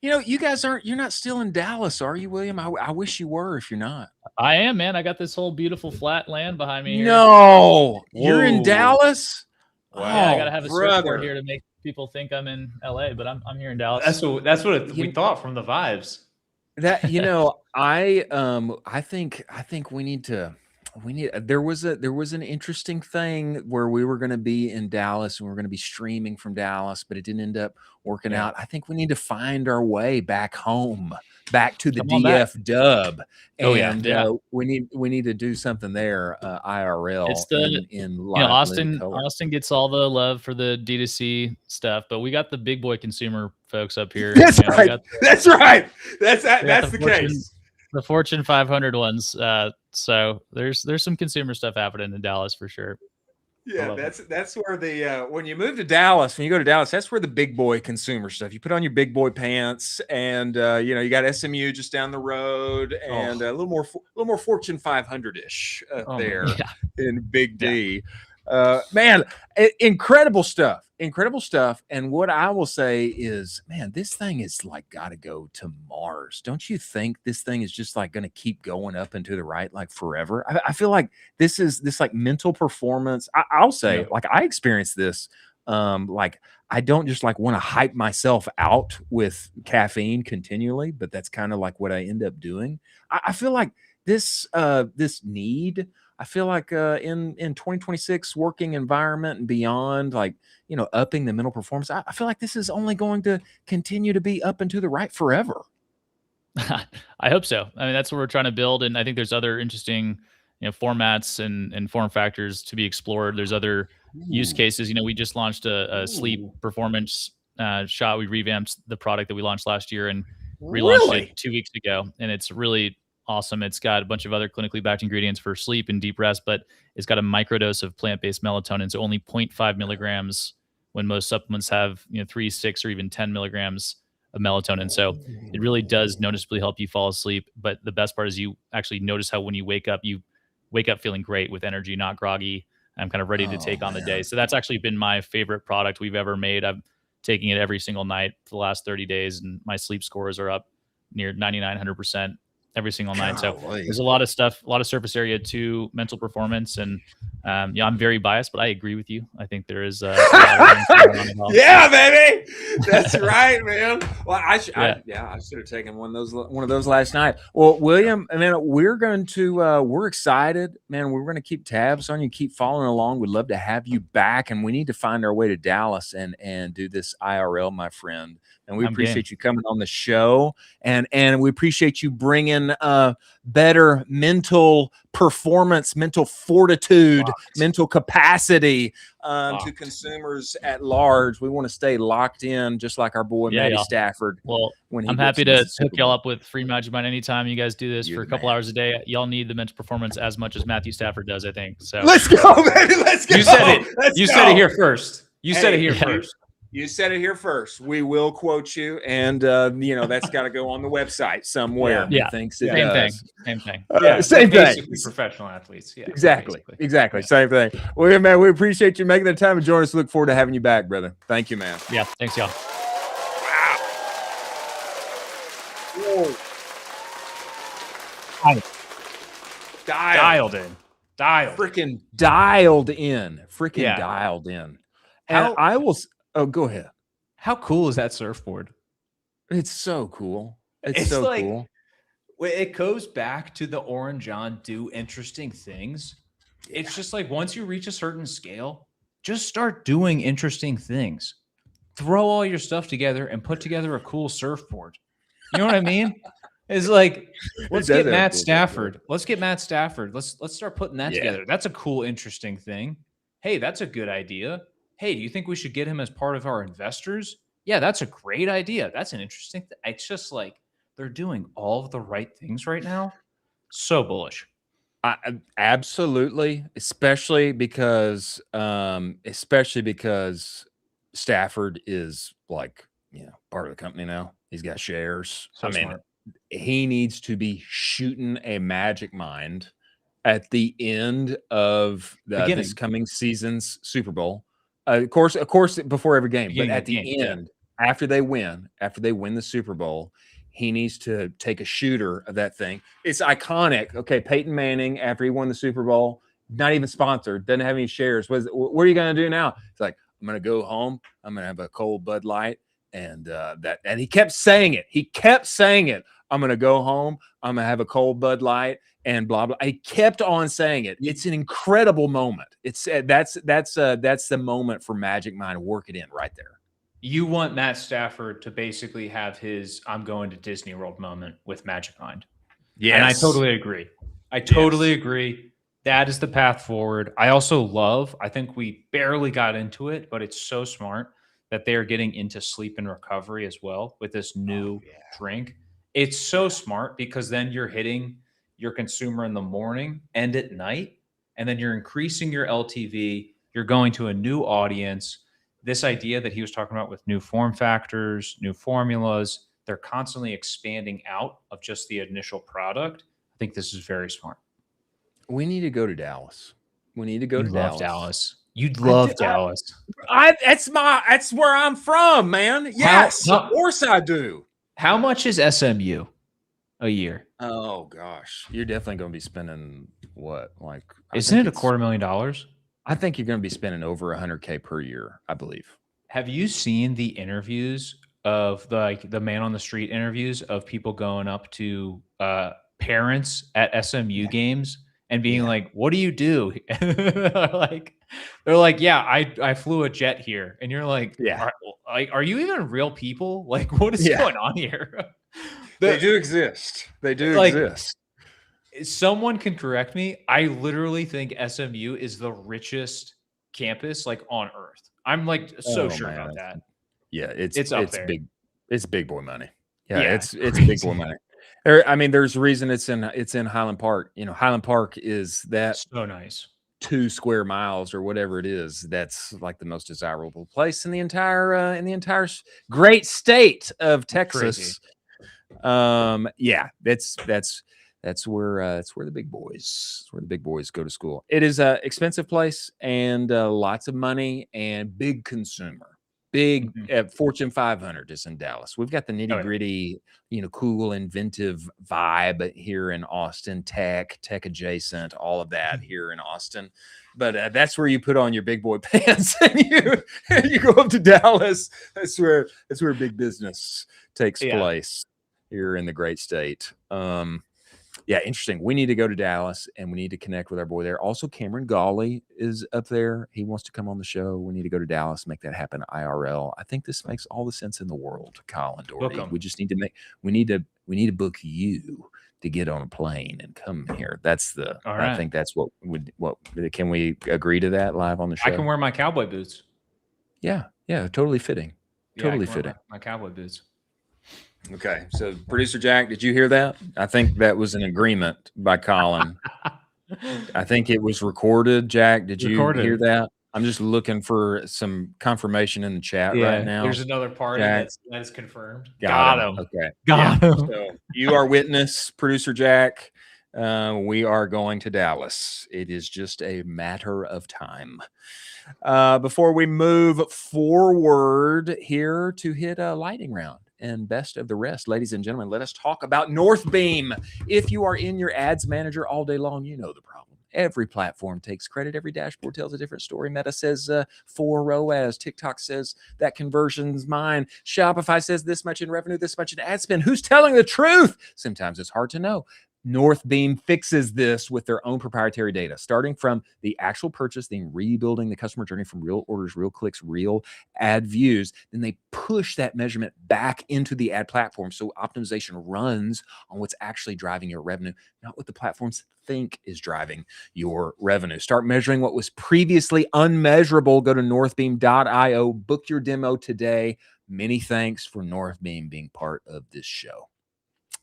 You guys you're not still in Dallas, are you, William? I wish you were if you're not. I am, man. I got this whole beautiful flat land behind me here. No, you're in Dallas? Wow. Yeah, I got to have a surfboard here to make people think I'm in LA, but I'm here in Dallas. That's what we thought from the vibes. That, I think we need to. There was an interesting thing where we were going to be in Dallas and we were going to be streaming from Dallas, but it didn't end up working out. I think we need to find our way back home, back to the DF dub. And we need to do something there, IRL. It's in live Austin gets all the love for the D2C stuff, but we got the big boy consumer folks up here. That's right. That's the case. The Fortune 500 ones. So there's some consumer stuff happening in Dallas for sure. Yeah, that's where the when you move to Dallas, when you go to Dallas, that's where the big boy consumer stuff. You put on your big boy pants, and you got SMU just down the road, and a little more Fortune 500 ish there in Big D. Man, incredible stuff. And what I will say is, man, this thing is like got to go to Mars. Don't you think this thing is just like going to keep going up and to the right like forever? I feel like this is this like mental performance. I'll say, like, I experienced this. Like, I don't just like want to hype myself out with caffeine continually, but that's kind of like what I end up doing. I feel like this need. I feel like in 2026 working environment and beyond, like, upping the mental performance, I feel like this is only going to continue to be up and to the right forever. I hope so. I mean, that's what we're trying to build. And I think there's other interesting, formats and form factors to be explored. There's other use cases. We just launched a sleep performance shot. We revamped the product that we launched last year and relaunched it 2 weeks ago. And it's really awesome. It's got a bunch of other clinically backed ingredients for sleep and deep rest, but it's got a microdose of plant-based melatonin. So only 0.5 milligrams when most supplements have 3, 6, or even 10 milligrams of melatonin. So it really does noticeably help you fall asleep. But the best part is you actually notice how when you wake up feeling great with energy, not groggy. I'm kind of ready to take on the day. So that's actually been my favorite product we've ever made. I'm taking it every single night for the last 30 days, and my sleep scores are up near 99, 100% every single night. So there's a lot of stuff, a lot of surface area to mental performance. And I'm very biased, but I agree with you. I think there is a yeah, baby. That's right, man. Well, I should have taken one of those last night. Well, William, I mean, we're excited, man. We're going to keep tabs on you, keep following along. We'd love to have you back, and we need to find our way to Dallas and do this IRL, my friend. And we appreciate you coming on the show, and we appreciate you bringing better mental performance, mental fortitude, mental capacity to consumers at large. We want to stay locked in, just like our boy Matty Stafford. Well, I'm happy to hook y'all up with free Magic Mind anytime you guys do this for a couple hours a day. Y'all need the mental performance as much as Matthew Stafford does, I think. So let's go, baby. Let's go. You said it. You said it here first. You said it here first. You said it here first. We will quote you, and that's got to go on the website somewhere. Yeah, same thing. Same thing. Professional athletes. Yeah, exactly. Same thing. Well, man, we appreciate you making the time to join us. Look forward to having you back, brother. Thank you, man. Yeah, thanks, y'all. Wow. Dialed in. Freaking dialed in. Dialed in. And I will. Oh, go ahead. How cool is that surfboard? It's so cool. It's so like, cool. It goes back to the Orange John do interesting things. Yeah. It's just like once you reach a certain scale, just start doing interesting things. Throw all your stuff together and put together a cool surfboard. You know what I mean? It's like, let's get Matt Stafford. Let's get Matt Stafford. Let's start putting that together. That's a cool, interesting thing. Hey, that's a good idea. Hey, do you think we should get him as part of our investors? Yeah, that's a great idea. That's an interesting thing. It's just like they're doing all of the right things right now. So bullish. Absolutely, especially because Stafford is like, part of the company now. He's got shares. So smart. He needs to be shooting a Magic Mind at the end of this coming season's Super Bowl. Of course, before every game, but at the end, after they win the Super Bowl, he needs to take a shooter of that thing. It's iconic. Okay, Peyton Manning, after he won the Super Bowl, not even sponsored, doesn't have any shares. What are you going to do now? It's like, I'm going to go home. I'm going to have a cold Bud Light, and he kept saying it. I'm going to go home. I'm going to have a cold Bud Light. And blah blah. I kept on saying it. It's an incredible moment. It's that's the moment for Magic Mind. Work it in right there. You want Matt Stafford to basically have his "I'm going to Disney World" moment with Magic Mind. Yeah, and I totally agree. I totally agree. That is the path forward. I also love. I think we barely got into it, but it's so smart that they are getting into sleep and recovery as well with this new drink. It's so smart because then you're hitting your consumer in the morning and at night, and then you're increasing your LTV You're going to a new audience. This idea that he was talking about with new form factors, new formulas, they're constantly expanding out of just the initial product. I think this is very smart. We need to go to Dallas. We need to go to Dallas. You'd love Dallas. That's where I'm from, man. Yes, of course I do. How much is SMU a year? Oh gosh, you're definitely going to be spending what? Like, isn't it $250,000? I think you're going to be spending over $100K per year, I believe. Have you seen the interviews of the man on the street interviews of people going up to parents at SMU games and being like, "What do you do?" they're like, "Yeah, I flew a jet here," and you're like, "Yeah, are you even real people? Like, what is going on here?" They do exist. They do exist. Someone can correct me. I literally think SMU is the richest campus like on earth. I'm like so sure about that. Yeah, it's up there. Big. It's big boy money. Yeah, it's big boy money. I mean, there's a reason it's in Highland Park. You know, Highland Park is that so nice 2 square miles or whatever it is. That's like the most desirable place in the entire great state of Texas. Yeah, that's where the big boys go to school. It is a expensive place and lots of money and big consumer. Big Fortune 500 is in Dallas. We've got the nitty gritty, cool, inventive vibe here in Austin. Tech adjacent, all of that here in Austin. But that's where you put on your big boy pants and you go up to Dallas. That's where big business takes place here in the great state. Yeah, interesting. We need to go to Dallas and we need to connect with our boy there. Also, Cameron Gawley is up there. He wants to come on the show. We need to go to Dallas, make that happen IRL. I think this makes all the sense in the world, Colin Doherty. We just need to we need to book you to get on a plane and come here. That's I think that's what can we agree to that live on the show? I can wear my cowboy boots. Yeah, totally fitting. Totally fitting. My cowboy boots. Okay, so producer Jack, did you hear that? I think that was an agreement by Colin. I think it was recorded. Jack, did you hear that? I'm just looking for some confirmation in the chat right now. There's another party that is confirmed. Got him. Okay. Got him. So you are witness, producer Jack. We are going to Dallas. It is just a matter of time. Before we move forward here to hit a lightning round and best of the rest, ladies and gentlemen, let us talk about Northbeam. If you are in your ads manager all day long, you know the problem. Every platform takes credit. Every dashboard tells a different story. Meta says 4 ROAS. TikTok says that conversion's mine. Shopify says this much in revenue, this much in ad spend. Who's telling the truth? Sometimes it's hard to know. Northbeam fixes this with their own proprietary data, starting from the actual purchase, then rebuilding the customer journey from real orders, real clicks, real ad views. Then they push that measurement back into the ad platform. So optimization runs on what's actually driving your revenue, not what the platforms think is driving your revenue. Start measuring what was previously unmeasurable. Go to northbeam.io. Book your demo today. Many thanks for Northbeam being part of this show.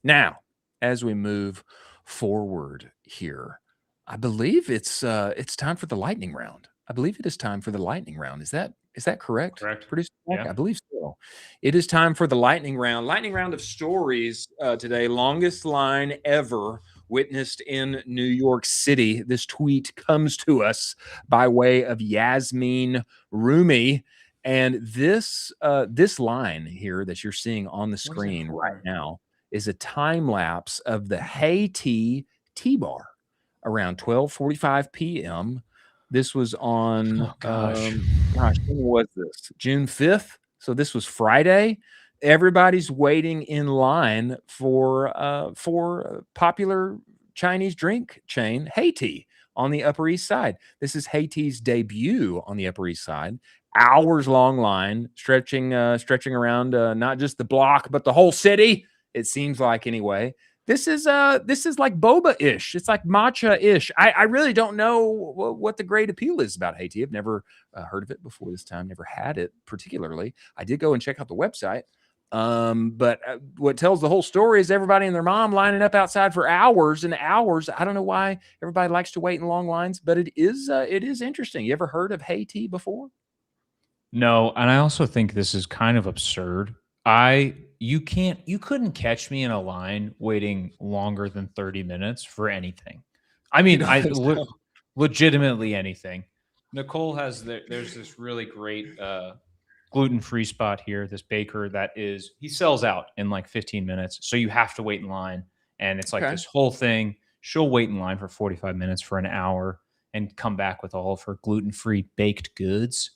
Now, as we move forward here, I believe it's time for the lightning round. I believe it is time for the lightning round. Is that correct? Correct. Producer Jack? I believe so. It is time for the lightning round. Lightning round of stories today. Longest line ever witnessed in New York City. This tweet comes to us by way of Yasmin Rumi. And this line here that you're seeing on the screen right now is a time lapse of the Hey Tea Bar around 12:45 p.m. This was on when was this? June 5th. So this was Friday. Everybody's waiting in line for popular Chinese drink chain Hey Tea on the Upper East Side. This is Hey Tea's debut on the Upper East Side. Hours long line stretching around not just the block but the whole city. It seems like, anyway. This is like boba-ish. It's like matcha-ish. I really don't know what the great appeal is about Hey Tea. I've never heard of it before this time. Never had it particularly. I did go and check out the website. But what tells the whole story is everybody and their mom lining up outside for hours and hours. I don't know why everybody likes to wait in long lines, but it is interesting. You ever heard of Haiti before? No, and I also think this is kind of absurd. You couldn't catch me in a line waiting longer than 30 minutes for anything. I mean, legitimately anything. Nicole has there's this really great gluten-free spot here, this baker he sells out in like 15 minutes. So you have to wait in line. And it's like this whole thing. She'll wait in line for 45 minutes for an hour and come back with all of her gluten-free baked goods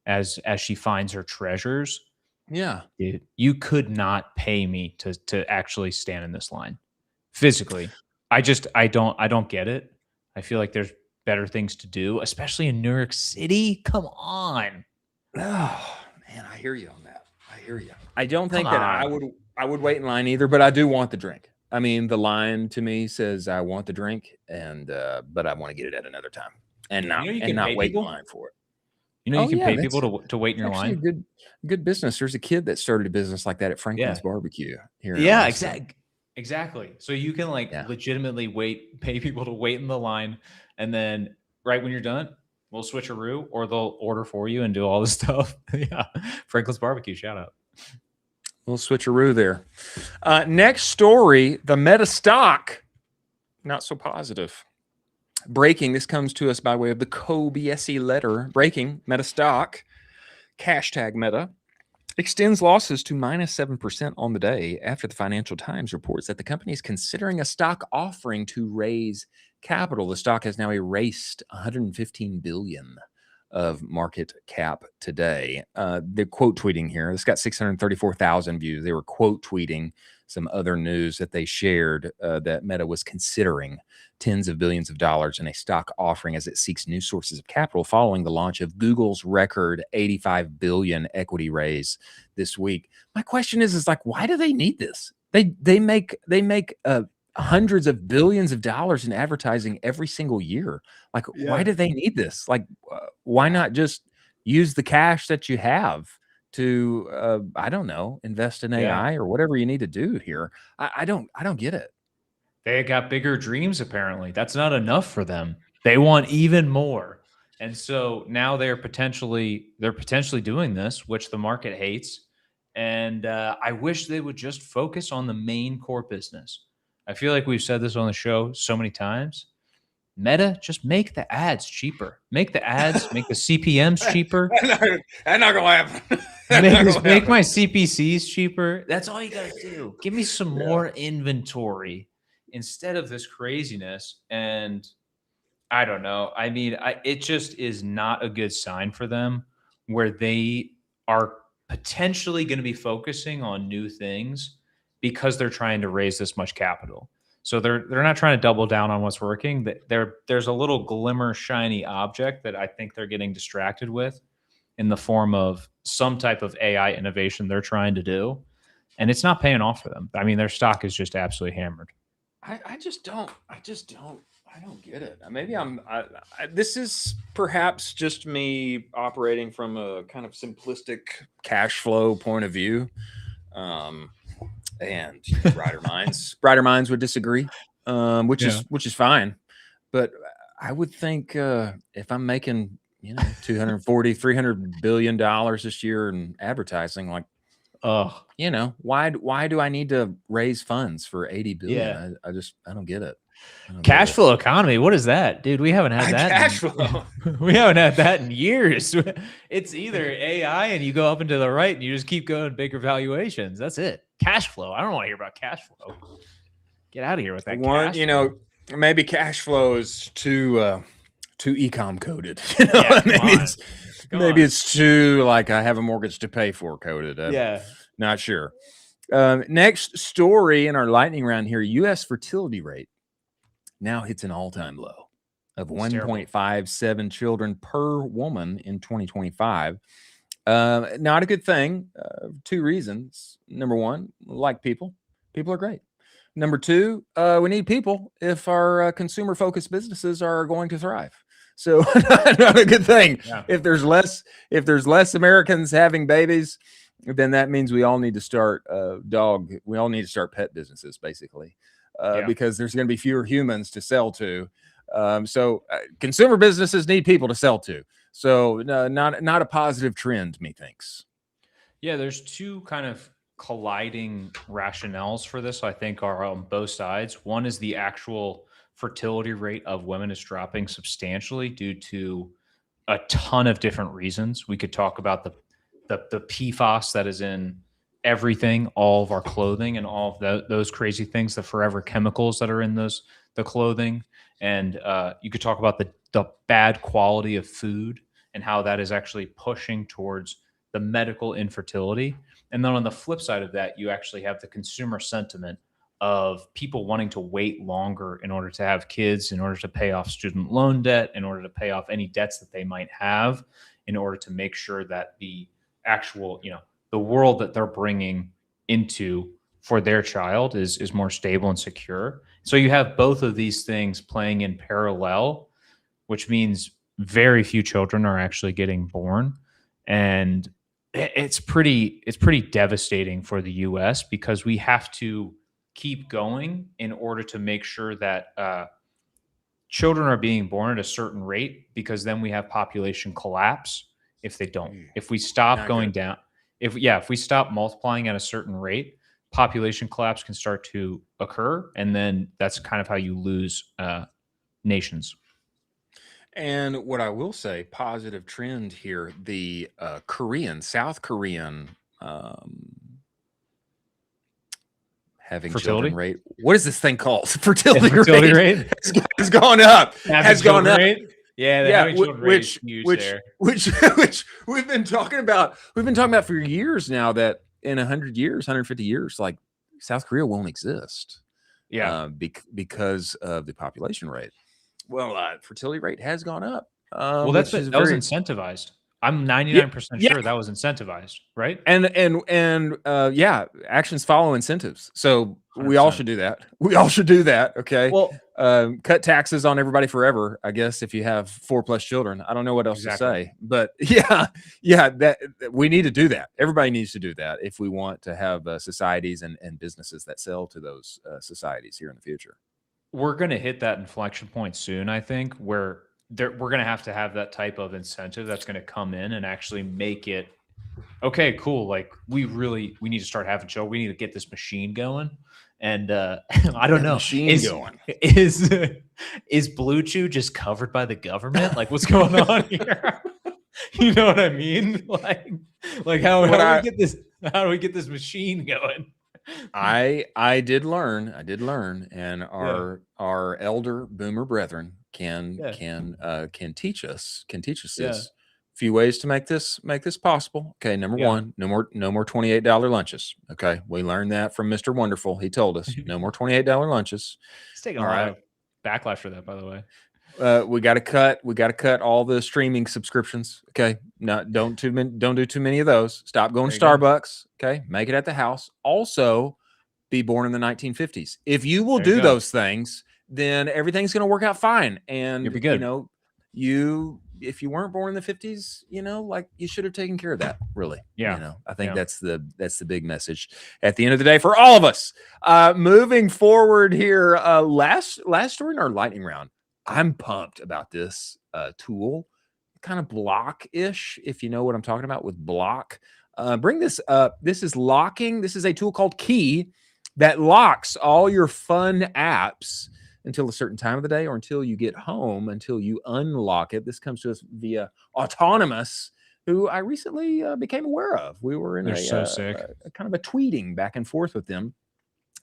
as she finds her treasures. Yeah. Dude, you could not pay me to actually stand in this line physically. I don't get it. I feel like there's better things to do, especially in New York City. Come on. Oh man, I hear you on that. I hear you. I don't think that I would wait in line either, but I do want the drink. I mean, the line to me says I want the drink, and but I want to get it at another time and not wait in line for it. You know, you can pay people to wait in your line. Good business. There's a kid that started a business like that at Franklin's Barbecue here. Yeah, exactly. So you can legitimately pay people to wait in the line, and then right when you're done, we'll switcheroo, or they'll order for you and do all this stuff. Yeah, Franklin's Barbecue, shout out. We'll switcheroo there. Next story: the Meta stock, not so positive. Breaking, this comes to us by way of the CoBSE letter. Breaking, Meta stock, hashtag Meta, extends losses to minus 7% on the day after the Financial Times reports that the company is considering a stock offering to raise capital. The stock has now erased $115 billion of market cap today. They're quote tweeting here. This got 634,000 views. They were quote tweeting some other news that they shared that Meta was considering tens of billions of dollars in a stock offering as it seeks new sources of capital following the launch of Google's record $85 billion equity raise this week. My question is like, why do they need this? They make hundreds of billions of dollars in advertising every single year. Like, why do they need this? Like, why not just use the cash that you have to, I don't know, invest in AI or whatever you need to do here? I don't get it. They got bigger dreams, apparently. That's not enough for them. They want even more. And so now they're potentially doing this, which the market hates. And I wish they would just focus on the main core business. I feel like we've said this on the show so many times. Meta, just make the ads cheaper. Make the ads, make the CPMs cheaper. That's not going to happen. Make my CPCs cheaper. That's all you got to do. Give me some more inventory instead of this craziness. And I don't know. I mean, it just is not a good sign for them where they are potentially going to be focusing on new things because they're trying to raise this much capital. So they're not trying to double down on what's working. There's a little glimmer shiny object that I think they're getting distracted with in the form of some type of AI innovation they're trying to do. And it's not paying off for them. I mean, their stock is just absolutely hammered. I don't get it. Maybe this is perhaps just me operating from a kind of simplistic cash flow point of view. And brighter minds would disagree, which is fine. But I would think if I'm making, $240-300 billion this year in advertising, like, why do I need to raise funds for 80 billion? Yeah. I don't get it. Cash flow economy. What is that, dude? We haven't had that. Cash flow. We haven't had that in years. It's either AI and you go up and to the right and you just keep going bigger valuations. That's it. Cash flow. I don't want to hear about cash flow. Get out of here with that. Cash flow. Maybe cash flow is too Ecomm coded. Maybe it's too like I have a mortgage to pay for coded. Not sure. Next story in our lightning round here: U.S. fertility rate now hits an all-time low of 1.57 children per woman in 2025. Not a good thing. Two reasons. Number one, like people are great. Number two, we need people if our consumer-focused businesses are going to thrive. So not a good thing. Yeah. If there's less Americans having babies, then that means we all need to start we all need to start pet businesses, basically, because there's going to be fewer humans to sell to. So consumer businesses need people to sell to. So not a positive trend, methinks. Yeah, there's two kind of colliding rationales for this, I think, are on both sides. One is the actual fertility rate of women is dropping substantially due to a ton of different reasons. We could talk about the PFAS that is in everything, all of our clothing, and all of those crazy things, the forever chemicals that are in the clothing. And you could talk about the bad quality of food and how that is actually pushing towards the medical infertility. And then on the flip side of that, you actually have the consumer sentiment of people wanting to wait longer in order to have kids, in order to pay off student loan debt, in order to pay off any debts that they might have, in order to make sure that the actual, the world that they're bringing into for their child is more stable and secure. So you have both of these things playing in parallel, which means very few children are actually getting born. And it's pretty devastating for the US, because we have to keep going in order to make sure that children are being born at a certain rate, because then we have population collapse if they don't. If we stop going down, if we stop multiplying at a certain rate, population collapse can start to occur, and then that's kind of how you lose nations. And what I will say, positive trend here, the South Korean having fertility children rate. What is this thing called? Fertility rate has gone up. Has gone up. Yeah, which we've been talking about. We've been talking about for years now that in 100 years, 150 years, like South Korea won't exist. Yeah, because of the population rate. Well, fertility rate has gone up. Well, that was incentivized. I'm 99% sure that was incentivized, right? And actions follow incentives. So 100%. we all should do that. We all should do that. Okay. Well, cut taxes on everybody forever, I guess, if you have 4+ children. I don't know what else to say, but that we need to do that. Everybody needs to do that if we want to have societies and businesses that sell to those societies here in the future. We're going to hit that inflection point soon, I think, where we're going to have that type of incentive that's going to come in and actually make it okay, cool. Like we need to start having children. We need to get this machine going. And I don't know, is Blue Chew just covered by the government? Like what's going on here? You know what I mean? Like how do we get this machine going? I did learn, and our elder boomer brethren can teach us this. A few ways to make this possible. Okay, number one, no more $28 lunches. Okay, we learned that from Mr. Wonderful. He told us no more $28 lunches. It's taking a lot of backlash for that, by the way. We got to cut all the streaming subscriptions. Okay, don't do too many of those. Stop going to Starbucks. Okay, make it at the house. Also, be born in the 1950s. If you will do those things, then everything's going to work out fine. And you'll be good. If you weren't born in the 50s, like you should have taken care of that. Really, I think that's the big message at the end of the day for all of us. Moving forward here, last story in our lightning round. I'm pumped about this tool, kind of block-ish, if you know what I'm talking about with block. Bring this up. This is locking. This is a tool called Key that locks all your fun apps until a certain time of the day or until you get home, until you unlock it. This comes to us via Autonomous, who I recently became aware of. We were in a kind of a tweeting back and forth with them.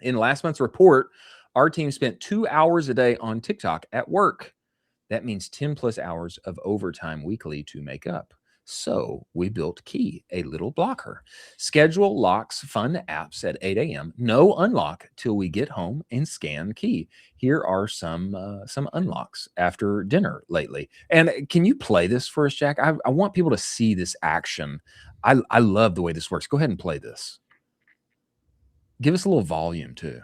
In last month's report, our team spent 2 hours a day on TikTok at work. That means 10+ hours of overtime weekly to make up. So we built Key, a little blocker. Schedule locks fun apps at 8 a.m. No unlock till we get home and scan Key. Here are some unlocks after dinner lately. And can you play this for us, Jack? I want people to see this action. I love the way this works. Go ahead and play this. Give us a little volume too.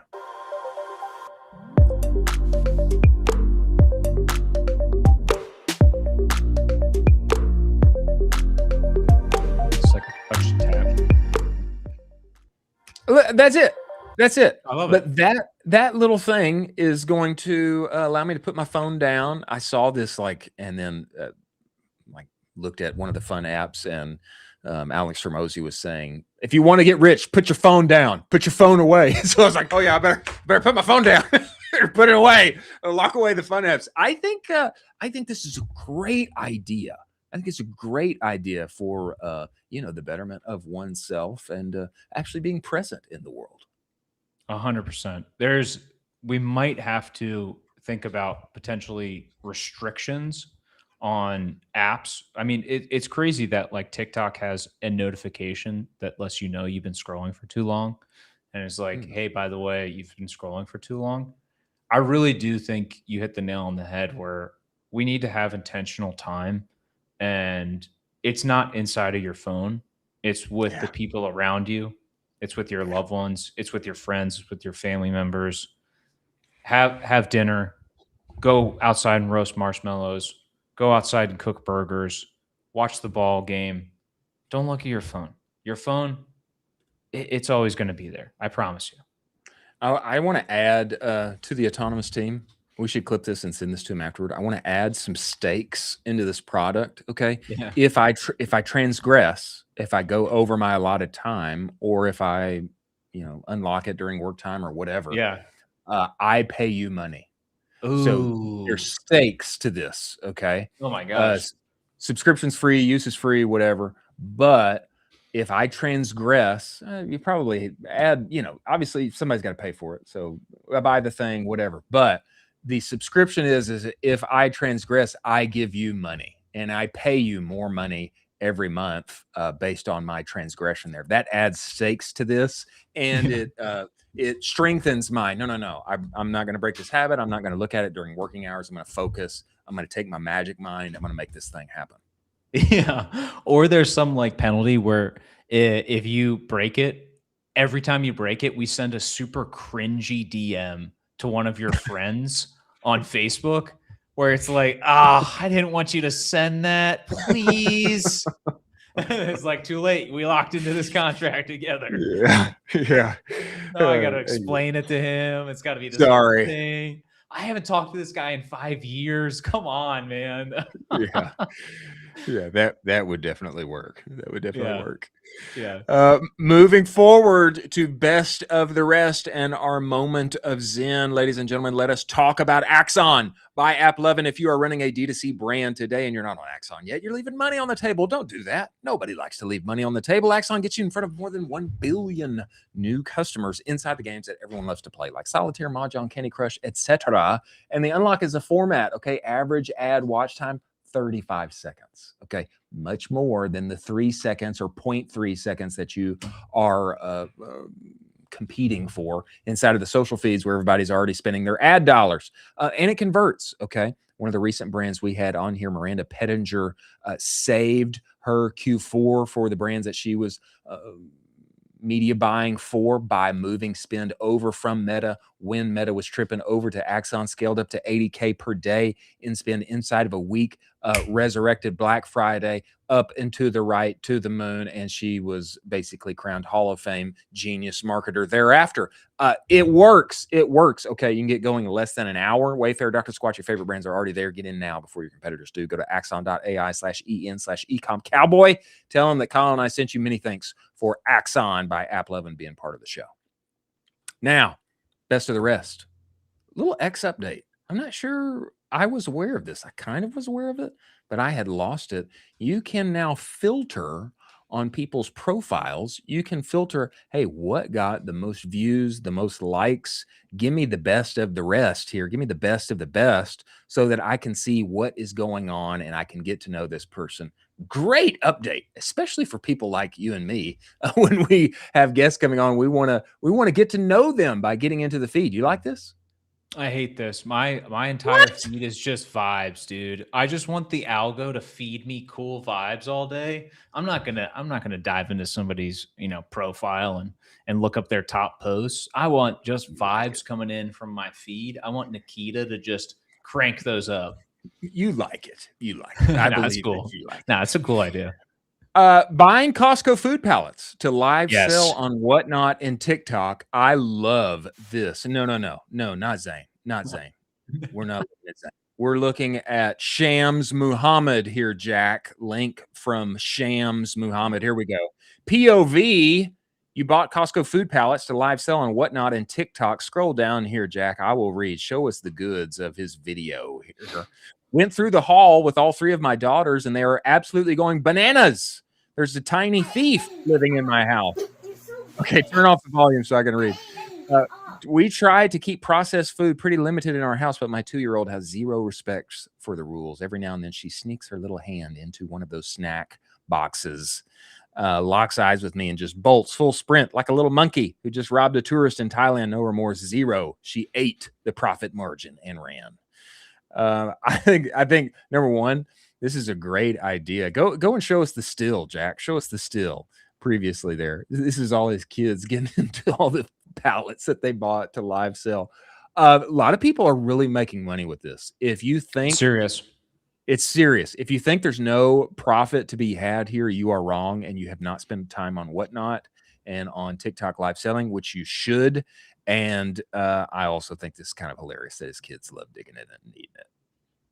It's like a touch tab. That's it. That's it. I love but that little thing is going to allow me to put my phone down. I saw this and then looked at one of the fun apps, and Alex Hormozy was saying, if you want to get rich, put your phone down, put your phone away. So I was like, oh yeah, I better put my phone down, put it away, lock away the fun apps. I think this is a great idea. I think it's a great idea for the betterment of oneself and actually being present in the world. 100%. We might have to think about potentially restrictions on apps. I mean, it's crazy that like TikTok has a notification that lets you know you've been scrolling for too long. And it's like, hey, by the way, you've been scrolling for too long. I really do think you hit the nail on the head where we need to have intentional time, and it's not inside of your phone. It's with the people around you. It's with your loved ones. It's with your friends. It's with your family members. Have dinner. Go outside and roast marshmallows. Go outside and cook burgers. Watch the ball game. Don't look at your phone. Your phone, it's always going to be there. I promise you. I want to add to the autonomous team. We should clip this and send this to him afterward. I want to add some stakes into this product. Okay. Yeah. If I transgress, if I go over my allotted time, or if I, unlock it during work time or whatever, I pay you money. Ooh. So there's stakes to this. Okay. Oh my gosh. Subscription's free, use is free, whatever. But if I transgress, you probably add, obviously somebody's got to pay for it. So I buy the thing, whatever. But the subscription is if I transgress, I give you money, and I pay you more money every month based on my transgression there. That adds stakes to this, and it strengthens my, no, I'm not going to break this habit. I'm not going to look at it during working hours. I'm going to focus. I'm going to take my magic mind. I'm going to make this thing happen. Yeah. Or there's some like penalty where if you break it, every time you break it, we send a super cringy DM to one of your friends on Facebook where it's like, I didn't want you to send that, please. It's like too late. We locked into this contract together. Yeah. No, I got to explain it to him. It's got to be this thing. I haven't talked to this guy in 5 years. Come on, man. Yeah, that would definitely work. That would definitely work. Yeah. Moving forward to best of the rest and our moment of Zen, ladies and gentlemen, let us talk about Axon by AppLovin. If you are running a D2C brand today and you're not on Axon yet, you're leaving money on the table. Don't do that. Nobody likes to leave money on the table. Axon gets you in front of more than 1 billion new customers inside the games that everyone loves to play, like Solitaire, Mahjong, Candy Crush, etc. And the unlock is a format, okay? Average ad watch time, 35 seconds. Okay. Much more than the 3 seconds or 0.3 seconds that you are competing for inside of the social feeds where everybody's already spending their ad dollars. And it converts. Okay. One of the recent brands we had on here, Miranda Pettinger, saved her Q4 for the brands that she was media buying for by moving spend over from Meta when Meta was tripping over to Axon, scaled up to 80K per day in spend inside of a week, resurrected Black Friday up and to the right to the moon, and she was basically crowned Hall of Fame genius marketer thereafter. It works. It works. Okay, you can get going in less than an hour. Wayfair, Dr. Squatch, your favorite brands are already there. Get in now before your competitors do. Go to axon.ai/en/ecom Cowboy. Tell them that Colin and I sent you many thanks for Axon by AppLovin being part of the show. Now, best of the rest. Little X update. I'm not sure I was aware of this. I kind of was aware of it, but I had lost it. You can now filter on people's profiles. You can filter, hey, what got the most views, the most likes? Give me the best of the rest here. Give me the best of the best so that I can see what is going on and I can get to know this person. Great update, especially for people like you and me. When we have guests coming on, we want to get to know them by getting into the feed. You like this? I hate this. My entire feed is just vibes, dude. I just want the algo to feed me cool vibes all day. I'm not gonna dive into somebody's profile and look up their top posts. I want just vibes coming in from my feed. I want Nikita to just crank those up. You like it. You like it. I believe it's cool. that you like it. Nah, it's a cool idea. Buying Costco food pallets to live Yes. sell on Whatnot and TikTok. I love this. No, not Zane. Not Zane. We're not looking at Zane. We're looking at Shams Muhammad here, Jack. Link from Shams Muhammad. Here we go. POV, you bought Costco food pallets to live sell on Whatnot and TikTok. Scroll down here, Jack. I will read. Show us the goods of his video here. Went through the hall with all 3 of my daughters, and they are absolutely going bananas. There's a tiny thief living in my house. Okay, turn off the volume so I can read. We try to keep processed food pretty limited in our house, but my 2-year-old has zero respect for the rules. Every now and then she sneaks her little hand into one of those snack boxes, locks eyes with me, and just bolts full sprint like a little monkey who just robbed a tourist in Thailand. No remorse, zero. She ate the profit margin and ran. I think number one, this is a great idea. Go and show us the still, Jack. Show us the still previously there. This is all his kids getting into all the pallets that they bought to live sell. A lot of people are really making money with this. If you think it's serious. If you think there's no profit to be had here, you are wrong, and you have not spent time on Whatnot and on TikTok live selling, which you should. And I also think this is kind of hilarious that his kids love digging in it and eating it.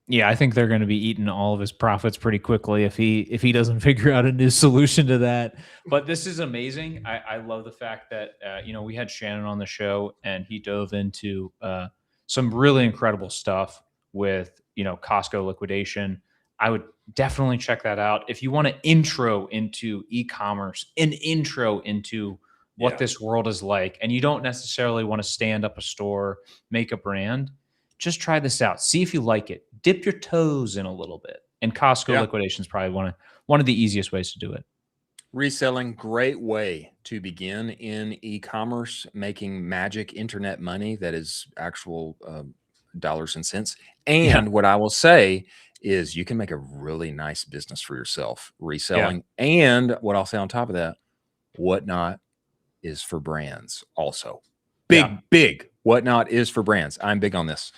Yeah, I think they're going to be eating all of his profits pretty quickly if he doesn't figure out a new solution to that. But this is amazing. I love the fact that we had Shannon on the show, and he dove into some really incredible stuff with Costco liquidation. I would definitely check that out if you want an intro into e-commerce, an intro into what this world is like, and you don't necessarily want to stand up a store, make a brand. Just try this out. See if you like it. Dip your toes in a little bit. And Costco liquidation is probably one of the easiest ways to do it. Reselling, great way to begin in e-commerce, making magic internet money that is actual dollars and cents. And what I will say is you can make a really nice business for yourself reselling. And what I'll say on top of that, Whatnot is for brands also. Big Whatnot is for brands. I'm big on this.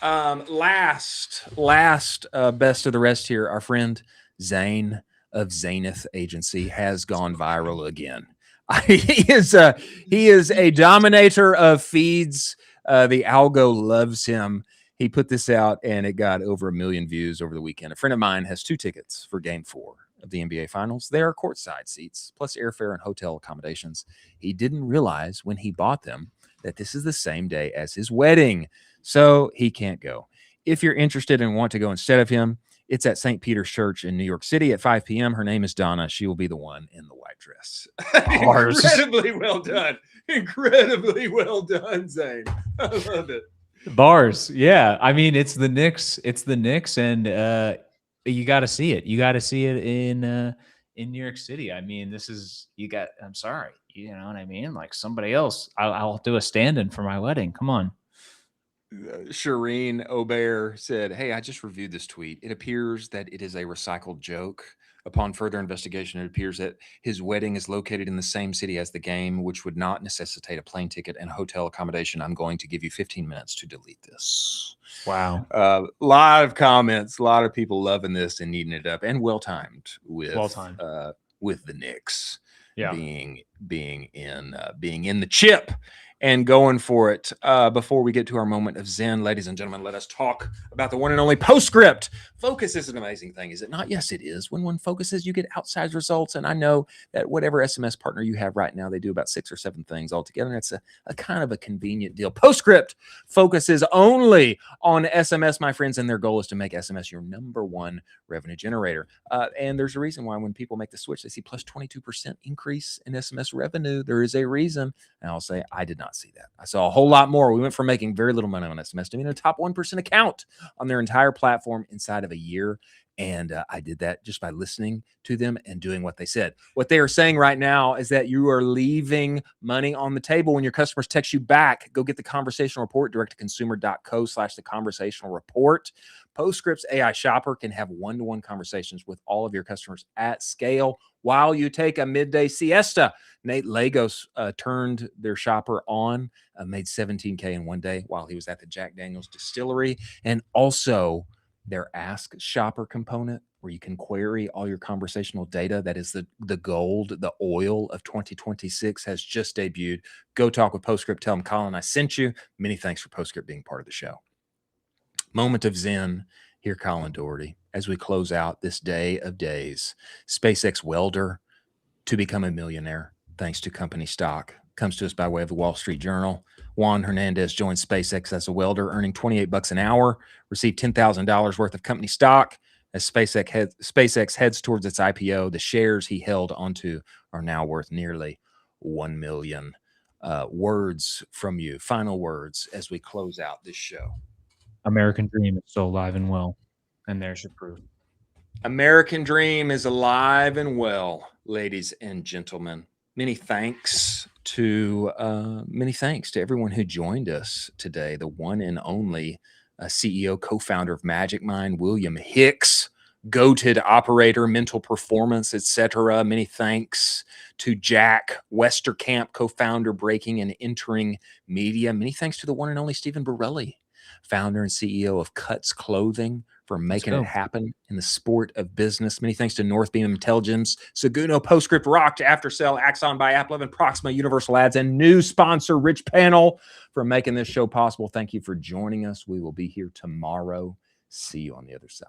Last best of the rest here, our friend Zane of Zenith Agency has gone viral again. He is a dominator of feeds. The algo loves him. He put this out and it got over 1 million views over the weekend. A friend of mine has 2 tickets for Game 4 of the NBA Finals. They are courtside seats, plus airfare and hotel accommodations. He didn't realize when he bought them that this is the same day as his wedding, so he can't go. If you're interested and want to go instead of him, it's at St. Peter's Church in New York City at 5 p.m. Her name is Donna. She will be the one in the white dress. Incredibly well done. Incredibly well done, Zane. I love it. Bars. Yeah. I mean, it's the Knicks. And you got to see it. You got to see it in New York City. I mean, I'm sorry. You know what I mean? Like somebody else, I'll do a stand-in for my wedding. Come on. Shireen Obear said, "Hey, I just reviewed this tweet. It appears that it is a recycled joke. Upon further investigation, it appears that his wedding is located in the same city as the game, which would not necessitate a plane ticket and hotel accommodation. I'm going to give you 15 minutes to delete this." Wow. A lot of comments, a lot of people loving this and needing it up, and well-timed with the Knicks being in the chip and going for it. Before we get to our moment of Zen, ladies and gentlemen, let us talk about the one and only Postscript. Focus is an amazing thing, is it not? Yes, it is. When one focuses, you get outsized results. And I know that whatever SMS partner you have right now, they do about 6 or 7 things altogether. And it's a kind of a convenient deal. Postscript focuses only on SMS, my friends, and their goal is to make SMS your #1 revenue generator. And there's a reason why when people make the switch, they see plus 22% increase in SMS revenue. There is a reason. And I'll say, I did not see that. I saw a whole lot more. We went from making very little money on SMS to being a top 1% account on their entire platform inside of a year. And I did that just by listening to them and doing what they said. What they are saying right now is that you are leaving money on the table when your customers text you back. Go get the conversational report, direct-to-consumer.co/the conversational report. Postscript's AI shopper can have one-to-one conversations with all of your customers at scale while you take a midday siesta. Nate Lagos turned their shopper on, made $17K in one day while he was at the Jack Daniel's distillery. And also, their Ask Shopper component, where you can query all your conversational data. That is the gold, the oil of 2026 has just debuted. Go talk with Postscript. Tell them Colin I sent you. Many thanks for Postscript being part of the show. Moment of Zen. Here, Colin Doherty, as we close out this day of days. SpaceX welder to become a millionaire thanks to company stock. Comes to us by way of the Wall Street Journal. Juan Hernandez joined SpaceX as a welder, earning $28 an hour, received $10,000 worth of company stock. As SpaceX heads towards its IPO, the shares he held onto are now worth nearly $1 million. Words from you, final words as we close out this show. American dream is still alive and well, and there's your proof. American dream is alive and well, ladies and gentlemen. Many thanks to everyone who joined us today. The one and only CEO, co-founder of Magic Mind, William Hicks, goated operator, mental performance, etc. Many thanks to Jack Westerkamp, co-founder, breaking and entering media. Many thanks to the one and only Stephen Borrelli, founder and CEO of Cuts Clothing, for making it happen in the sport of business. Many thanks to Northbeam Intelligence, Seguno, Postscript, Rocked, Aftercell, Axon by AppLovin, Proxima, Universal Ads, and new sponsor, Rich Panel, for making this show possible. Thank you for joining us. We will be here tomorrow. See you on the other side.